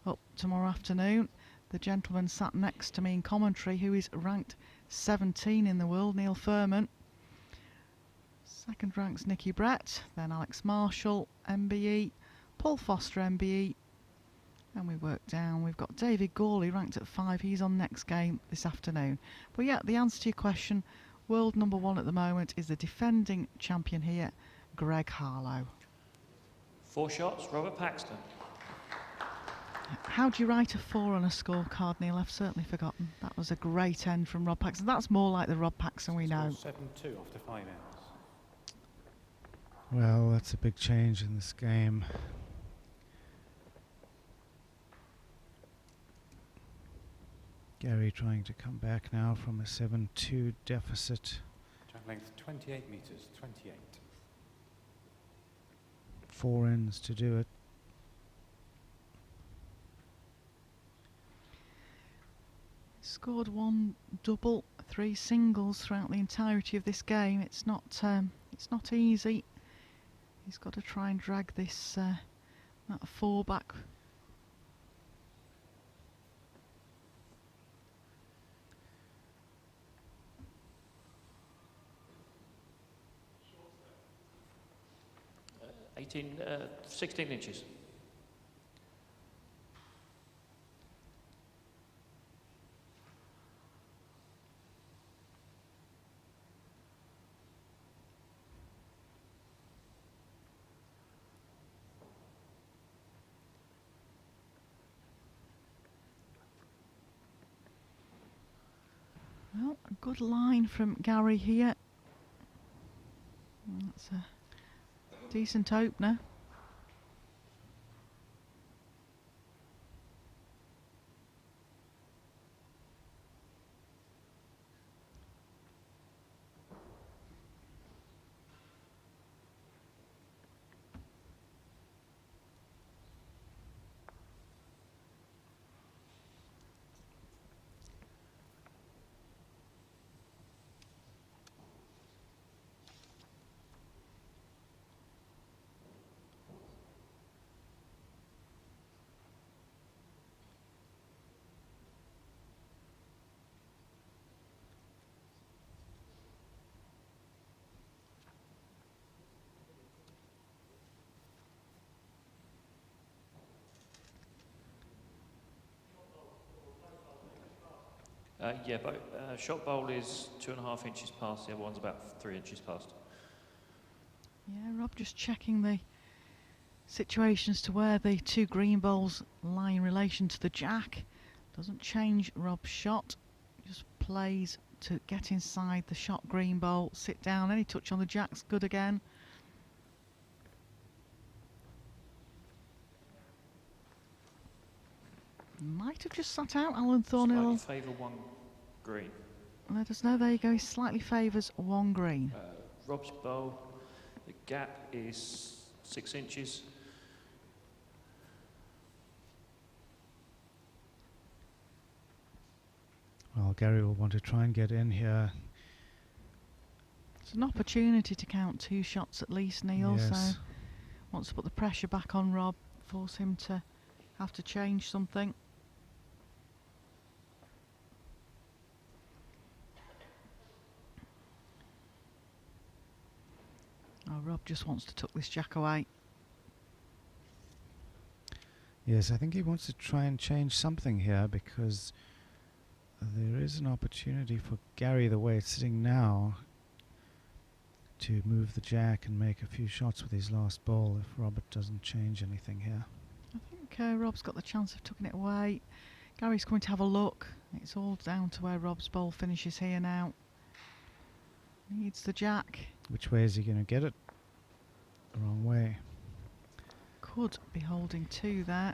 up tomorrow afternoon. The gentleman sat next to me in commentary, who is ranked 17 in the world, Neil Furman. Second rank's Nicky Brett, then Alex Marshall, MBE, Paul Foster, MBE, and we work down. We've got David Gawley ranked at 5. He's on next game this afternoon. But yeah, the answer to your question, world number 1 at the moment is the defending champion here, Greg Harlow. 4 shots, Robert Paxton. How do you write a 4 on a scorecard, Neil? I've certainly forgotten. That was a great end from Rob Paxton. That's more like the Rob Paxton we know. 7-2 after 5 ends. Well, that's a big change in this game. Gary trying to come back now from a 7-2 deficit. Jack length 28 metres, 28. 4 ends to do it. Scored 1 double, 3 singles throughout the entirety of this game. It's not easy. He's got to try and drag this that 4 back. Uh, 16 inches. Well, a good line from Gary here. That's a decent opener. Yeah, but shot bowl is 2.5 inches past, the other one's about 3 inches past. Yeah, Rob just checking the situations to where the 2 green bowls lie in relation to the jack. Doesn't change Rob's shot, just plays to get inside the shot green bowl, sit down, any touch on the jack's good again. Might have just sat out, Alan Thornhill. Slightly favour 1 green. Let us know, there you go, he slightly favours 1 green. Rob's bowl, the gap is 6 inches. Well, Gary will want to try and get in here. It's an opportunity to count 2 shots at least, Neil, Yes. so wants to put the pressure back on Rob, force him to have to change something. Oh, Rob just wants to tuck this jack away. Yes, I think he wants to try and change something here because there is an opportunity for Gary, the way it's sitting now, to move the jack and make a few shots with his last ball if Robert doesn't change anything here. I think Rob's got the chance of tucking it away. Gary's coming to have a look. It's all down to where Rob's ball finishes here now. Needs the jack. Which way is he going to get it? The wrong way. Could be holding two there.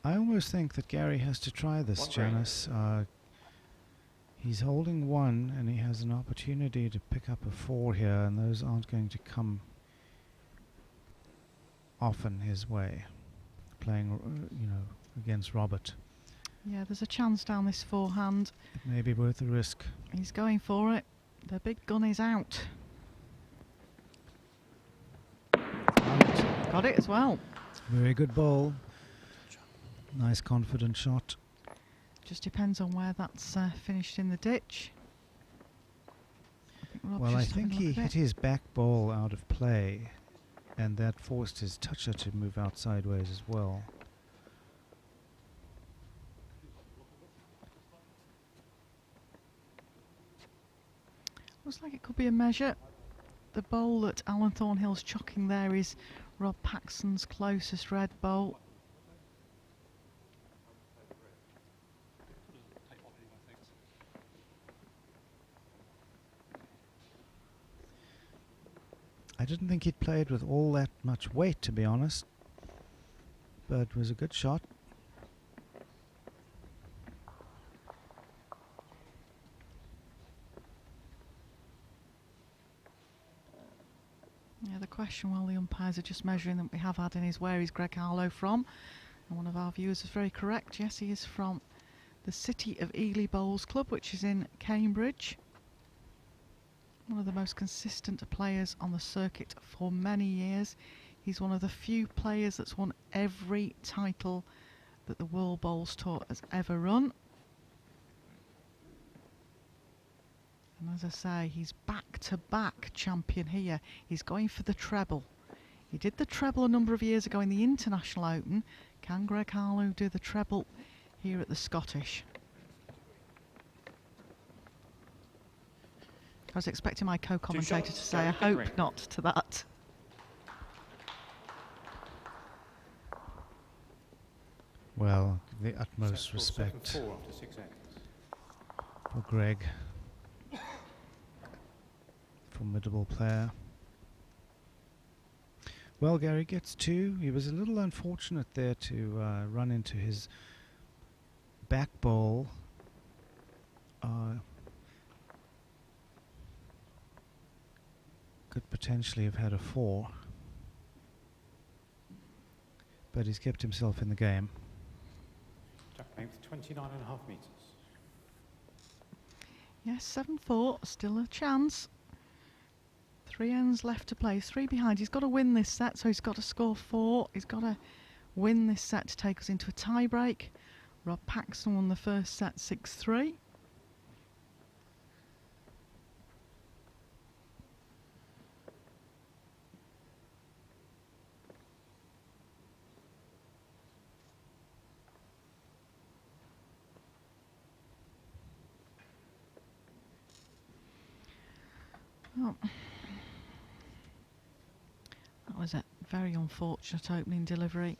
I almost think that Gary has to try this, One break. Janice. He's holding one and he has an opportunity to pick up a 4 here, and those aren't going to come often his way, playing against Robert. Yeah, there's a chance down this forehand. It may be worth the risk. He's going for it. The big gun is out. Got it as well. Very good ball. Nice confident shot. Just depends on where that's finished in the ditch. Rob's Well, I just having think a look he at hit it. his back ball out of play, and that forced his toucher to move out sideways as well. Looks like it could be a measure. The bowl that Alan Thornhill's chucking there is Rob Paxton's closest red bowl. I didn't think he'd played with all that much weight, to be honest, but it was a good shot. Yeah, the question while the umpires are just measuring that we have had in is where is Greg Harlow from? And one of our viewers is very correct. Yes, he is from the City of Ely Bowls Club, which is in Cambridge. One of the most consistent players on the circuit for many years. He's one of the few players that's won every title that the World Bowls Tour has ever run. And as I say, he's back-to-back champion here. He's going for the treble. He did the treble a number of years ago in the International Open. Can Greg Harlow do the treble here at the Scottish? I was expecting my co-commentator to shots, say, I Gary hope Pickering. not to that. Well, the utmost Set respect 7-4 after 6 ends. for Greg. Formidable player. Well, Gary gets 2. He was a little unfortunate there to run into his back bowl. Could potentially have had a 4. But he's kept himself in the game. Jack length 29.5 metres. Yes, 7-4, still a chance. 3 ends left to play, 3 behind. He's got to win this set, so he's got to score 4. He's got to win this set to take us into a tie break. Rob Paxton won the first set 6-3. Oh. That was a very unfortunate opening delivery.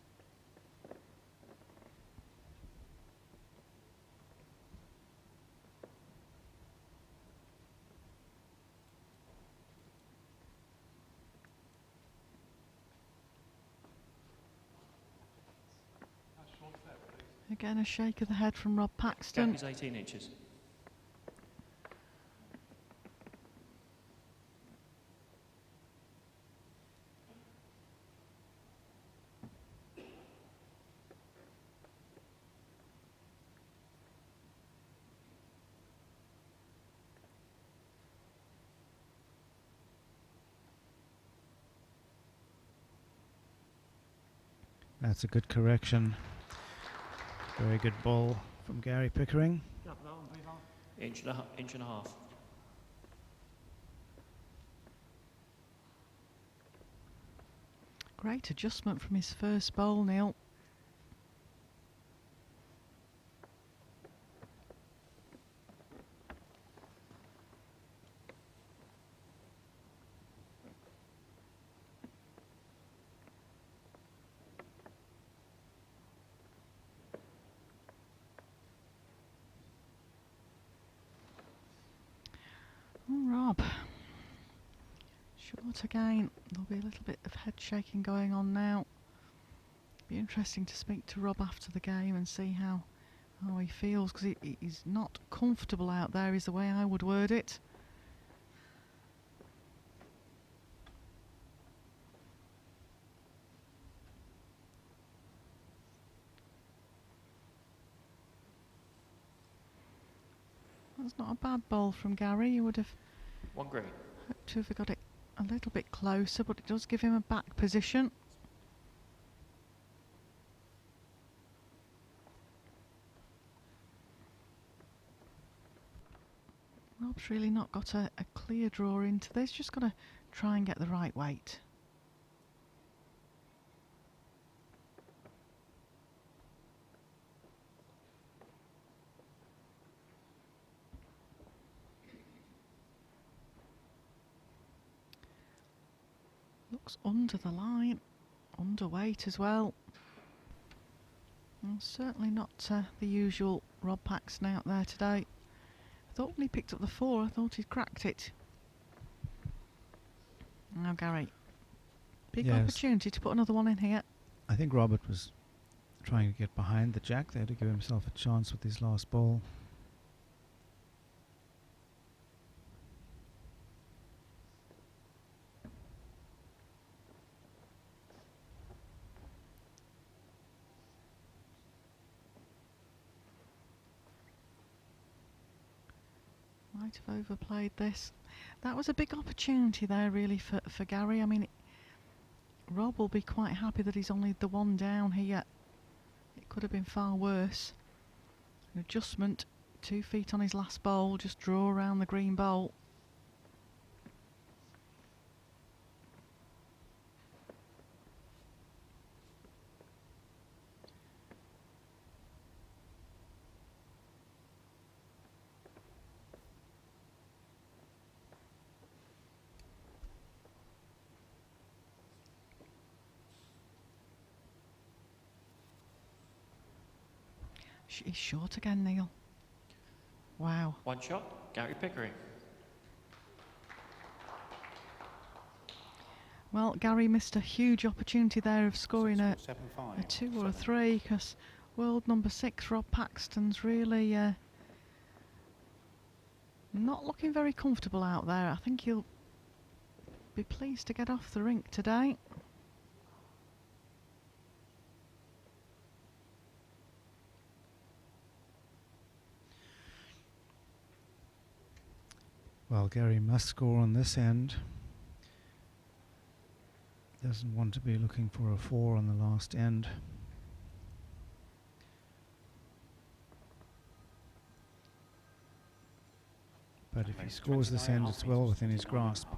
Again, a shake of the head from Rob Paxton. Gap is 18 inches. That's a good correction. Very good ball from Gary Pickering. Inch and a half. Great adjustment from his first bowl, Neil. Oh, Rob. Short again. There'll be a little bit of head shaking going on now. Be interesting to speak to Rob after the game and see how he feels, because he's not comfortable out there is the way I would word it. That's not a bad ball from Gary. You would have 1 green. hoped to have got it a little bit closer, but it does give him a back position. Rob's really not got a clear draw into this, just got to try and get the right weight. Looks under the line, underweight as well. And certainly not the usual Rob Paxton out there today. I thought when he picked up the 4, I thought he'd cracked it. Now Gary, big Yes. opportunity to put another one in here. I think Robert was trying to get behind the jack there to give himself a chance with his last ball. Might have overplayed this. That was a big opportunity there really for Gary. I mean, Rob will be quite happy that he's only the 1 down here. It could have been far worse. An adjustment, 2 feet on his last bowl, just draw around the green bowl. He's short again, Neil. Wow. 1 shot, Gary Pickering. Well, Gary missed a huge opportunity there of scoring a 7-5. 2 or a 3, because world number 6 Rob Paxton's really not looking very comfortable out there. I think he'll be pleased to get off the rink today. Well, Gary must score on this end. Doesn't want to be looking for a 4 on the last end. But if he scores this end, it's well within his grasp.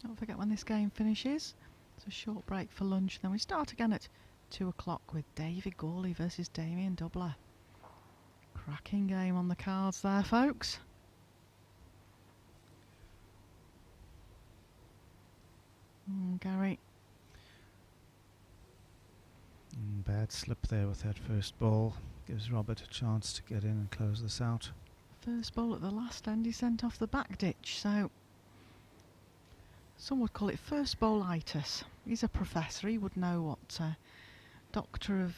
Don't forget when this game finishes. It's a short break for lunch, then we start again at 2 o'clock with David Gawley versus Damien Doubler. Cracking game on the cards there, folks. Gary. Bad slip there with that first ball. Gives Robert a chance to get in and close this out. First ball at the last end, he sent off the back ditch, so some would call it first bowlitis. He's a professor, he would know what doctor of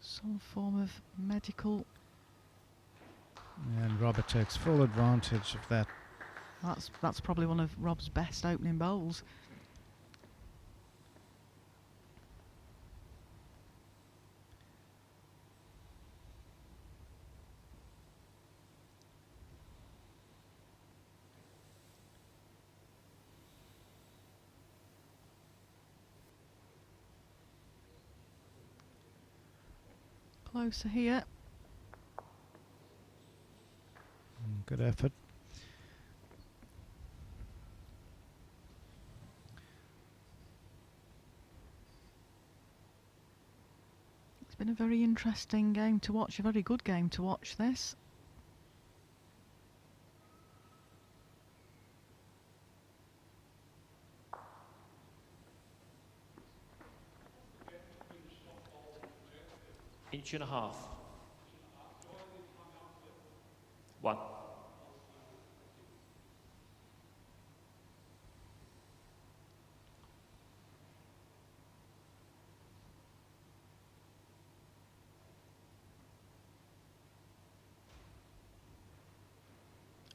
some form of medical. And Robert takes full advantage of that. That's probably one of Rob's best opening bowls. closer here. Good effort. It's been a very interesting game to watch, a very good game to watch this. Inch and a half. 1.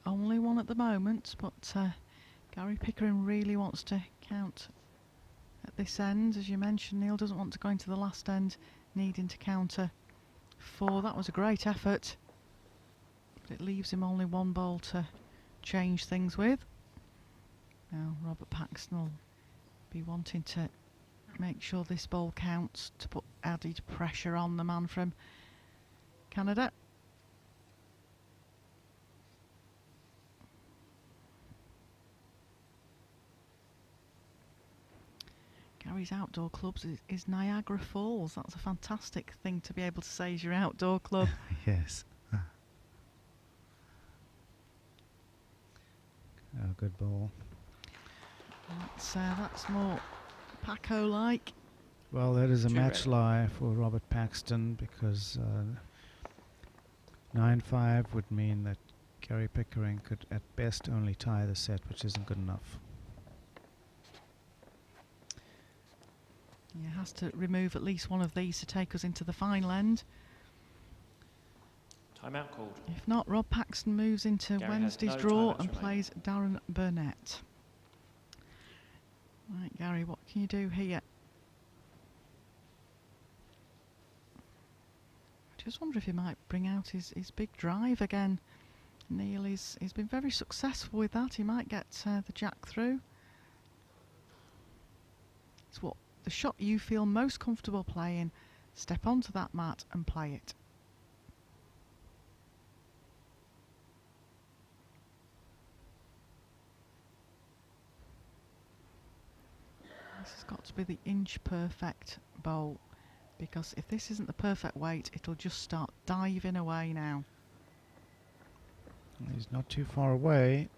Only one at the moment, but Gary Pickering really wants to count at this end. As you mentioned, Neil doesn't want to go into the last end needing to counter 4. That was a great effort, but it leaves him only one bowl to change things with. Now Robert Paxton will be wanting to make sure this bowl counts to put added pressure on the man from Canada. Gary's outdoor clubs is Niagara Falls. That's a fantastic thing to be able to say is your outdoor club. Yes. Oh, good ball. That's more Paco-like. Well, that is a 2 match red. lie for Robert Paxton, because 9-5 would mean that Gary Pickering could at best only tie the set, which isn't good enough. He has to remove at least one of these to take us into the final end. Timeout called. If not, Rob Paxton moves into Gary has Wednesday's no draw timeouts and remaining. plays Darren Burnett. Right, Gary, what can you do here? I just wonder if he might bring out his big drive again. Neil he's been very successful with that. He might get the jack through. It's what the shot you feel most comfortable playing. Step onto that mat and play it. This has got to be the inch perfect bowl, because if this isn't the perfect weight, it'll just start diving away now. He's not too far away.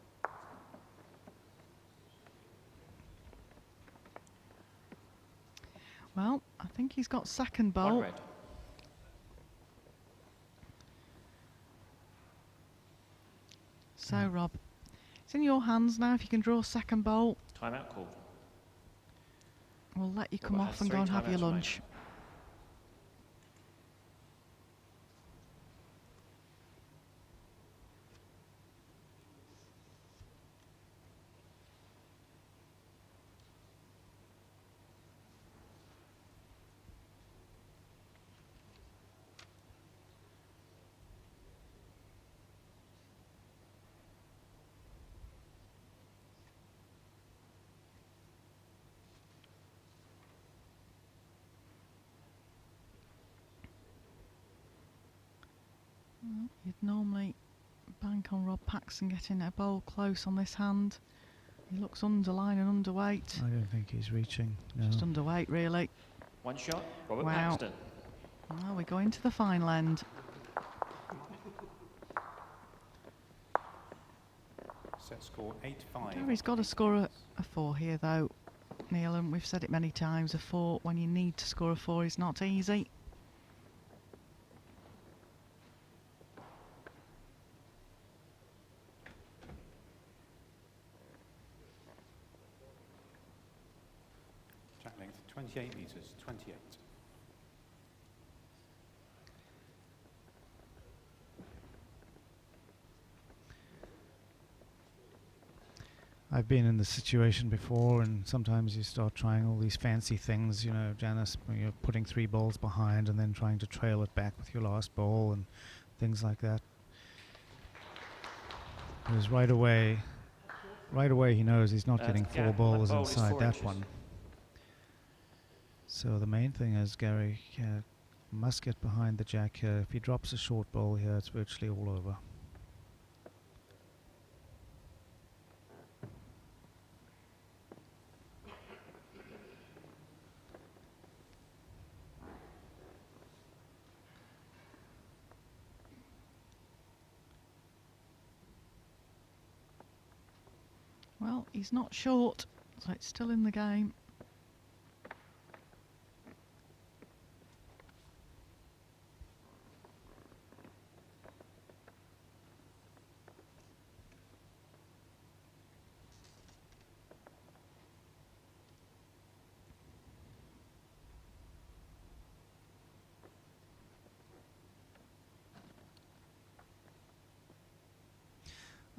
Well, I think he's got second 1 bowl. red. So Rob, it's in your hands now. If you can draw second bowl, Timeout called. we'll let you Robert come has off and 3 go and have your timeouts lunch. Well, you'd normally bank on Rob Paxton getting a bowl close on this hand. He looks underline and underweight. I don't think he's reaching. No. Just underweight, really. 1 shot. Robert Wow. Paxton. Well, we're going to the final end. Set score 8-5. Gary's got to score a 4 here, though, Neil, and we've said it many times. A 4, when you need to score a 4, is not easy. Jack length 28 metres, 28. I've been in this situation before, and sometimes you start trying all these fancy things, you know, Janice, when you're putting 3 balls behind and then trying to trail it back with your last ball and things like that. Because right away he knows he's not getting 4 gap on that balls bowl is inside 4 that inches. one. So the main thing is Gary Must get behind the jack here. If he drops a short ball here, it's virtually all over. Well, he's not short, so it's still in the game.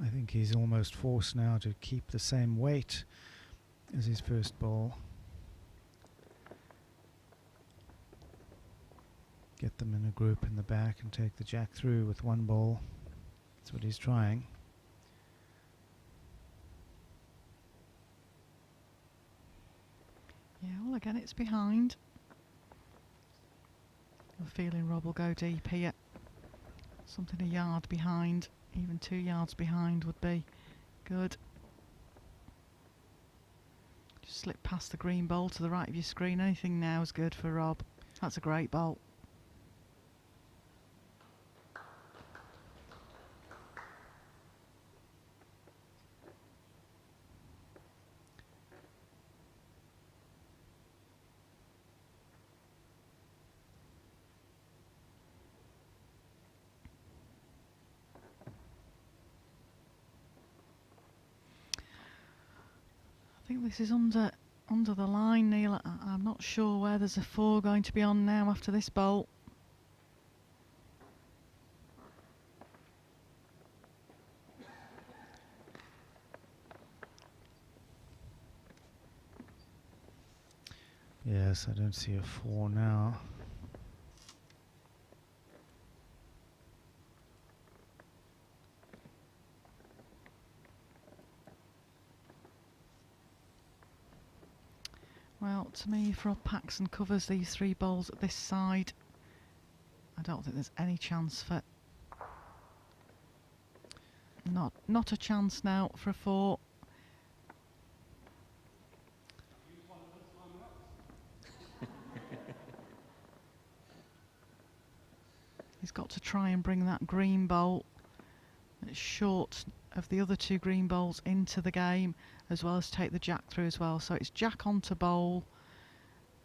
I think he's almost forced now to keep the same weight as his first ball. Get them in a group in the back and take the jack through with one ball. That's what he's trying. Yeah, well, again, it's behind. I'm feeling Rob will go deep here. Something a yard behind. Even 2 yards behind would be good. Just slip past the green bowl to the right of your screen. Anything now is good for Rob. That's a great bowl. I think this is under the line, Neil. I'm not sure where there's a 4 going to be on now after this bowl. Yes, I don't see a 4 now. Well, to me, if Rob Paxton covers these 3 bowls at this side, I don't think there's any chance for... Not a chance now for a 4. He's got to try and bring that green bowl that's short of the other 2 green bowls into the game, as well as take the jack through as well. So it's jack onto bowl,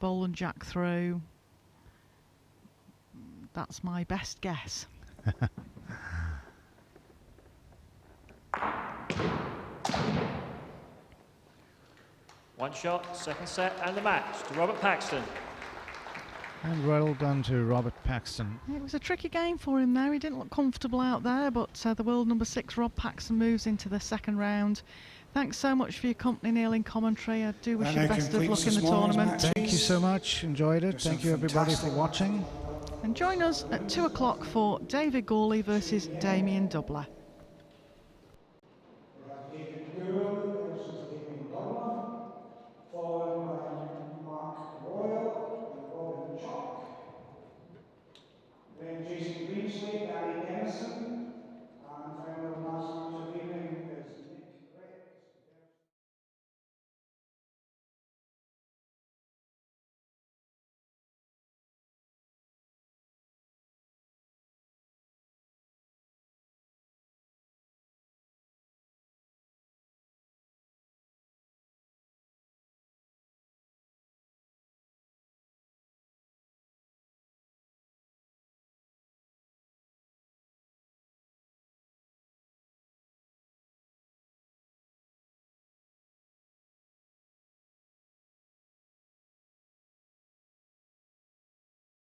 bowl and jack through. That's my best guess. One shot, second set, and the match to Robert Paxton. And well done to Robert Paxton. It was a tricky game for him there. He didn't look comfortable out there, but the world number 6, Rob Paxton, moves into the second round. Thanks so much for your company, Neil, in commentary. I do wish you the best of luck in the tournament. Thank you so much. Enjoyed it. Thank you, everybody, for watching. And join us at 2 o'clock for David Gawley versus Damien Dubler.